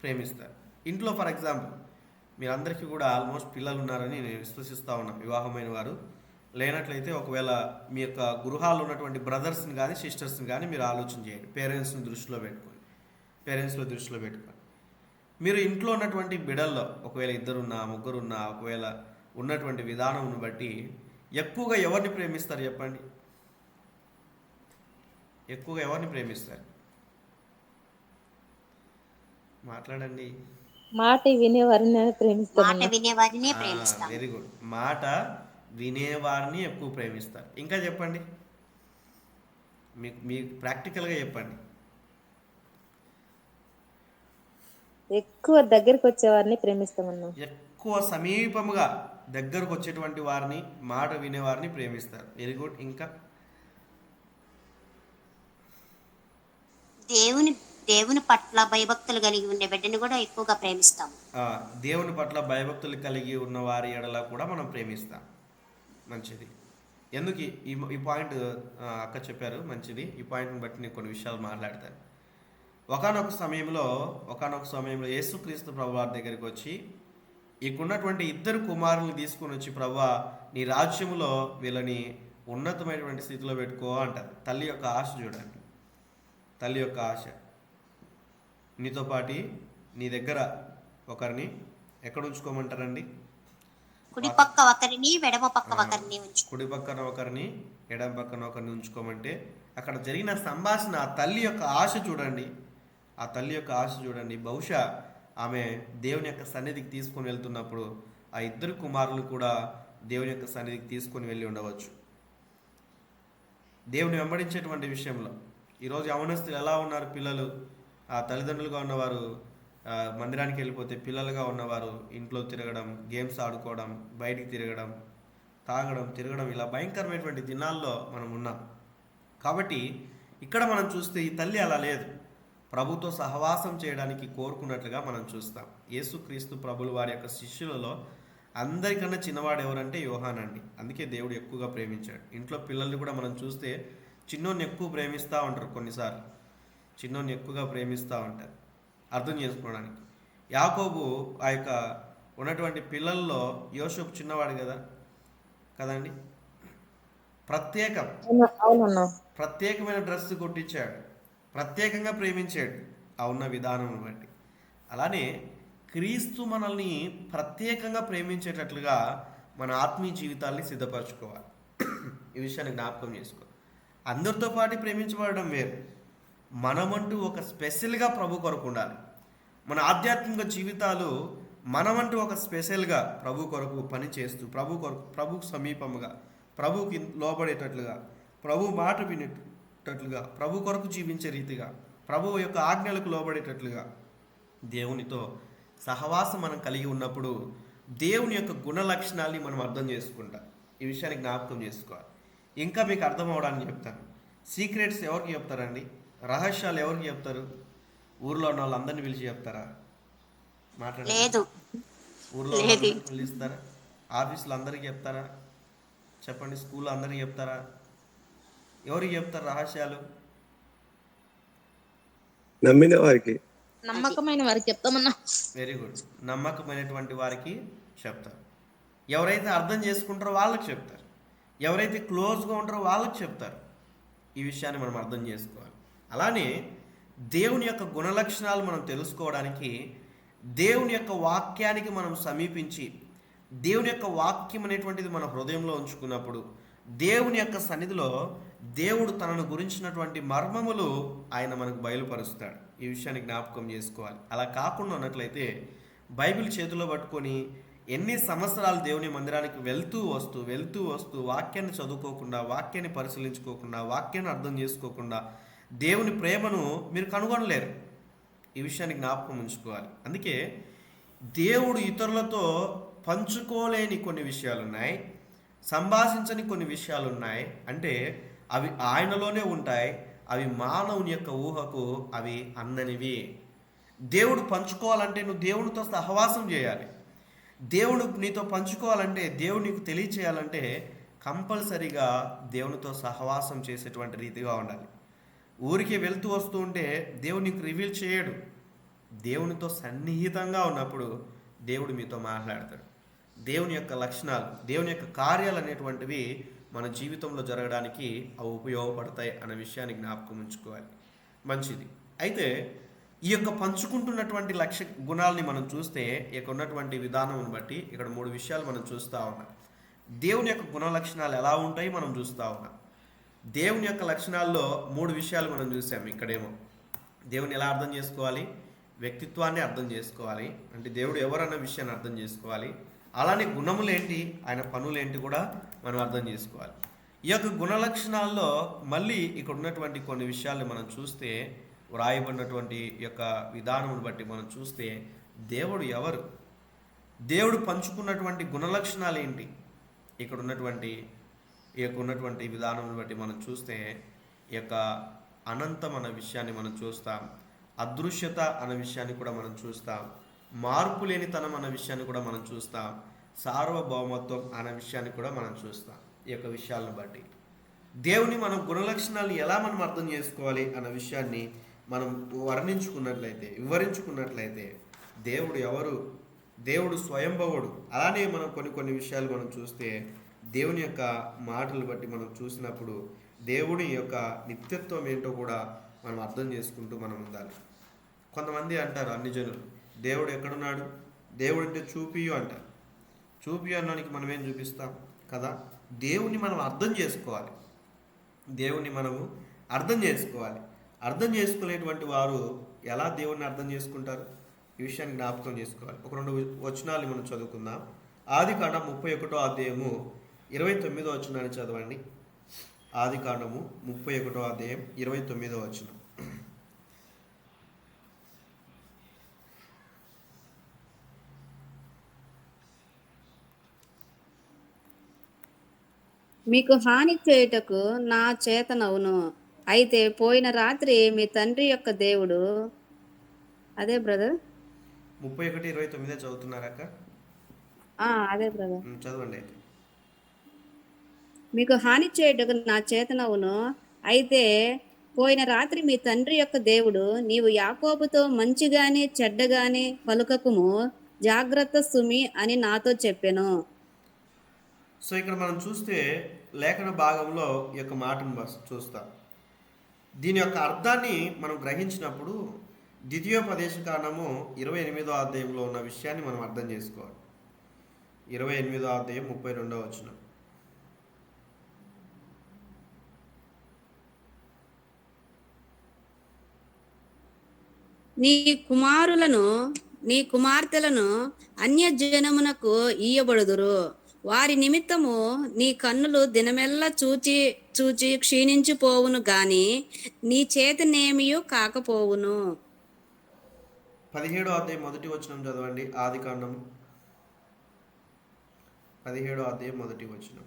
ప్రేమిస్తారు. ఇంట్లో ఫర్ ఎగ్జాంపుల్ మీరందరికీ కూడా ఆల్మోస్ట్ పిల్లలు ఉన్నారని నేను విశ్వసిస్తూ ఉన్నాను. వివాహమైన వారు లేనట్లయితే ఒకవేళ మీ యొక్క గృహాల్లో ఉన్నటువంటి బ్రదర్స్ని కానీ సిస్టర్స్ని కానీ మీరు ఆలోచన చేయండి. పేరెంట్స్లో దృష్టిలో పెట్టుకొని మీరు ఇంట్లో ఉన్నటువంటి బిడల్లో ఒకవేళ 2 ఉన్నా 3 ఉన్నా ఒకవేళ ఉన్నటువంటి విధానంను బట్టి ఎక్కువగా ఎవరిని ప్రేమిస్తారు చెప్పండి? ఎక్కువగా ఎవరిని ప్రేమిస్తారు? మాట్లాడండి. మాట వినేవారిని ప్రేమిస్తారు. Very good. మాట వినేవారిని ఎక్కువ ప్రేమిస్తారు. ఇంకా చెప్పండి, మీకు ప్రాక్టికల్గా చెప్పండి. ఎక్కువ దగ్గరికి వచ్చేవారిని ప్రేమిస్తామన్నా. ఎక్కువ సమీపముగా దగ్గరకు వచ్చేటువంటి వారిని, మాట వినేవారిని ప్రేమిస్తారు. Very good. ఇంకా దేవుని పట్ల భయభక్తులు కలిగి ఉండే బిడ్డని కూడా ఎక్కువగా ప్రేమిస్తాం. దేవుని పట్ల భయభక్తులు కలిగి ఉన్న వారి ఎడల కూడా మనం ప్రేమిస్తాం. మంచిది. ఎందుకు ఈ పాయింట్ అక్క చెప్పారు? మంచిది. ఈ పాయింట్ని బట్టి నేను కొన్ని విషయాలు మాట్లాడతాను. ఒకానొక సమయంలో యేసుక్రీస్తు ప్రభువారి దగ్గరికి వచ్చి ఇక్కడున్నటువంటి 2 కుమారులను తీసుకొని వచ్చి, ప్రభువా నీ రాజ్యములో వీళ్ళని ఉన్నతమైనటువంటి స్థితిలో పెట్టుకో అంటారు. తల్లి యొక్క ఆశ చూడండి. తల్లి యొక్క ఆశ. నీతో పాటి నీ దగ్గర ఒకరిని ఎక్కడ ఉంచుకోమంటారండి? కుడి పక్క ఒకరిని ఎడమ పక్కన ఒకరిని ఉంచుకోమంటే అక్కడ జరిగిన సంభాషణ, ఆ తల్లి యొక్క ఆశ చూడండి. బహుశా ఆమె దేవుని యొక్క సన్నిధికి తీసుకొని వెళ్తున్నప్పుడు ఆ 2 కుమారులు కూడా దేవుని యొక్క సన్నిధికి తీసుకొని వెళ్ళి ఉండవచ్చు. దేవుని వెంబడించేటువంటి విషయంలో ఈరోజు యవనస్తులు ఎలా ఉన్నారు? పిల్లలు ఆ తల్లిదండ్రులుగా ఉన్నవారు మందిరానికి వెళ్ళిపోతే పిల్లలుగా ఉన్నవారు ఇంట్లో తిరగడం, గేమ్స్ ఆడుకోవడం, బయటికి తిరగడం, తాగడం, తిరగడం, ఇలా భయంకరమైనటువంటి దినాల్లో మనం ఉన్నాం. కాబట్టి ఇక్కడ మనం చూస్తే ఈ తల్లి అలా లేదు. ప్రభుతో సహవాసం చేయడానికి కోరుకున్నట్లుగా మనం చూస్తాం. యేసుక్రీస్తు ప్రభుల వారి యొక్క శిష్యులలో అందరికన్నా చిన్నవాడు ఎవరంటే యోహాన్ అండి. అందుకే దేవుడు ఎక్కువగా ప్రేమించాడు. ఇంట్లో పిల్లల్ని కూడా మనం చూస్తే చిన్నోన్ని ఎక్కువ ప్రేమిస్తూ ఉంటారు. కొన్నిసార్లు చిన్నోన్ని ఎక్కువగా ప్రేమిస్తూ ఉంటారు. అర్థం చేసుకోవడానికి యాకోబు ఆ యొక్క ఉన్నటువంటి పిల్లల్లో యోసేపు చిన్నవాడు కదండి. ప్రత్యేకమైన డ్రెస్ కొట్టించాడు, ప్రత్యేకంగా ప్రేమించాడు ఆ ఉన్న విధానం బట్టి. అలానే క్రీస్తు మనల్ని ప్రత్యేకంగా ప్రేమించేటట్లుగా మన ఆత్మీయ జీవితాల్ని సిద్ధపరచుకోవాలి. ఈ విషయాన్ని జ్ఞాపకం చేసుకో. అందరితో పాటు ప్రేమించబడడం వేరు. మనమంటూ ఒక స్పెషల్గా ప్రభు కొరకు ఉండాలి. మన ఆధ్యాత్మిక జీవితాలు మనమంటూ ఒక స్పెషల్గా ప్రభు కొరకు పని చేస్తూ, ప్రభు కొరకు, ప్రభుకు సమీపముగా, ప్రభుకి లోబడేటట్లుగా, ప్రభు మాట వినేటట్లుగా, ప్రభు కొరకు జీవించే రీతిగా, ప్రభు యొక్క ఆజ్ఞలకు లోబడేటట్లుగా దేవునితో సహవాసం మనం కలిగి ఉన్నప్పుడు దేవుని యొక్క గుణ లక్షణాలని మనం అర్థం చేసుకుంటాం. ఈ విషయాన్ని జ్ఞాపకం చేసుకోవాలి. ఇంకా మీకు అర్థం అవడానికి చెప్తాను. సీక్రెట్స్ ఎవరికి చెప్తారండి? రహస్యాలు ఎవరికి చెప్తారు? ఊర్లో ఉన్న వాళ్ళందరినీ పిలిచి చెప్తారా? మాట్లాడండి. లేదు. ఊర్లో ఉన్న వాళ్ళందరినీ పిలుస్తారా? ఆఫీసులో అందరికీ చెప్తారా? చెప్పండి. స్కూల్లో అందరికీ చెప్తారా? ఎవరికి చెప్తారు రహస్యాలు? నమ్మిన వారికి. నమ్మకమైన వారికి చెప్తామన్నా. Very good. నమ్మకమైనటువంటి వారికి చెప్తారు. ఎవరైతే అర్థం చేసుకుంటారో వాళ్ళకి చెప్తారు. ఎవరైతే క్లోజ్గా ఉంటారో వాళ్ళకి చెప్తారు. ఈ విషయాన్ని మనం అర్థం చేసుకోవాలి. అలానే దేవుని యొక్క గుణలక్షణాలు మనం తెలుసుకోవడానికి దేవుని యొక్క వాక్యానికి మనం సమీపించి, దేవుని యొక్క వాక్యం అనేటువంటిది మన హృదయంలో ఉంచుకున్నప్పుడు దేవుని యొక్క సన్నిధిలో దేవుడు తనను గురించినటువంటి మర్మములు ఆయన మనకు బయలుపరుస్తాడు. ఈ విషయాన్ని జ్ఞాపకం చేసుకోవాలి. అలా కాకుండా ఉన్నట్లయితే బైబిల్ చేతిలో పట్టుకొని ఎన్ని సంవత్సరాలు దేవుని మందిరానికి వెళ్తూ వస్తూ వాక్యాన్ని చదువుకోకుండా, వాక్యాన్ని పరిశీలించుకోకుండా, వాక్యాన్ని అర్థం చేసుకోకుండా దేవుని ప్రేమను మీరు కనుగొనలేరు. ఈ విషయాన్ని జ్ఞాపకం ఉంచుకోవాలి. అందుకే దేవుడు ఇతరులతో పంచుకోలేని కొన్ని విషయాలు ఉన్నాయి, సంభాషించని కొన్ని విషయాలు ఉన్నాయి. అంటే అవి ఆయనలోనే ఉంటాయి. అవి మానవుని యొక్క ఊహకు అవి అందనివి. దేవుడు పంచుకోవాలంటే నువ్వు దేవునితో సహవాసం చేయాలి. దేవుడు నీతో పంచుకోవాలంటే, దేవుడు నీకు తెలియచేయాలంటే కంపల్సరీగా దేవునితో సహవాసం చేసేటువంటి రీతిగా ఉండాలి. ఊరికి వెళ్తూ వస్తూ ఉంటే దేవుడు నీకు రివీల్ చేయడు. దేవునితో సన్నిహితంగా ఉన్నప్పుడు దేవుడు మీతో మాట్లాడతాడు. దేవుని యొక్క లక్షణాలు, దేవుని యొక్క కార్యాలు అనేటువంటివి మన జీవితంలో జరగడానికి అవి ఉపయోగపడతాయి అనే విషయాన్ని జ్ఞాపకం ఉంచుకోవాలి. మంచిది. అయితే ఈ యొక్క పంచుకుంటున్నటువంటి గుణాలని మనం చూస్తే, ఇక్కడ ఉన్నటువంటి విధానం బట్టి ఇక్కడ 3 విషయాలు మనం చూస్తూ ఉన్నాం. దేవుని యొక్క గుణ లక్షణాలు ఎలా ఉంటాయి మనం చూస్తూ ఉన్నాం. దేవుని యొక్క లక్షణాల్లో 3 విషయాలు మనం చూసాం. ఇక్కడేమో దేవుని ఎలా అర్థం చేసుకోవాలి, వ్యక్తిత్వాన్ని అర్థం చేసుకోవాలి, అంటే దేవుడు ఎవరన్న విషయాన్ని అర్థం చేసుకోవాలి. అలానే గుణములేంటి, ఆయన పనులేంటి కూడా మనం అర్థం చేసుకోవాలి. ఈ యొక్క గుణ లక్షణాల్లో మళ్ళీ ఇక్కడ ఉన్నటువంటి కొన్ని విషయాలు మనం చూస్తే, వ్రాయబడినటువంటి యొక్క విధానం బట్టి మనం చూస్తే దేవుడు ఎవరు, దేవుడు పంచుకున్నటువంటి గుణలక్షణాలు ఏంటి, ఇక్కడ ఉన్నటువంటి విధానం బట్టి మనం చూస్తే ఈ యొక్క అనంతం అన్న విషయాన్ని మనం చూస్తాం, అదృశ్యత అన్న విషయాన్ని కూడా మనం చూస్తాం, మార్పు లేనితనం అన్న విషయాన్ని కూడా మనం చూస్తాం, సార్వభౌమత్వం అన్న విషయాన్ని కూడా మనం చూస్తాం. ఈ యొక్క విషయాలను బట్టి దేవుని మనం గుణలక్షణాలను ఎలా మనం అర్థం చేసుకోవాలి అన్న విషయాన్ని మనం వివరించుకున్నట్లయితే దేవుడు ఎవరు, దేవుడు స్వయంభవుడు. అలానే మనం కొన్ని విషయాలు మనం చూస్తే దేవుని యొక్క మాటలు బట్టి మనం చూసినప్పుడు దేవుని యొక్క నిత్యత్వం ఏంటో కూడా మనం అర్థం చేసుకుంటూ మనం ఉండాలి. కొంతమంది అంటారు, అన్ని జనులు, దేవుడు ఎక్కడున్నాడు, దేవుడు అంటే చూపియు అంటారు. చూపియు అన్నానికి మనం ఏం చూపిస్తాం కదా. దేవుని మనం అర్థం చేసుకోవాలి. దేవుని మనము అర్థం చేసుకోవాలి. అర్థం చేసుకోలేటువంటి వారు ఎలా దేవుణ్ణి అర్థం చేసుకుంటారు? ఈ విషయాన్ని జ్ఞాపకం చేసుకోవాలి. ఒక 2 వచనాలు మనం చదువుకుందాం. ఆదికాండం 31వ అధ్యాయము 29వ వచనాన్ని చదవండి. ఆదికాండము 31వ అధ్యాయం 29వ వచనం. మీకు హాని చేయుటకు నా చేతనవును. అయితే పోయిన రాత్రి మీ తండ్రి యొక్క దేవుడు, అదే బ్రదర్ 31:29 చదువుతున్నారాక? అదే బ్రదర్, చదవండి. అయితే మీకు హాని చేయుటకు నా చేతనవును. అయితే పోయిన రాత్రి మీ తండ్రి యొక్క దేవుడు, నీవు యాకోబుతో మంచిగాని చెడ్డగాని పలుకకుము, జాగ్రత్త సుమి అని నాతో చెప్పెను. సో ఇక్కడ మనం చూస్తే లేఖన భాగంలో ఈ యొక్క మాటను చూస్తాం. దీని యొక్క అర్థాన్ని మనం గ్రహించినప్పుడు ద్వితీయోపదేశకాండము 28వ అధ్యాయంలో ఉన్న విషయాన్ని మనం అర్థం చేసుకోవాలి. 28వ అధ్యాయం 32వ వచనం. నీ కుమారులను నీ కుమార్తెలను అన్యజనమునకు ఇయ్యబడుదురు. వారి నిమిత్తము నీ కన్నులు దినమెల్లా చూచి చూచి క్షీణించిపోవును గాని నీ చేతనేమియూ కాకపోవును. 17వ అధ్యాయం మొదటి వచనం చదవండి. ఆదికాండం 17వ అధ్యాయం మొదటి వచనం.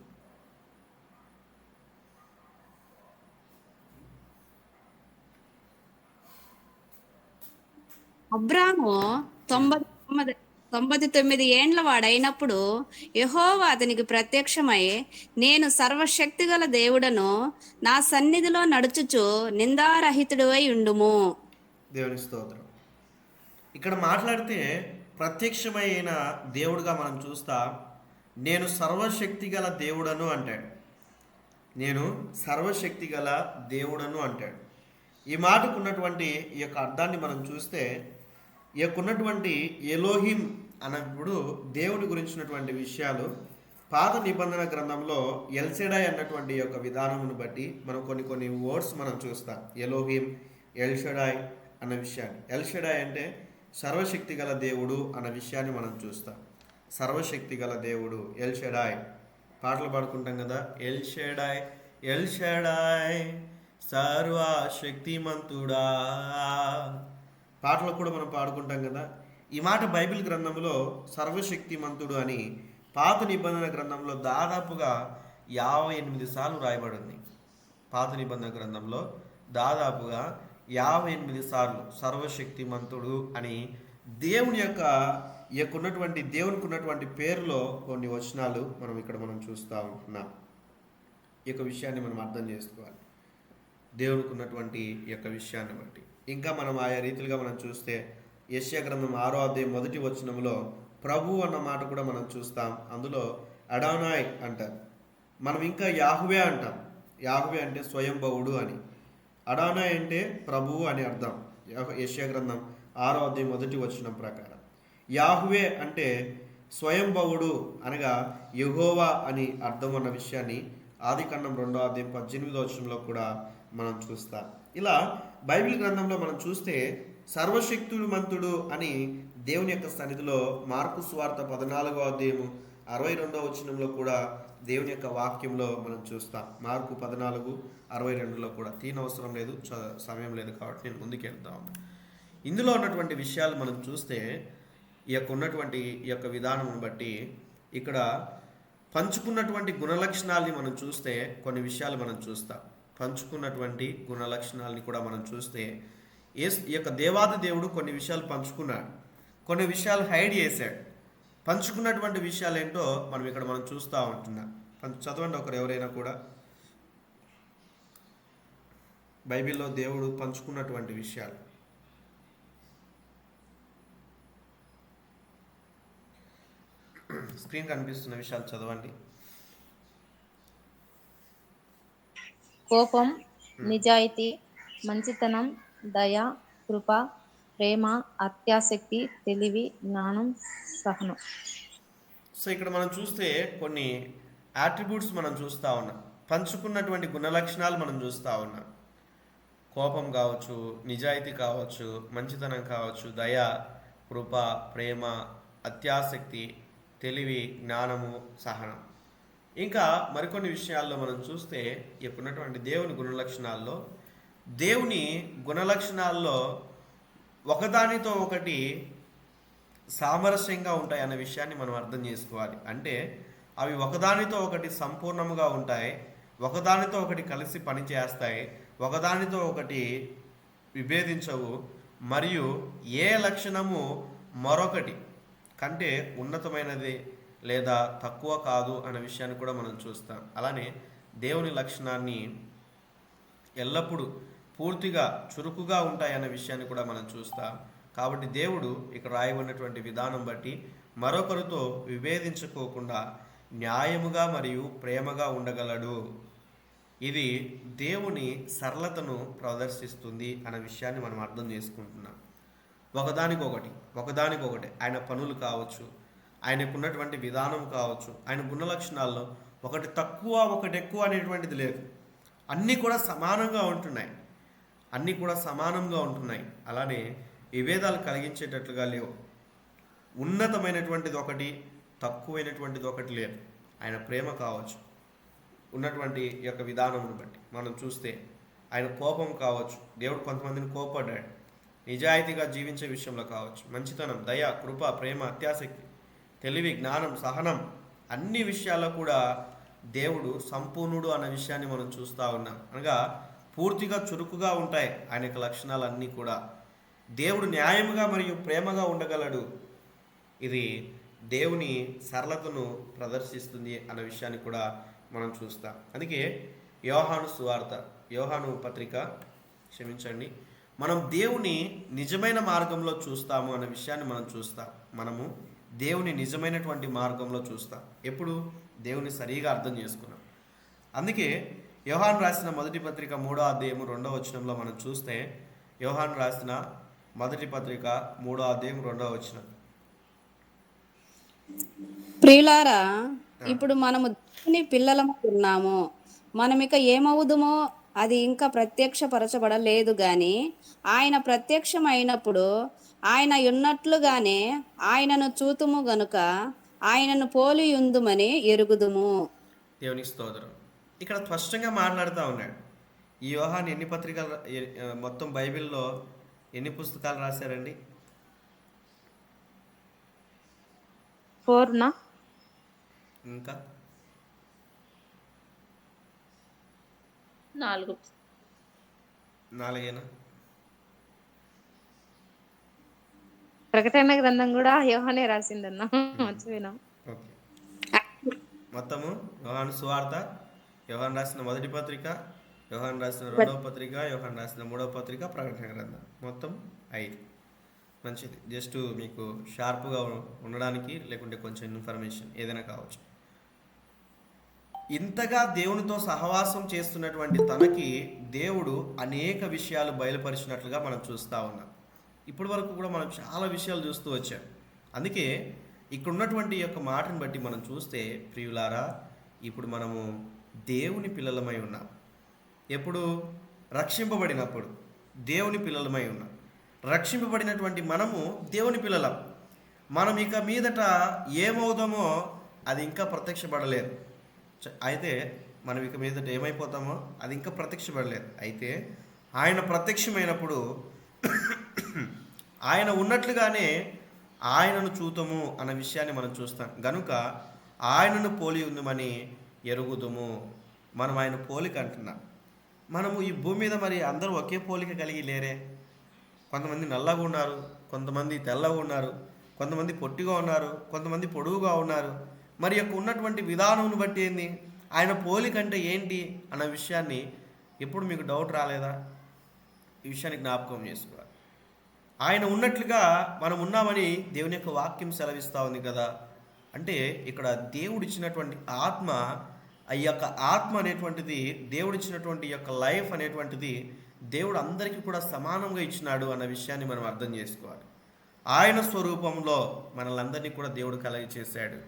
అబ్రాము 99 ఏండ్ల వాడైనప్పుడు యెహోవా అతనికి ప్రత్యక్షమై, నేను సర్వశక్తిగల దేవుడను, నా సన్నిధిలో నడుచుచు నిందారహితుడివై ఉండుము. దేవుని స్తోత్రం. ఇక్కడ మాట్లాడితే ప్రత్యక్షమైన దేవుడుగా మనం చూస్తా. నేను సర్వశక్తి గల దేవుడను అంటాడు. నేను సర్వశక్తి గల దేవుడను అంటాడు. ఈ మాటకు ఉన్నటువంటి ఈ యొక్క అర్థాన్ని మనం చూస్తే, ఈ యొక్క ఉన్నటువంటి ఎలోహిం అన్నప్పుడు దేవుని గురించినటువంటి విషయాలు పాత నిబంధన గ్రంథంలో ఎల్షెడాయ్ అన్నటువంటి యొక్క విధానమును బట్టి మనం కొన్ని వర్డ్స్ మనం చూస్తాం. ఎలోహిం, ఎల్షెడాయ్ అన్న విషయాన్ని. ఎల్షెడాయ్ అంటే సర్వశక్తి గల దేవుడు అన్న విషయాన్ని మనం చూస్తాం. సర్వశక్తి గల దేవుడు ఎల్షెడాయ్. పాటలు పాడుకుంటాం కదా, ఎల్షెడాయ్ ఎల్షెడాయ్ సర్వశక్తిమంతుడా. పాటలు కూడా మనం పాడుకుంటాం కదా. ఈ మాట బైబిల్ గ్రంథంలో సర్వశక్తిమంతుడు అని పాత నిబంధన గ్రంథంలో దాదాపుగా 58 సార్లు రాయబడింది. పాత నిబంధన గ్రంథంలో దాదాపుగా 58 సార్లు సర్వశక్తిమంతుడు అని దేవుని యొక్క ఉన్నటువంటి దేవునికి ఉన్నటువంటి పేరులో కొన్ని వచనాలు మనం చూస్తూ ఉంటున్నాం. ఈ యొక్క విషయాన్ని మనం అర్థం చేసుకోవాలి, దేవునికి ఉన్నటువంటి ఈ యొక్క విషయాన్ని బట్టి. ఇంకా మనం ఆయా రీతిలుగా మనం చూస్తే యెషయా గ్రంథం 6వ అధ్యాయం మొదటి వచనంలో ప్రభు అన్న మాట కూడా మనం చూస్తాం. అందులో అడోనాయ్ అంటారు. మనం ఇంకా యాహువే అంటాం. యాహువే అంటే స్వయంభవుడు అని. అడోనాయ్ అంటే ప్రభువు అని అర్థం. యెషయా గ్రంథం 6వ అధ్యాయం మొదటి వచనం ప్రకారం యాహువే అంటే స్వయంభవుడు అనగా యెహోవా అని అర్థం అన్న విషయాన్ని ఆదికాండం 2వ అధ్యాయం 18వ వచనంలో కూడా మనం చూస్తాం. ఇలా బైబిల్ గ్రంథంలో మనం చూస్తే సర్వశక్తిమంతుడు అని దేవుని యొక్క సన్నిధిలో మార్కు సువార్త 14వ అధ్యాయం 62వ వచనంలో కూడా దేవుని యొక్క వాక్యంలో మనం చూస్తాం. మార్కు 14:62లో కూడా తీనవసరం లేదు, సమయం లేదు కాబట్టి నేను ముందుకెళ్తాం. ఇందులో ఉన్నటువంటి విషయాలు మనం చూస్తే ఈ యొక్క ఉన్నటువంటి ఈ యొక్క విధానం బట్టి ఇక్కడ పంచుకున్నటువంటి గుణలక్షణాలని మనం చూస్తే కొన్ని విషయాలు మనం చూస్తాం. పంచుకున్నటువంటి గుణలక్షణాలని కూడా మనం చూస్తే ఈ యొక్క దేవాది దేవుడు కొన్ని విషయాలు పంచుకున్నాడు, కొన్ని విషయాలు హైడ్ చేశాడు. పంచుకున్నటువంటి విషయాలు ఏంటో మనం చూస్తూ ఉంటున్నాం. చదవండి ఒకరు ఎవరైనా కూడా బైబిల్లో దేవుడు పంచుకున్నటువంటి విషయాలు. స్క్రీన్ కనిపిస్తున్న విషయాలు చదవండి. కోపం, నిజాయితీ, మంచితనం, దయ, కృప, ప్రేమ, అత్యాసక్తి, తెలివి, జ్ఞానం, సహనం. సో ఇక్కడ మనం చూస్తే కొన్ని యాట్రిబ్యూట్స్ మనం చూస్తూ ఉన్నాం. పంచుకున్నటువంటి గుణలక్షణాలు మనం చూస్తూ ఉన్నాం. కోపం కావచ్చు, నిజాయితీ కావచ్చు, మంచితనం కావచ్చు, దయ, కృప, ప్రేమ, అత్యాసక్తి, తెలివి, జ్ఞానము, సహనం. ఇంకా మరికొన్ని విషయాల్లో మనం చూస్తే ఇప్పుడున్నటువంటి దేవుని గుణలక్షణాల్లో, దేవుని గుణలక్షణాల్లో ఒకదానితో ఒకటి సామరస్యంగా ఉంటాయి అనే విషయాన్ని మనం అర్థం చేసుకోవాలి. అంటే అవి ఒకదానితో ఒకటి సంపూర్ణముగా ఉంటాయి, ఒకదానితో ఒకటి కలిసి పనిచేస్తాయి, ఒకదానితో ఒకటి విభేదించవు, మరియు ఏ లక్షణము మరొకటి కంటే ఉన్నతమైనది లేదా తక్కువ కాదు అనే విషయాన్ని కూడా మనం చూస్తాం. అలానే దేవుని లక్షణాన్ని ఎల్లప్పుడూ పూర్తిగా చురుకుగా ఉంటాయనే విషయాన్ని కూడా మనం చూస్తాం. కాబట్టి దేవుడు ఇక్కడ రాయబడినటువంటి విధానం బట్టి మరొకరితో విభేదించుకోకుండా న్యాయముగా మరియు ప్రేమగా ఉండగలడు. ఇది దేవుని సరళతను ప్రదర్శిస్తుంది అనే విషయాన్ని మనం అర్థం చేసుకుంటున్నాం. ఒకదానికొకటి ఆయన పనులు కావచ్చు, ఆయనకున్నటువంటి విధానం కావచ్చు, ఆయన గుణలక్షణాల్లో ఒకటి తక్కువ ఒకటి ఎక్కువ అనేటువంటిది లేదు. అన్నీ కూడా సమానంగా ఉంటున్నాయి. అలానే విభేదాలు కలిగించేటట్లుగా లేవు. ఉన్నతమైనటువంటిది ఒకటి, తక్కువైనటువంటిది ఒకటి లేదు. ఆయన ప్రేమ కావచ్చు, ఉన్నటువంటి యొక్క విధానమును బట్టి మనం చూస్తే ఆయన కోపం కావచ్చు, దేవుడు కొంతమందిని కోపడ్డాడు. నిజాయితీగా జీవించే విషయంలో కావచ్చు, మంచితనం, దయ, కృప, ప్రేమ, అత్యాసక్తి, తెలివి, జ్ఞానం, సహనం, అన్ని విషయాల్లో కూడా దేవుడు సంపూర్ణుడు అన్న విషయాన్ని మనం చూస్తూ ఉన్నాం. అనగా పూర్తిగా చురుకుగా ఉంటాయి ఆయన యొక్క లక్షణాలన్నీ కూడా. దేవుడు న్యాయముగా మరియు ప్రేమగా ఉండగలడు. ఇది దేవుని సరళతను ప్రదర్శిస్తుంది అన్న విషయాన్ని కూడా మనం చూస్తాం. అందుకే యోహాను పత్రిక మనం దేవుని నిజమైన మార్గంలో చూస్తాము అన్న విషయాన్ని మనం చూస్తాం. మనము దేవుని నిజమైనటువంటి మార్గంలో చూస్తాం ఎప్పుడు? దేవుని సరిగా అర్థం చేసుకున్నాం. అందుకే యోహాను రాసిన మొదటి పత్రిక 3వ అధ్యాయము 2వ వచనంలో మనం చూస్తే, యోహాను రాసిన మొదటి పత్రిక 3వ అధ్యాయం 2వ వచనం. ప్రియులారా, ఇప్పుడు మనము దేవుని పిల్లలము ఉన్నాము. మనమిక ఏమవుదుమో అది ఇంకా ప్రత్యక్షపరచబడలేదు గాని ఆయన ప్రత్యక్షమైనప్పుడు ఆయన ఉన్నట్లుగానే ఆయనను చూతుము గనుక ఆయనను పోలియుందుమని ఎరుగుదుము. దేవునికి స్తోత్రం. ఇక్కడ స్పష్టంగా మాట్లాడుతూ ఉన్నాడు. ఈ యోహాను ఎన్ని పత్రికలు, మొత్తం బైబిల్లో ఎన్ని పుస్తకాలు రాశారండి? 4 ఇంకా 4. 4 ప్రకటన గ్రంథం కూడా యోహానే రాసిందన్న, మర్చిపోయినా. ఓకే. మొత్తము యోహాను సువార్త, యోహాను రాసిన మొదటి పత్రిక, యోహాను రాసిన 2వ పత్రిక, యోహాను రాసిన 3వ పత్రిక, ప్రకటన గ్రంథం, మొత్తం 5. మంచిది. జస్ట్ మీకు షార్ప్గా ఉండడానికి, లేకుంటే కొంచెం ఇన్ఫర్మేషన్ ఏదైనా కావచ్చు. ఇంతగా దేవునితో సహవాసం చేస్తున్నటువంటి తనకి దేవుడు అనేక విషయాలు బయలుపరిచినట్లుగా మనం చూస్తూ ఉన్నాం. ఇప్పటి వరకు కూడా మనం చాలా విషయాలు చూస్తూ వచ్చాం. అందుకే ఇక్కడ ఉన్నటువంటి యొక్క మాటను బట్టి మనం చూస్తే, ప్రియులారా, ఇప్పుడు మనము దేవుని పిల్లలమై ఉన్నాం. ఎప్పుడు? రక్షింపబడినప్పుడు దేవుని పిల్లలమై ఉన్నాం. రక్షింపబడినటువంటి మనము దేవుని పిల్లలం. మనం ఇక మీదట ఏమవుదామో అది ఇంకా ప్రత్యక్షపడలేదు. అయితే మనం ఇక మీదట ఏమైపోతామో అది ఇంకా ప్రత్యక్షపడలేదు. అయితే ఆయన ప్రత్యక్షమైనప్పుడు ఆయన ఉన్నట్లుగానే ఆయనను చూతము అన్న విషయాన్ని మనం చూస్తాం. గనుక ఆయనను పోలి ఉందమని ఎరుగుదుము. మనం ఆయన పోలిక అంటున్నాం. మనము ఈ భూమి మీద మరి అందరూ ఒకే పోలిక కలిగి లేరే. కొంతమంది నల్లగా ఉన్నారు, కొంతమంది తెల్లగా ఉన్నారు, కొంతమంది పొట్టిగా ఉన్నారు, కొంతమంది పొడుగుగా ఉన్నారు. మరి యొక్క ఉన్నటువంటి విధానమును బట్టి ఏంది, ఆయన పోలిక అంటే ఏంటి అన్న విషయాన్ని ఎప్పుడు మీకు డౌట్ రాలేదా? ఈ విషయాన్ని జ్ఞాపకం చేసుకోవాలి. ఆయన ఉన్నట్లుగా మనం ఉన్నామని దేవుని యొక్క వాక్యం సెలవిస్తూ ఉంది కదా. అంటే ఇక్కడ దేవుడిచ్చినటువంటి ఆత్మ, ఆ యొక్క ఆత్మ అనేటువంటిది, దేవుడిచ్చినటువంటి యొక్క లైఫ్ అనేటువంటిది దేవుడు అందరికీ కూడా సమానంగా ఇచ్చినాడు అన్న విషయాన్ని మనం అర్థం చేసుకోవాలి. ఆయన స్వరూపంలో మనల్ని కూడా దేవుడు కలగ చేశాడు.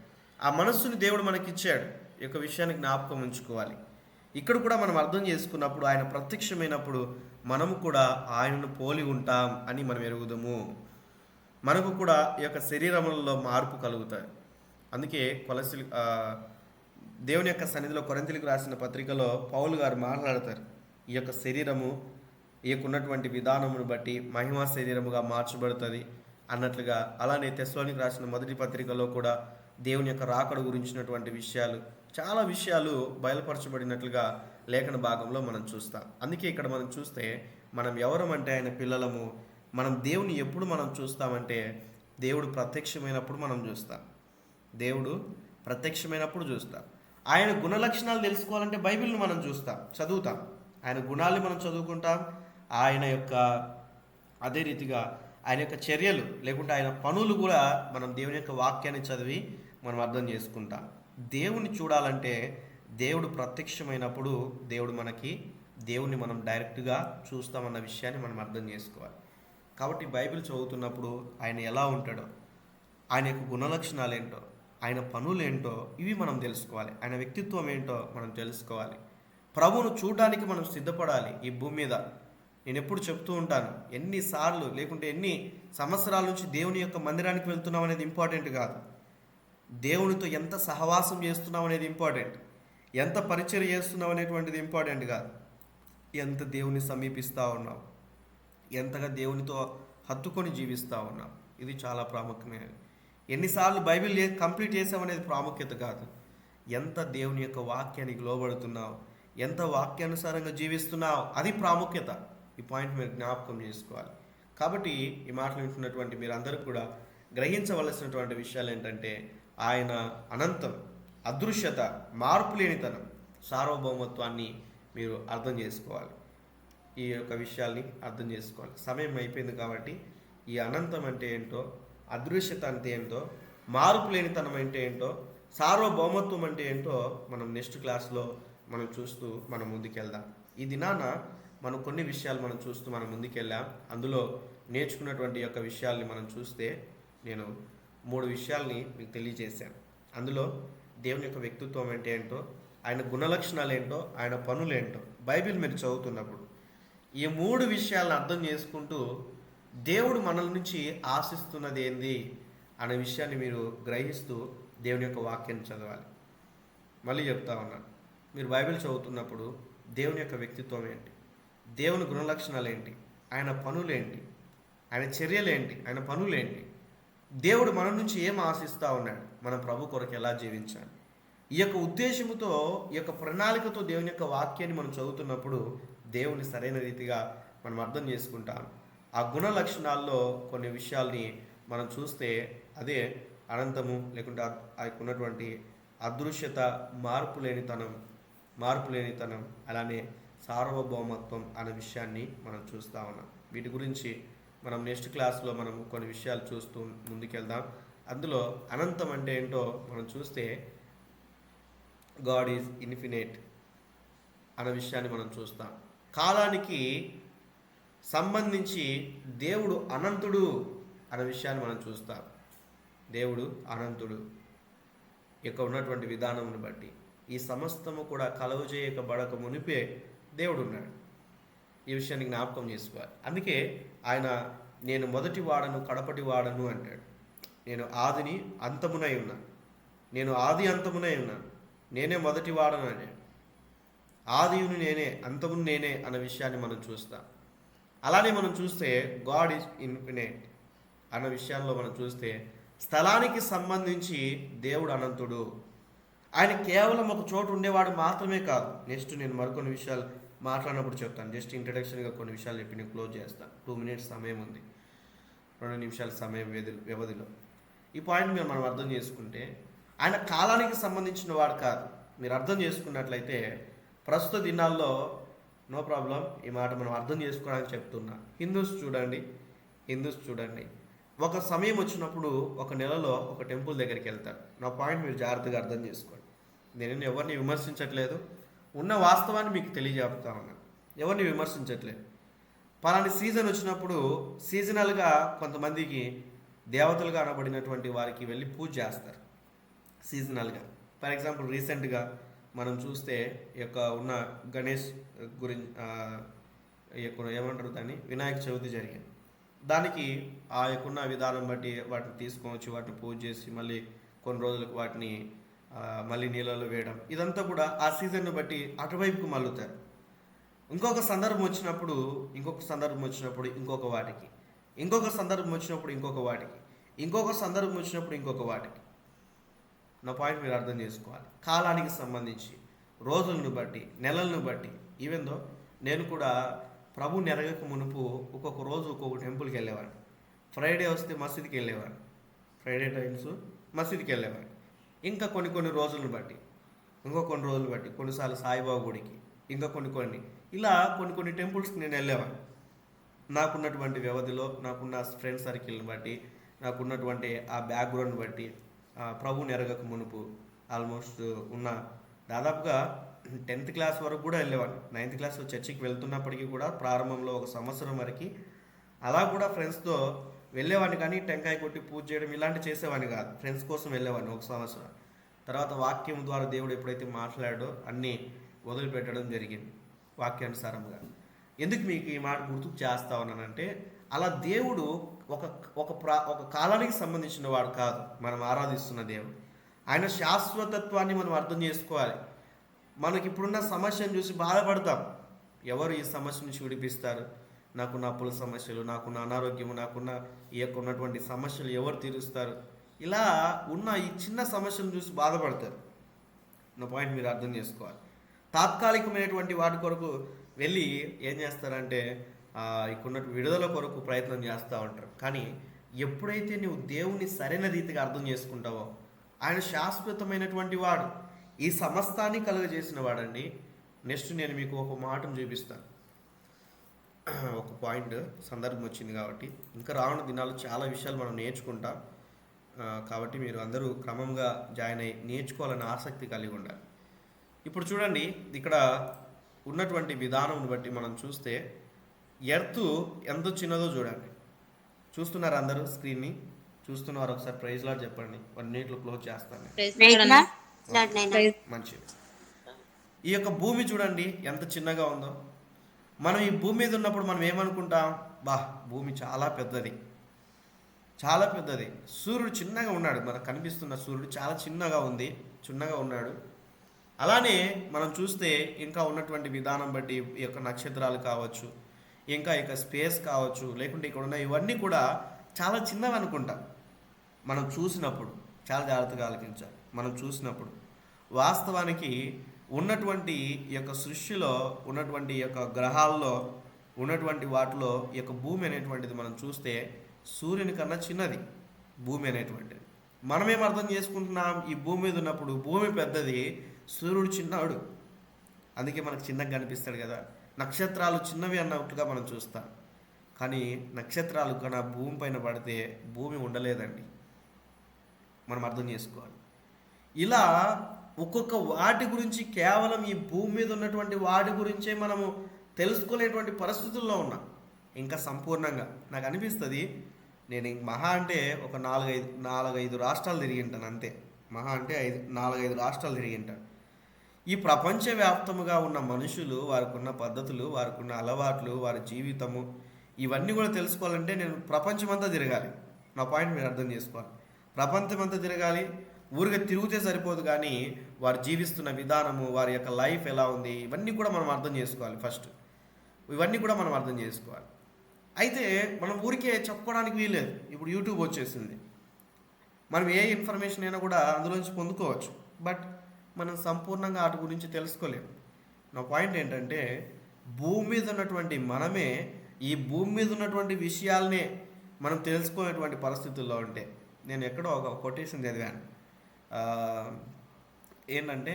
ఆ మనస్సుని దేవుడు మనకిచ్చాడు. ఈ యొక్క విషయాన్ని జ్ఞాపకం ఉంచుకోవాలి. ఇక్కడ కూడా మనం అర్థం చేసుకున్నప్పుడు, ఆయన ప్రత్యక్షమైనప్పుడు మనము కూడా ఆయనను పోలి ఉంటాం అని మనం ఎరుగుదాము. మనకు కూడా ఈ యొక్క శరీరంలో మార్పు కలుగుతాయి. అందుకే దేవుని యొక్క సన్నిధిలో కొరింథీయులకు రాసిన పత్రికలో పౌలు గారు మాట్లాడతారు, ఈ యొక్క శరీరము ఈ యొక్క ఉన్నటువంటి విధానమును బట్టి మహిమా శరీరముగా మార్చబడుతుంది అన్నట్లుగా. అలానే తెస్సలోనికీయులకు రాసిన మొదటి పత్రికలో కూడా దేవుని యొక్క రాకడ గురించినటువంటి విషయాలు, చాలా విషయాలు బయలుపరచబడినట్లుగా లేఖన భాగంలో మనం చూస్తాం. అందుకే ఇక్కడ మనం చూస్తే, మనం ఎవరమంటే ఆయన పిల్లలము. మనం దేవుని ఎప్పుడు మనం చూస్తామంటే, దేవుడు ప్రత్యక్షమైనప్పుడు మనం చూస్తాం. దేవుడు ప్రత్యక్షమైనప్పుడు చూస్తాం. ఆయన గుణలక్షణాలు తెలుసుకోవాలంటే బైబిల్ని మనం చదువుతాం. ఆయన గుణాలను మనం చదువుకుంటాం. ఆయన యొక్క అదే రీతిగా ఆయన యొక్క చర్యలు, లేకుంటే ఆయన పనులు కూడా మనం దేవుని యొక్క వాక్యాన్ని చదివి మనం అర్థం చేసుకుంటాం. దేవుని చూడాలంటే దేవుడు ప్రత్యక్షమైనప్పుడు దేవుని మనం డైరెక్ట్గా చూస్తామన్న విషయాన్ని మనం అర్థం చేసుకోవాలి. కాబట్టి బైబిల్ చదువుతున్నప్పుడు ఆయన ఎలా ఉంటాడో, ఆయన యొక్క గుణలక్షణాలు ఏంటో, ఆయన పనులు ఏంటో ఇవి మనం తెలుసుకోవాలి. ఆయన వ్యక్తిత్వం ఏంటో మనం తెలుసుకోవాలి. ప్రభువును చూడడానికి మనం సిద్ధపడాలి. ఈ భూమి మీద నేను ఎప్పుడు చెప్తూ ఉంటాను, ఎన్నిసార్లు లేకుంటే ఎన్ని సంవత్సరాల నుంచి దేవుని యొక్క మందిరానికి వెళ్తున్నాం అనేది ఇంపార్టెంట్ కాదు. దేవునితో ఎంత సహవాసం చేస్తున్నాం అనేది ఇంపార్టెంట్. ఎంత పరిచర్య చేస్తున్నాం అనేటువంటిది ఇంపార్టెంట్ కాదు. ఎంత దేవుని సమీపిస్తూ ఉన్నాం, ఎంతగా దేవునితో హత్తుకొని జీవిస్తూ ఉన్నాం, ఇది చాలా ప్రాముఖ్యమైనది. ఎన్నిసార్లు బైబిల్ కంప్లీట్ చేసామనేది ప్రాముఖ్యత కాదు. ఎంత దేవుని యొక్క వాక్యానికి లోబడుతున్నావు, ఎంత వాక్యానుసారంగా జీవిస్తున్నావు, అది ప్రాముఖ్యత. ఈ పాయింట్ మీరు జ్ఞాపకం చేసుకోవాలి. కాబట్టి ఈ మాటలు వింటున్నటువంటి మీరందరూ కూడా గ్రహించవలసినటువంటి విషయాలు ఏంటంటే, ఆయన అనంతం, అదృశ్యత, మార్పు లేనితనం, సార్వభౌమత్వాన్ని మీరు అర్థం చేసుకోవాలి. ఈ యొక్క విషయాల్ని అర్థం చేసుకోవాలి. సమయం అయిపోయింది కాబట్టి ఈ అనంతం అంటే ఏంటో, అదృశ్యత అంటే ఏంటో, మార్పు లేనితనం అంటే ఏంటో, సార్వభౌమత్వం అంటే ఏంటో మనం నెక్స్ట్ క్లాస్లో మనం చూస్తూ మనం ముందుకెళ్దాం. ఈ దినాన మనం కొన్ని విషయాలు మనం చూస్తూ మనం ముందుకెళ్ళాం. అందులో నేర్చుకున్నటువంటి యొక్క విషయాల్ని మనం చూస్తే నేను 3 విషయాల్ని మీకు తెలియజేశాను. అందులో దేవుని యొక్క వ్యక్తిత్వం అంటే ఏంటో, ఆయన గుణలక్షణాలు ఏంటో, ఆయన పనులు ఏంటో బైబిల్ మీరు చదువుతున్నప్పుడు ఈ 3 విషయాలను అర్థం చేసుకుంటూ దేవుడు మనల నుంచి ఆశిస్తున్నది ఏంది అనే విషయాన్ని మీరు గ్రహిస్తూ దేవుని యొక్క వాక్యాన్ని చదవాలి. మళ్ళీ చెప్తా ఉన్నాను, మీరు బైబిల్ చదువుతున్నప్పుడు దేవుని యొక్క వ్యక్తిత్వం ఏంటి, దేవుని గుణలక్షణాలు ఏంటి, ఆయన పనులేంటి, ఆయన చర్యలేంటి, ఆయన పనులేంటి, దేవుడు మన నుంచి ఏం ఆశిస్తూ ఉన్నాడు, మన ప్రభు కొరకు ఎలా జీవించాలి, ఈ యొక్క ఉద్దేశంతో, ఈ యొక్క ప్రణాళికతో దేవుని యొక్క వాక్యాన్ని మనం చదువుతున్నప్పుడు దేవుని సరైన రీతిగా మనం అర్థం చేసుకుంటాం. ఆ గుణ లక్షణాల్లో కొన్ని విషయాల్ని మనం చూస్తే అదే అనంతము, లేకుంటే ఉన్నటువంటి అదృశ్యత, మార్పు లేనితనం, అలానే సార్వభౌమత్వం అనే విషయాన్ని మనం చూస్తూ ఉన్నాం. వీటి గురించి మనం నెక్స్ట్ క్లాస్లో మనం కొన్ని విషయాలు చూస్తూ ముందుకెళ్దాం. అందులో అనంతం అంటే ఏంటో మనం చూస్తే గాడ్ ఈజ్ ఇన్ఫినిట్ అనే విషయాన్ని మనం చూస్తాం. కాలానికి సంబంధించి దేవుడు అనంతుడు అనే విషయాన్ని మనం చూస్తాం. దేవుడు అనంతుడు యొక్క ఉన్నటువంటి విధానమును బట్టి ఈ సమస్తము కూడా కలుగజేయబడక మునిపే దేవుడు ఉన్నాడు. ఈ విషయాన్ని జ్ఞాపకం చేసుకోవాలి. అందుకే ఆయన నేను మొదటి వాడను కడపటి వాడను అంటాడు. నేను ఆదిని అంతమునై ఉన్నాను, నేను ఆది అంతమునై ఉన్నాను, నేనే మొదటి వాడను అనే ఆదియుని నేనే, అంతమును నేనే అన్న విషయాన్ని మనం చూస్తాం. అలానే మనం చూస్తే గాడ్ ఈజ్ ఇన్ఫినిట్ అన్న విషయాల్లో మనం చూస్తే స్థలానికి సంబంధించి దేవుడు అనంతుడు. ఆయన కేవలం ఒక చోటు ఉండేవాడు మాత్రమే కాదు. నెక్స్ట్ నేను మరికొన్ని విషయాలు మాట్లాడినప్పుడు చెప్తాను. జస్ట్ ఇంట్రడక్షన్గా కొన్ని విషయాలు చెప్పి నేను క్లోజ్ చేస్తాను. 2 minutes సమయం ఉంది, 2 నిమిషాల సమయం వ్యవధిలో ఈ పాయింట్ మీరు మనం అర్థం చేసుకుంటే ఆయన కాలానికి సంబంధించిన వాడు కాదు. మీరు అర్థం చేసుకున్నట్లయితే ప్రస్తుత దినాల్లో నో ప్రాబ్లం, ఈ మాట మనం అర్థం చేసుకోవడానికి చెప్తున్నా. హిందూస్ చూడండి, ఒక సమయం వచ్చినప్పుడు ఒక నెలలో ఒక టెంపుల్ దగ్గరికి వెళ్తారు. నా పాయింట్ మీరు జాగ్రత్తగా అర్థం చేసుకోండి. నేను ఎవరిని విమర్శించట్లేదు, ఉన్న వాస్తవాన్ని మీకు తెలియజేపుతా ఉన్నాను. ఎవరిని విమర్శించట్లేదు. పలాని సీజన్ వచ్చినప్పుడు సీజనల్గా కొంతమందికి దేవతలుగా అనబడినటువంటి వారికి వెళ్ళి పూజ చేస్తారు సీజనల్గా. ఫర్ ఎగ్జాంపుల్ రీసెంట్గా మనం చూస్తే ఈ యొక్క ఉన్న గణేష్ గురించి ఏమంటారు దాన్ని, వినాయక చవితి జరిగింది. దానికి ఆ యొక్క విధానం బట్టి వాటిని తీసుకొని వచ్చి వాటిని పూజ చేసి మళ్ళీ కొన్ని రోజులకు వాటిని మళ్ళీ నీళ్ళలో వేయడం, ఇదంతా కూడా ఆ సీజన్ను బట్టి అటువైపుకు మళ్ళుతారు. ఇంకొక సందర్భం వచ్చినప్పుడు ఇంకొక వాటికి, ఇంకొక సందర్భం వచ్చినప్పుడు ఇంకొక వాటికి. నా పాయింట్ మీరు అర్థం చేసుకోవాలి. కాలానికి సంబంధించి రోజులను బట్టి, నెలలను బట్టి, ఈవెందో నేను కూడా ప్రభు నెరగక మునుపు ఒక్కొక్క రోజు ఒక్కొక్క టెంపుల్కి వెళ్ళేవాడిని. ఫ్రైడే వస్తే మసీద్కి వెళ్ళేవాడిని, ఫ్రైడే టైమ్స్ మసీద్కి వెళ్ళేవాడిని. ఇంకా కొన్ని రోజులను బట్టి, కొన్ని రోజులు బట్టి కొన్నిసార్లు సాయిబాబా గుడికి, ఇంకా ఇలా కొన్ని టెంపుల్స్కి నేను వెళ్ళేవాడిని. నాకున్నటువంటి వ్యవధిలో, నాకున్న ఫ్రెండ్ సర్కిల్ని బట్టి, నాకున్నటువంటి ఆ బ్యాక్గ్రౌండ్ బట్టి ప్రభు నెరగక మునుపు ఆల్మోస్ట్ ఉన్న దాదాపుగా 10th క్లాస్ వరకు కూడా వెళ్ళేవాడిని. 9th క్లాస్లో చర్చికి వెళ్తున్నప్పటికీ కూడా ప్రారంభంలో 1 సంవత్సరం వరకు అలా కూడా ఫ్రెండ్స్తో వెళ్ళేవాడిని. కానీ టెంకాయ కొట్టి పూజ చేయడం ఇలాంటి చేసేవాడిని కాదు. ఫ్రెండ్స్ కోసం వెళ్ళేవాడిని 1 సంవత్సరం. తర్వాత వాక్యం ద్వారా దేవుడు ఎప్పుడైతే మాట్లాడాడో అన్నీ వదిలిపెట్టడం జరిగింది వాక్యానుసారంగా. ఎందుకు మీకు ఈ మాట గుర్తుకు చేస్తా ఉన్నానంటే, అలా దేవుడు ఒక ఒక కాలానికి సంబంధించిన వాడు కాదు మనం ఆరాధిస్తున్న దేవుడు. ఆయన శాశ్వతత్వాన్ని మనం అర్థం చేసుకోవాలి. మనకి ఇప్పుడున్న సమస్యను చూసి బాధపడతాం. ఎవరు ఈ సమస్య నుంచి విడిపిస్తారు? నాకున్న అప్పుల సమస్యలు, నాకున్న అనారోగ్యము, నాకున్న ఈ యొక్క ఉన్నటువంటి సమస్యలు ఎవరు తీరుస్తారు? ఇలా ఉన్న ఈ చిన్న సమస్యను చూసి బాధపడతారు. నా పాయింట్ మీరు అర్థం చేసుకోవాలి. తాత్కాలికమైనటువంటి వాటి కొరకు వెళ్ళి ఏం చేస్తారంటే ఇక్కడున్న విడుదల కొరకు ప్రయత్నం చేస్తూ ఉంటారు. కానీ ఎప్పుడైతే నువ్వు దేవుని సరైన రీతిగా అర్థం చేసుకుంటావో, ఆయన శాశ్వతమైనటువంటి వాడు, ఈ సమస్తాన్ని కలుగజేసిన వాడండి. నెక్స్ట్ నేను మీకు ఒక మాటను చూపిస్తాను. ఒక పాయింట్ సందర్భం వచ్చింది కాబట్టి ఇంకా రానున్న దినాలు చాలా విషయాలు మనం నేర్చుకుంటాం. కాబట్టి మీరు అందరూ క్రమంగా జాయిన్ అయ్యి నేర్చుకోవాలని ఆసక్తి కలిగి ఉండాలి. ఇప్పుడు చూడండి, ఇక్కడ ఉన్నటువంటి విధానం బట్టి మనం చూస్తే ఎర్త్ ఎంత చిన్నదో చూడండి. చూస్తున్నారు అందరూ? స్క్రీన్ని చూస్తున్నారు? ఒకసారి ప్రైజ్ లార్డ్ చెప్పండి. 1 మినిట్లో క్లోజ్ చేస్తాను. మంచిది. ఈ యొక్క భూమి చూడండి ఎంత చిన్నగా ఉందో. మనం ఈ భూమి మీద ఉన్నప్పుడు మనం ఏమనుకుంటాం? భూమి చాలా పెద్దది, చాలా పెద్దది. సూర్యుడు చిన్నగా ఉన్నాడు, మనకు కనిపిస్తున్న సూర్యుడు చాలా చిన్నగా ఉన్నాడు. అలానే మనం చూస్తే ఇంకా ఉన్నటువంటి విధానం బట్టి ఈ యొక్క నక్షత్రాలు కావచ్చు, ఇంకా ఇక స్పేస్ కావచ్చు, లేకుంటే ఇక్కడ ఉన్న ఇవన్నీ కూడా చాలా చిన్నవి అనుకుంటాం మనం చూసినప్పుడు. చాలా జాగ్రత్తగా ఆలోచించాలి. మనం చూసినప్పుడు వాస్తవానికి ఉన్నటువంటి ఈ యొక్క సృష్టిలో ఉన్నటువంటి ఈ యొక్క గ్రహాల్లో ఉన్నటువంటి వాటిలో ఈ యొక్క భూమి అనేటువంటిది మనం చూస్తే సూర్యుని కన్నా చిన్నది భూమి అనేటువంటిది. మనమేం అర్థం చేసుకుంటున్నాం? ఈ భూమి మీద ఉన్నప్పుడు భూమి పెద్దది, సూర్యుడు చిన్నవాడు, అందుకే మనకు చిన్నగా కనిపిస్తాడు కదా. నక్షత్రాలు చిన్నవి అన్నట్టుగా మనం చూస్తాం. కానీ నక్షత్రాలు కన్నా భూమి పైన పడితే భూమి ఉండలేదండి. మనం అర్థం చేసుకోవాలి. ఇలా ఒక్కొక్క వాటి గురించి, కేవలం ఈ భూమి మీద ఉన్నటువంటి వాటి గురించే మనము తెలుసుకునేటువంటి పరిస్థితుల్లో ఉన్నాం. ఇంకా సంపూర్ణంగా నాకు అనిపిస్తుంది, నేను మహా అంటే ఒక 4-5 రాష్ట్రాలు తిరిగి ఉంటాను అంతే. మహా అంటే 4-5 రాష్ట్రాలు తిరిగి ఉంటాను. ఈ ప్రపంచవ్యాప్తముగా ఉన్న మనుషులు, వారికి ఉన్న పద్ధతులు, వారికి ఉన్న అలవాట్లు, వారి జీవితము, ఇవన్నీ కూడా తెలుసుకోవాలంటే నేను ప్రపంచమంతా తిరగాలి. నా పాయింట్ మీరు అర్థం చేసుకోవాలి. ప్రపంచమంతా తిరగాలి. ఊరిగా తిరిగితే సరిపోదు, కానీ వారు జీవిస్తున్న విధానము, వారి యొక్క లైఫ్ ఎలా ఉంది, ఇవన్నీ కూడా మనం అర్థం చేసుకోవాలి. ఫస్ట్ ఇవన్నీ కూడా మనం అర్థం చేసుకోవాలి. అయితే మనం ఊరికే చెప్పుకోవడానికి వీల్లేదు. ఇప్పుడు యూట్యూబ్ వచ్చేసింది, మనం ఏ ఇన్ఫర్మేషన్ అయినా కూడా అందులోంచి పొందుకోవచ్చు. బట్ మనం సంపూర్ణంగా వాటి గురించి తెలుసుకోలేము. నా పాయింట్ ఏంటంటే, భూమి మీద ఉన్నటువంటి మనమే ఈ భూమి మీద ఉన్నటువంటి విషయాలనే మనం తెలుసుకునేటువంటి పరిస్థితుల్లో ఉంటే, నేను ఎక్కడో ఒక కొటేషన్ చదివాను. ఏంటంటే,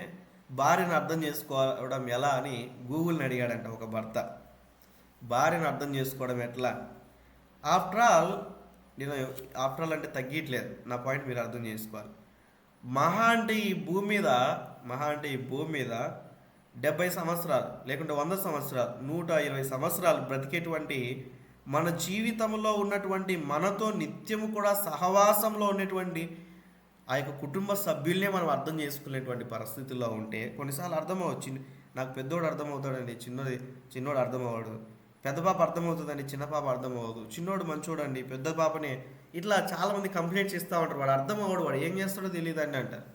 భార్యను అర్థం చేసుకోవడం ఎలా అని గూగుల్ని అడిగాడంట ఒక భర్త. భార్యను అర్థం చేసుకోవడం ఎట్లా? ఆఫ్టర్ ఆల్ అంటే తగ్గట్లేదు. నా పాయింట్ మీరు అర్థం చేసుకోవాలి. మహా అంటే ఈ భూమి మీద 70 సంవత్సరాలు లేకుంటే 100 సంవత్సరాలు 120 సంవత్సరాలు బ్రతికేటువంటి మన జీవితంలో ఉన్నటువంటి, మనతో నిత్యము కూడా సహవాసంలో ఉన్నటువంటి ఆ యొక్క కుటుంబ సభ్యుల్నే మనం అర్థం చేసుకునేటువంటి పరిస్థితుల్లో ఉంటే కొన్నిసార్లు అర్థమవచ్చు. నాకు పెద్దోడు అర్థమవుతాడండి, చిన్నోడు అర్థమవ్వడు. పెద్ద పాప అర్థమవుతుందండి, చిన్న పాప అర్థమవ్వదు. చిన్నోడు మంచోడండి, పెద్ద పాపనే ఇట్లా చాలామంది కంప్లైంట్స్ ఇస్తూ ఉంటారు. వాడు అర్థమవ్వడు, వాడు ఏం చేస్తాడో తెలియదండి అంటారు.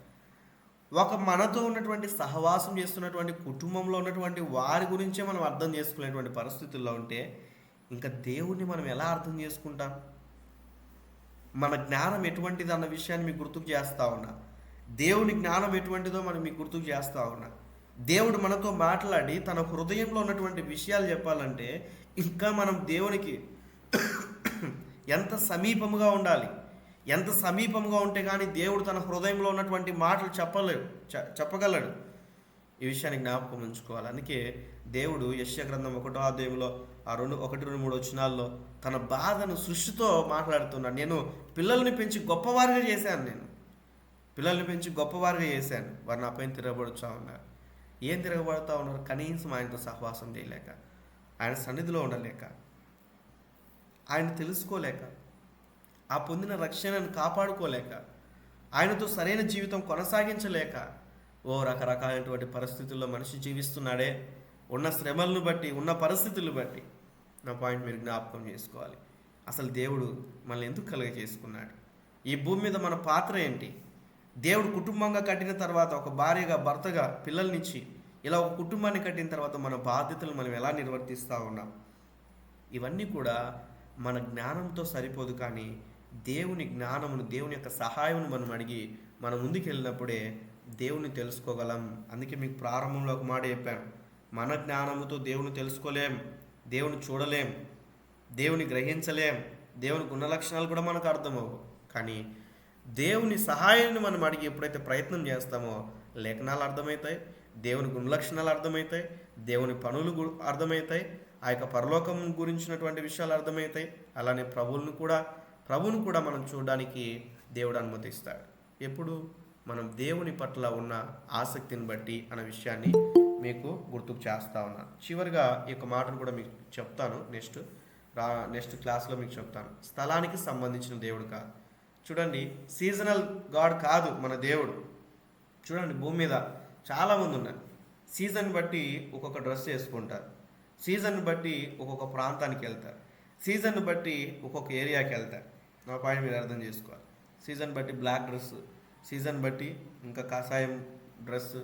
ఒక మనతో ఉన్నటువంటి సహవాసం చేస్తున్నటువంటి కుటుంబంలో ఉన్నటువంటి వారి గురించే మనం అర్థం చేసుకునేటువంటి పరిస్థితుల్లో ఉంటే ఇంకా దేవుణ్ణి మనం ఎలా అర్థం చేసుకుంటాం? మన జ్ఞానం ఎటువంటిది అన్న విషయాన్ని మీకు గుర్తుకు చేస్తూ ఉన్నా. దేవుని జ్ఞానం ఎటువంటిదో మనం మీకు గుర్తుకు చేస్తూ ఉన్నా. దేవుడు మనతో మాట్లాడి తన హృదయంలో ఉన్నటువంటి విషయాలు చెప్పాలంటే ఇంకా మనం దేవునికి ఎంత సమీపముగా ఉండాలి. ఎంత సమీపంగా ఉంటే కానీ దేవుడు తన హృదయంలో ఉన్నటువంటి మాటలు చెప్పగలడు. ఈ విషయాన్ని జ్ఞాపకం ఉంచుకోవాలి. అందుకే దేవుడు యెషయా గ్రంథం 1వ అధ్యాయంలో 1-2-3 వచనాల్లో తన బాధను సృష్టితో మాట్లాడుతున్నాడు. నేను పిల్లల్ని పెంచి గొప్పవారుగా చేశాను, వారు నా పైన తిరగబడుతూ ఉన్నారు. ఏం తిరగబడుతూ ఉన్నారు? కనీసం ఆయనతో సహవాసం చేయలేక, ఆయన సన్నిధిలో ఉండలేక, ఆయన తెలుసుకోలేక, ఆ పొందిన రక్షణను కాపాడుకోలేక, ఆయనతో సరైన జీవితం కొనసాగించలేక రకరకాలైనటువంటి పరిస్థితుల్లో మనిషి జీవిస్తున్నాడే. ఉన్న శ్రమలను బట్టి, ఉన్న పరిస్థితులను బట్టి. నా పాయింట్ మీరు జ్ఞాపకం చేసుకోవాలి. అసలు దేవుడు మనల్ని ఎందుకు కలుగ చేసుకున్నాడు? ఈ భూమి మీద మన పాత్ర ఏంటి? దేవుడు కుటుంబంగా కట్టిన తర్వాత, ఒక భార్యగా, భర్తగా, పిల్లల్నిచ్చి ఇలా ఒక కుటుంబాన్ని కట్టిన తర్వాత మన బాధ్యతలు మనం ఎలా నిర్వర్తిస్తూ ఉన్నాం? ఇవన్నీ కూడా మన జ్ఞానంతో సరిపోదు. కానీ దేవుని జ్ఞానమును, దేవుని యొక్క సహాయమును మనం అడిగి మనం ముందుకు వెళ్ళినప్పుడే దేవుని తెలుసుకోగలం. అందుకే మీకు ప్రారంభంలో ఒక మాట చెప్పాను, మన జ్ఞానముతో దేవుని తెలుసుకోలేం, దేవుని చూడలేం, దేవుని గ్రహించలేం, దేవుని గుణ లక్షణాలు కూడా మనకు అర్థమవు. కానీ దేవుని సహాయాన్ని మనం అడిగి ఎప్పుడైతే ప్రయత్నం చేస్తామో లేఖనాలు అర్థమవుతాయి, దేవుని గుణలక్షణాలు అర్థమవుతాయి, దేవుని పనులు అర్థమవుతాయి, ఆ యొక్క పరలోకం గురించినటువంటి విషయాలు అర్థమవుతాయి. అలానే ప్రభువును కూడా మనం చూడడానికి దేవుడు అనుమతిస్తాడు. ఎప్పుడు? మనం దేవుని పట్ల ఉన్న ఆసక్తిని బట్టి అన్న విషయాన్ని మీకు గుర్తుకు చేస్తా ఉన్నాను. చివరిగా ఈ యొక్క మాటను కూడా మీకు చెప్తాను, నెక్స్ట్ క్లాస్లో మీకు చెప్తాను. స్థలానికి సంబంధించిన దేవుడు కాదు. చూడండి, సీజనల్ గాడ్ కాదు మన దేవుడు. చూడండి, భూమి మీద చాలామంది ఉన్నారు. సీజన్ బట్టి ఒక్కొక్క డ్రెస్ వేసుకుంటారు, సీజన్ బట్టి ఒక్కొక్క ప్రాంతానికి వెళ్తారు, సీజన్ బట్టి ఒక్కొక్క ఏరియాకి వెళ్తారు. నా పాయింట్ మీరు అర్థం చేసుకోవాలి. సీజన్ బట్టి బ్లాక్ డ్రెస్, సీజన్ బట్టి ఇంకా కాషాయం డ్రెస్.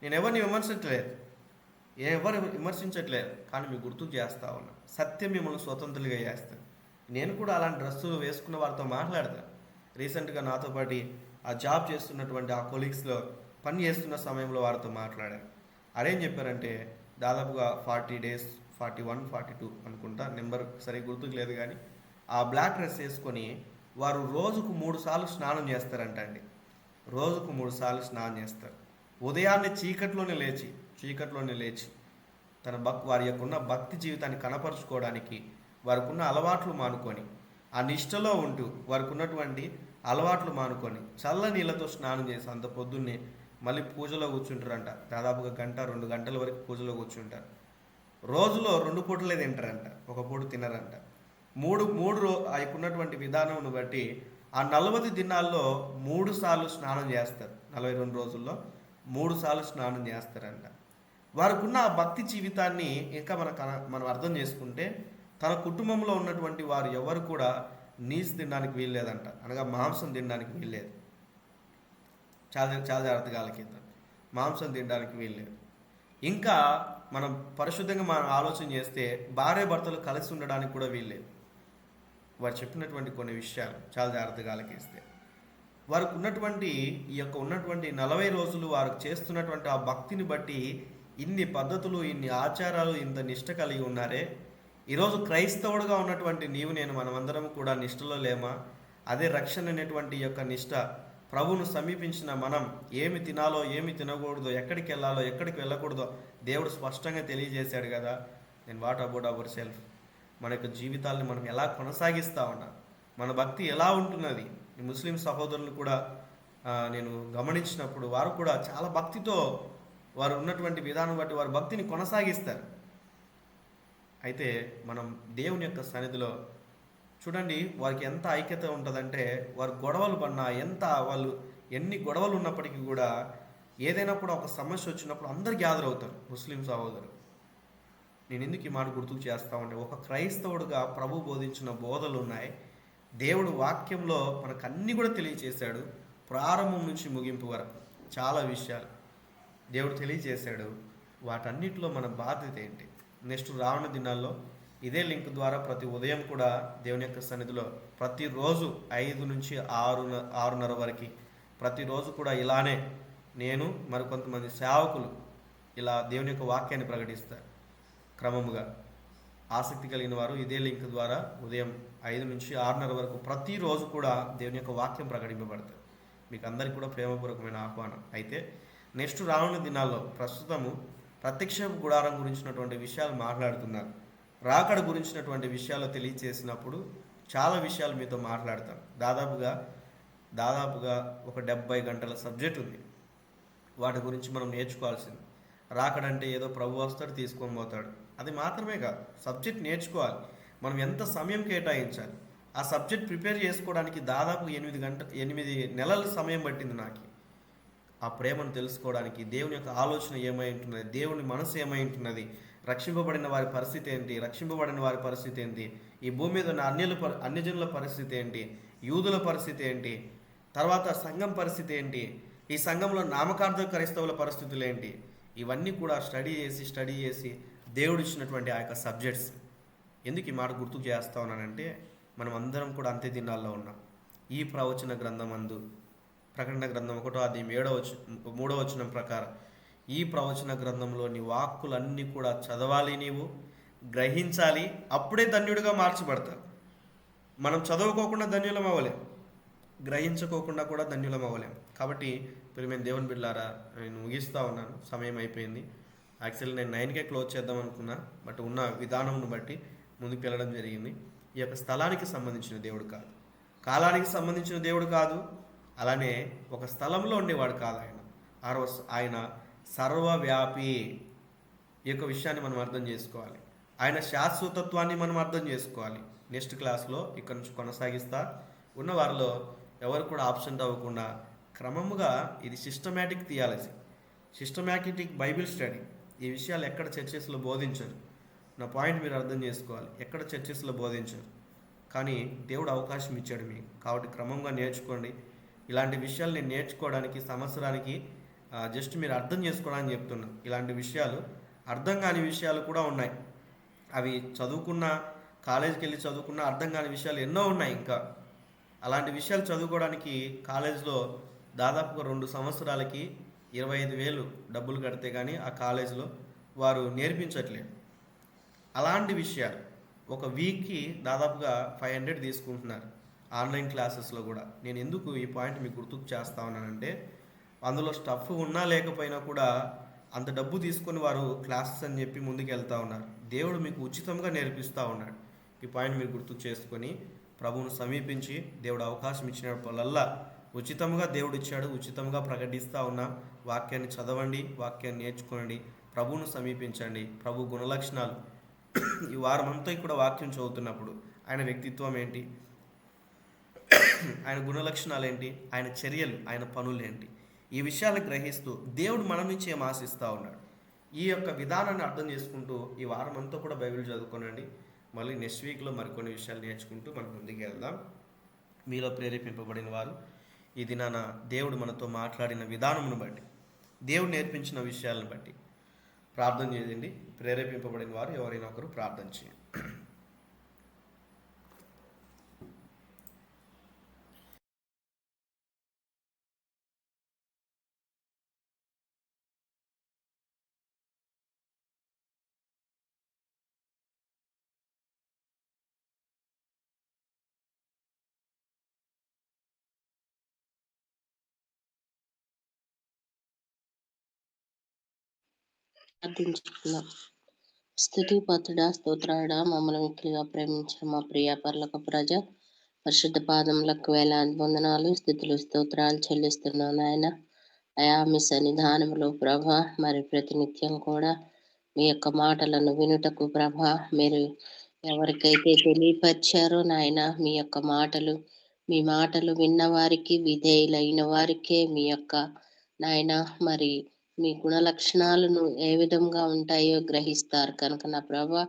నేను ఎవరిని విమర్శించట్లేదు, కానీ మీకు గుర్తుకు చేస్తా ఉన్నా. సత్యం మిమ్మల్ని స్వతంత్రులుగా చేస్తాను. నేను కూడా అలాంటి డ్రెస్సులు వేసుకున్న వారితో మాట్లాడతాను. రీసెంట్గా నాతో పాటు ఆ జాబ్ చేస్తున్నటువంటి ఆ కొలీగ్స్లో పని చేస్తున్న సమయంలో వారితో మాట్లాడాను. అరేం చెప్పారంటే, దాదాపుగా 40 days, 41, 42 అనుకుంటా, నెంబర్ సరిగ్గా గుర్తుకు లేదు, కానీ ఆ బ్లాక్ డ్రెస్ వేసుకొని వారు రోజుకు 3 సార్లు స్నానం చేస్తారంట అండి. రోజుకు 3 సార్లు స్నానం చేస్తారు. ఉదయాన్నే చీకట్లోనే లేచి వారి యొక్క ఉన్న భక్తి జీవితాన్ని కనపరుచుకోవడానికి వారికి ఉన్న అలవాట్లు మానుకొని, ఆ నిష్టలో ఉంటూ వారికి ఉన్నటువంటి అలవాట్లు మానుకొని చల్ల నీళ్ళతో స్నానం చేసి అంత పొద్దున్నే మళ్ళీ పూజలో కూర్చుంటారంట. దాదాపుగా 1-2 గంటల వరకు పూజలో కూర్చుంటారు. రోజులో 2 పూటలే తింటారంట, ఒక పూట తినరంట. మూడు ఉన్నటువంటి విధానం బట్టి ఆ 40 దినాల్లో 3 సార్లు స్నానం చేస్తారు. 42 రోజుల్లో 3 సార్లు స్నానం చేస్తారంట. వారికి ఉన్న ఆ భక్తి జీవితాన్ని ఇంకా మనం అర్థం చేసుకుంటే, తన కుటుంబంలో ఉన్నటువంటి వారు ఎవరు కూడా నీసు తినడానికి వీల్లేదంట, అనగా మాంసం తినడానికి వీల్లేదు. చాలా జాగ్రత్తగా ఆలకిద్దాం. మాంసం తినడానికి వీల్లేదు. ఇంకా మనం పరిశుద్ధంగా మనం ఆలోచన చేస్తే భార్య భర్తలు కలిసి ఉండడానికి కూడా వీల్లేదు. వారు చెప్పినటువంటి కొన్ని విషయాలు చాలా జాగ్రత్తగా ఆలకిస్తే, వారికి ఉన్నటువంటి ఈ యొక్క ఉన్నటువంటి 40 రోజులు వారు చేస్తున్నటువంటి ఆ భక్తిని బట్టి ఇన్ని పద్ధతులు, ఇన్ని ఆచారాలు, ఇంత నిష్ట కలిగి ఉన్నారే. ఈరోజు క్రైస్తవుడుగా ఉన్నటువంటి నేను మనమందరం కూడా నిష్టలో లేమా? అదే రక్షణ అనేటువంటి యొక్క నిష్ట. ప్రభువును సమీపించిన మనం ఏమి తినాలో, ఏమి తినకూడదో, ఎక్కడికి వెళ్ళాలో, ఎక్కడికి వెళ్ళకూడదో దేవుడు స్పష్టంగా తెలియజేశాడు కదా. నేను వాట్ అబౌట్ అవర్ సెల్ఫ్? మన యొక్క జీవితాలను మనం ఎలా కొనసాగిస్తూ ఉన్నాం, మన భక్తి ఎలా ఉంటున్నది? ఈ ముస్లిం సహోదరులు కూడా నేను గమనించినప్పుడు వారు కూడా చాలా భక్తితో వారు ఉన్నటువంటి విధానం బట్టి వారు భక్తిని కొనసాగిస్తారు. అయితే మనం దేవుని యొక్క సన్నిధిలో చూడండి, వారికి ఎంత ఐక్యత ఉంటుందంటే, వారు గొడవలు పడినా, వాళ్ళు ఎన్ని గొడవలు ఉన్నప్పటికీ కూడా ఏదైనా కూడా ఒక సమస్య వచ్చినప్పుడు అందరు గ్యాదర్ అవుతారు ముస్లిం సహోదరు. నేను ఎందుకు ఈ మాట గుర్తుకు చేస్తా ఉంటే, ఒక క్రైస్తవుడుగా ప్రభు బోధించిన బోధలు ఉన్నాయి. దేవుడు వాక్యంలో మనకు అన్నీ కూడా తెలియచేశాడు. ప్రారంభం నుంచి ముగింపు వరకు చాలా విషయాలు దేవుడు తెలియచేశాడు. వాటన్నిటిలో మన బాధ్యత ఏంటి? నెక్స్ట్ రానున్న దినాల్లో ఇదే లింక్ ద్వారా ప్రతి ఉదయం కూడా దేవుని యొక్క సన్నిధిలో ప్రతిరోజు 5 నుంచి 6:30 వరకు ప్రతిరోజు కూడా ఇలానే నేను మరికొంతమంది సేవకులు ఇలా దేవుని యొక్క వాక్యాన్ని ప్రకటిస్తారు. క్రమముగా ఆసక్తి కలిగిన వారు ఇదే లింక్ ద్వారా ఉదయం 5 నుంచి 6:30 వరకు ప్రతిరోజు కూడా దేవుని యొక్క వాక్యం ప్రకటింపబడతారు. మీకు అందరికీ కూడా ప్రేమపూర్వకమైన ఆహ్వానం. అయితే నెక్స్ట్ రానున్న దినాల్లో ప్రస్తుతము ప్రత్యక్ష గుడారం గురించినటువంటి విషయాలు మాట్లాడుతున్నారు. రాకడ గురించినటువంటి విషయాలు తెలియచేసినప్పుడు చాలా విషయాలు మీతో మాట్లాడతాను. దాదాపుగా ఒక 70 గంటల సబ్జెక్ట్ ఉంది. వాటి గురించి మనం నేర్చుకోవాల్సింది. రాకడంటే ఏదో ప్రభు వస్తాడు తీసుకొని పోతాడు, అది మాత్రమే కాదు. సబ్జెక్ట్ నేర్చుకోవాలి. మనం ఎంత సమయం కేటాయించాలి? ఆ సబ్జెక్ట్ ప్రిపేర్ చేసుకోవడానికి దాదాపు 8 నెలల సమయం పట్టింది నాకు. ఆ ప్రేమను తెలుసుకోవడానికి, దేవుని యొక్క ఆలోచన ఏమై ఉంటున్నది, దేవుని మనసు ఏమై ఉంటున్నది, రక్షింపబడిన వారి పరిస్థితి ఏంటి, రక్షింపబడిన వారి పరిస్థితి ఏంటి, ఈ భూమి మీద ఉన్న అన్యజనుల పరిస్థితి ఏంటి, యూదుల పరిస్థితి ఏంటి, తర్వాత సంఘం పరిస్థితి ఏంటి, ఈ సంఘంలో నామకార్థ క్రైస్తవుల పరిస్థితులు ఏంటి, ఇవన్నీ కూడా స్టడీ చేసి దేవుడు ఇచ్చినటువంటి ఆ యొక్క సబ్జెక్ట్స్. ఎందుకు ఈ మాట గుర్తుకు చేస్తా ఉన్నానంటే, మనం అందరం కూడా అంత్య దినాల్లో ఉన్నాం. ఈ ప్రవచన గ్రంథం అందు, ప్రకటన గ్రంథం 1:3 ప్రకారం ఈ ప్రవచన గ్రంథంలోని వాక్కులన్నీ కూడా చదవాలి, నీవు గ్రహించాలి. అప్పుడే ధన్యుడిగా మార్చబడతారు. మనం చదువుకోకుండా ధన్యులం అవ్వలేం, గ్రహించుకోకుండా కూడా ధన్యులం అవ్వలేం. కాబట్టి ప్రియమైన దేవుని బిడ్డలారా, నేను ముగిస్తూ ఉన్నాను, సమయం అయిపోయింది. యాక్చువల్లీ నేను 9కే క్లోజ్ చేద్దాం అనుకున్నా, బట్ ఉన్న విధానంను బట్టి ముందుకు వెళ్ళడం జరిగింది. ఈ యొక్క స్థలానికి సంబంధించిన దేవుడు కాదు, కాలానికి సంబంధించిన దేవుడు కాదు, అలానే ఒక స్థలంలో ఉండేవాడు కాదు. ఆయన సర్వవ్యాపి. ఈ యొక్క విషయాన్ని మనం అర్థం చేసుకోవాలి. ఆయన శాశ్వతత్వాన్ని మనం అర్థం చేసుకోవాలి. నెక్స్ట్ క్లాస్లో ఇక్కడ నుంచి కొనసాగిస్తా. ఉన్న వారిలో ఎవరు కూడా ఆబ్సెంట్ అవ్వకుండా క్రమముగా ఇది systematic theology, systematic Bible study. ఈ విషయాలు ఎక్కడ చర్చెస్లో బోధించరు. నా పాయింట్ మీరు అర్థం చేసుకోవాలి. ఎక్కడ చర్చెస్లో బోధించరు, కానీ దేవుడు అవకాశం ఇచ్చాడు మీకు. కాబట్టి క్రమంగా నేర్చుకోండి. ఇలాంటి విషయాలు నేను నేర్చుకోవడానికి సంవత్సరానికి జస్ట్ మీరు అర్థం చేసుకోవడానికి చెప్తున్నా. ఇలాంటి విషయాలు, అర్థం కాని విషయాలు కూడా ఉన్నాయి. అవి చదువుకున్న, కాలేజీకి వెళ్ళి చదువుకున్న అర్థం కాని విషయాలు ఎన్నో ఉన్నాయి. ఇంకా అలాంటి విషయాలు చదువుకోవడానికి కాలేజీలో దాదాపుగా 2 సంవత్సరాలకి 25,000 డబ్బులు కడితే కానీ ఆ కాలేజీలో వారు నేర్పించట్లేదు. అలాంటి విషయాలు ఒక వీక్కి దాదాపుగా 500 తీసుకుంటున్నారు ఆన్లైన్ క్లాసెస్లో కూడా. నేను ఎందుకు ఈ పాయింట్ మీకు గుర్తుకు చేస్తా ఉన్నానంటే, అందులో స్టఫ్ ఉన్నా లేకపోయినా కూడా అంత డబ్బు తీసుకొని వారు క్లాసెస్ అని చెప్పి ముందుకు వెళ్తూ ఉన్నారు. దేవుడు మీకు ఉచితంగా నేర్పిస్తూ ఉన్నాడు. ఈ పాయింట్ మీరు గుర్తుకు చేసుకొని ప్రభువును సమీపించి, దేవుడు అవకాశం ఇచ్చినప్పుడల్లా ఉచితంగా దేవుడు ఇచ్చాడు, ఉచితంగా ప్రకటిస్తూ ఉన్నాం. వాక్యాన్ని చదవండి, వాక్యాన్ని నేర్చుకోండి, ప్రభువును సమీపించండి. ప్రభు గుణలక్షణాలు ఈ వారం అంతా కూడా వాక్యం చదువుతున్నప్పుడు ఆయన వ్యక్తిత్వం ఏంటి, ఆయన గుణలక్షణాలు ఏంటి, ఆయన చర్యలు, ఆయన పనులు ఏంటి, ఈ విషయాలు గ్రహిస్తూ దేవుడు మన నుంచి ఏం ఆశిస్తూ ఉన్నాడు, ఈ యొక్క విధానాన్ని అర్థం చేసుకుంటూ ఈ వారం అంతా కూడా బైబిల్ చదువుకోనండి. మళ్ళీ నెక్స్ట్ వీక్లో మరికొన్ని విషయాలు నేర్చుకుంటూ మనం ముందుకు వెళ్దాం. మీలో ప్రేరేపింపబడిన వారు ఈ దినాన దేవుడు మనతో మాట్లాడిన విధానమును బట్టి, దేవుడు నేర్పించిన విషయాలను బట్టి ప్రార్థన చేయండి. ప్రేరేపింపబడిన వారు ఎవరైనా ఒకరు ప్రార్థన చేయండి. ప్రార్థించుకుందాం. స్తుతి పాత్రుడా, స్తోత్రాడా, మమ్మల్ని మిక్కిలిగా ప్రేమించిన మా ప్రియ పర్లోక ప్రజ, పరిశుద్ధ పాదములకు వేలాది వందనాలు, స్తుతులు, స్తోత్రాలు చెల్లిస్తున్నాను నాయన. అయా మీ సన్నిధానంలో ప్రభ, మరి ప్రతినిత్యం కూడా మీ యొక్క మాటలను వినుటకు ప్రభ, మీరు ఎవరికైతే తెలియపరిచారో నాయన, మీ మాటలు విన్న వారికి, విధేయులైన వారికే మీ యొక్క నాయన మరి మీ గుణ లక్షణాలను ఏ విధంగా ఉంటాయో గ్రహిస్తారు కనుక నా ప్రభా,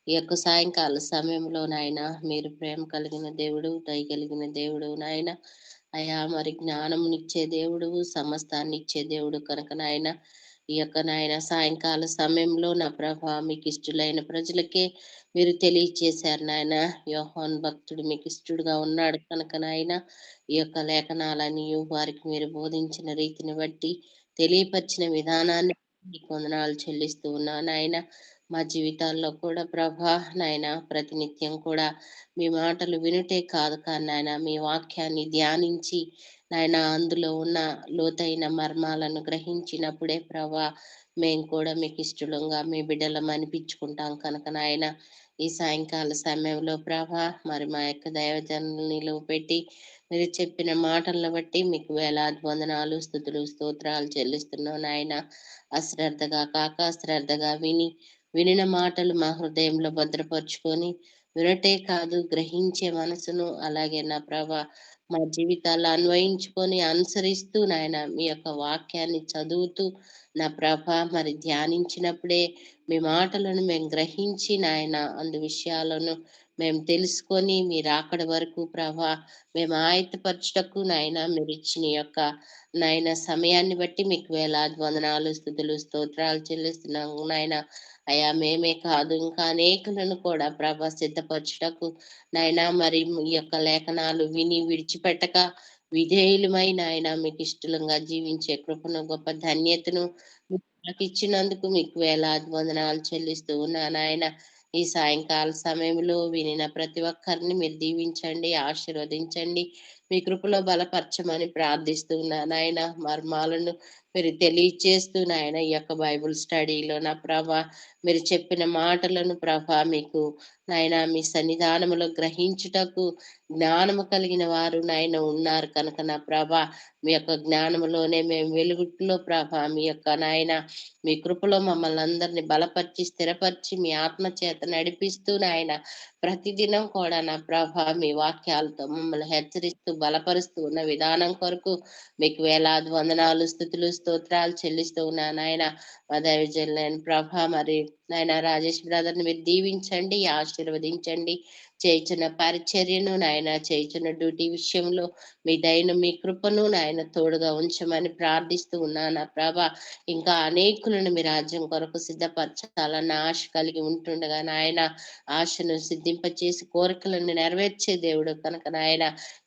ఈ యొక్క సాయంకాల సమయంలో నాయన మీరు ప్రేమ కలిగిన దేవుడు, దయ కలిగిన దేవుడు నాయన. అయా మరి జ్ఞానమునిచ్చే దేవుడు, సమస్తాన్ని ఇచ్చే దేవుడు కనుక నాయన ఈ యొక్క నాయన సాయంకాల సమయంలో నా ప్రభా మీకు ఇష్టలైన ప్రజలకే మీరు తెలియచేశారు నాయన. యోహాన్ భక్తుడు మీకు ఇష్టడుగా ఉన్నాడు కనుక నాయన ఈ యొక్క లేఖనాలని వారికి మీరు బోధించిన రీతిని బట్టి, తెలియపరిచిన విధానాన్ని నీకు వందనాలు చెల్లిస్తూ ఉన్నాను నాయన. మా జీవితాల్లో కూడా ప్రభా నాయన ప్రతినిత్యం కూడా మీ మాటలు వినుటే కాదు కానీ నాయన మీ వాక్యాన్ని ధ్యానించి నాయన అందులో ఉన్న లోతైన మర్మాలను గ్రహించినప్పుడే ప్రభా మేము కూడా మీకు ఇష్టంగా మీ బిడ్డలం అనిపించుకుంటాం కనుక నాయన ఈ సాయంకాల సమయంలో ప్రభా మరి మా యొక్క దైవజనులు పెట్టి మీరు చెప్పిన మాటలను బట్టి మీకు వేలాది వందనాలు, స్తుతులు, స్తోత్రాలు చెల్లిస్తున్నాం నాయన. అశ్రద్ధగా కాక శ్రద్ధగా వినిన మాటలు మా హృదయంలో భద్రపరుచుకొని వినటే కాదు గ్రహించే మనసును, అలాగే నా ప్రభా మా జీవితాల్లో అన్వయించుకొని అనుసరిస్తూ నాయన మీ యొక్క వాక్యాన్ని చదువుతూ నా ప్రభ మరి ధ్యానించినప్పుడే మీ మాటలను మేము గ్రహించి నాయన అందు విషయాలను మేము తెలుసుకొని మీరు అక్కడి వరకు ప్రభా మేము ఆయత్తపరచుటకు నాయన మీరు ఇచ్చిన యొక్క నాయన సమయాన్ని బట్టి మీకు వేలాది వందనాలు స్తుతులు స్తోత్రాలు చెల్లిస్తున్నాము నాయన. అయా మేమే కాదు ఇంకా అనేకులను కూడా ప్రభ సిద్ధపరచుటకు నాయన మరి ఈ యొక్క లేఖనాలు విని విడిచిపెట్టక విధేయులమై నాయన మీకు ఇష్టలంగా జీవించే కృపను గొప్ప ధన్యతను మీరు నాకు ఇచ్చినందుకు మీకు వేలాది వందనాలు చెల్లిస్తూ ఉన్నా నాయన. ఈ సాయంకాల సమయంలో వినిన ప్రతి ఒక్కరిని మీరు దీవించండి, ఆశీర్వదించండి, మీ కృపలో బలపరచమని ప్రార్థిస్తూ ఉన్నా నాయన. మర్మాలను మీరు తెలియచేస్తూ నాయన ఈ యొక్క బైబుల్ స్టడీలో నా ప్రభా మీరు చెప్పిన మాటలను ప్రభా మీకు నాయన మీ సన్నిధానములో గ్రహించుటకు జ్ఞానము కలిగిన వారు నాయన ఉన్నారు కనుక నా ప్రభా మీ యొక్క జ్ఞానములోనే మేము వెలుగుట్లో ప్రభా మీ యొక్క నాయన మీ కృపలో మమ్మల్ని అందరినీ బలపరిచి స్థిరపరిచి మీ ఆత్మ చేత నడిపిస్తూ నాయన ప్రతిదినం కూడా నా ప్రభా మీ వాక్యాలతో మమ్మల్ని హెచ్చరిస్తూ బలపరుస్తూ ఉన్న విధానం కొరకు మీకు వేలాది వందనాలు స్తుతులు స్తోత్రాలు చెల్లిస్తూ ఉన్నా నాయన. మా దైవజనులైన ప్రభా మరి నాయన రాజేష్ బ్రదర్ ని మీరు దీవించండి, ఆశీర్వదించండి, చేయుచున్న పరిచర్యను నాయన చేయుచున్న డ్యూటీ విషయంలో మీ దయను మీ కృపను నాయన తోడుగా ఉంచమని ప్రార్థిస్తూ ఉన్నాను ప్రభా. ఇంకా అనేకులను మీ రాజ్యం కొరకు సిద్ధపరచాలన్న ఆశ కలిగి ఉంటుండగా నాయన ఆశను సిద్ధింపచేసి కోరికలను నెరవేర్చే దేవుడు కనుక నాయన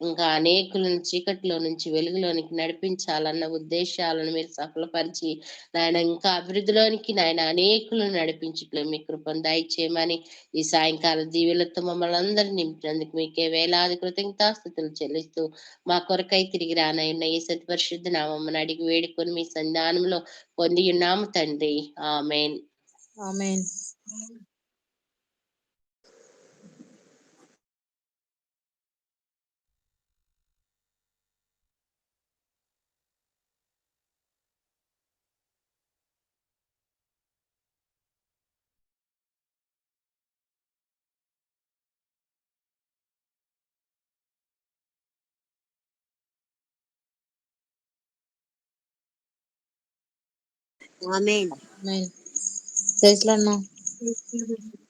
ఇంకా అనేకులను చీకటిలో నుంచి వెలుగులోనికి నడిపించాలన్న ఉద్దేశాలను మీరు సఫలపరిచి నాయన ఇంకా అభివృద్ధిలోనికి నాయన అనేకులను నడిపించుట్లో మీ కృపను దయచేయమని ఈ సాయంకాల దీవులతో మమ్మల్ని అందరినీ నింపినందుకు మీకే వేలాది కృతజ్ఞతాస్తుతులు చెల్లిస్తూ మా కొరకై తిరిగి రానయ్యున్న ఈ సతి పరిశుద్ధ నామమ్మని అడిగి వేడుకొని మీ సంధానంలో పొంది ఉన్నాము తండ్రి. ఆమేన్. ఆమేన్. ఆమేన్. ఆమేన్. ప్రైజ్ లార్డ్ అన్న.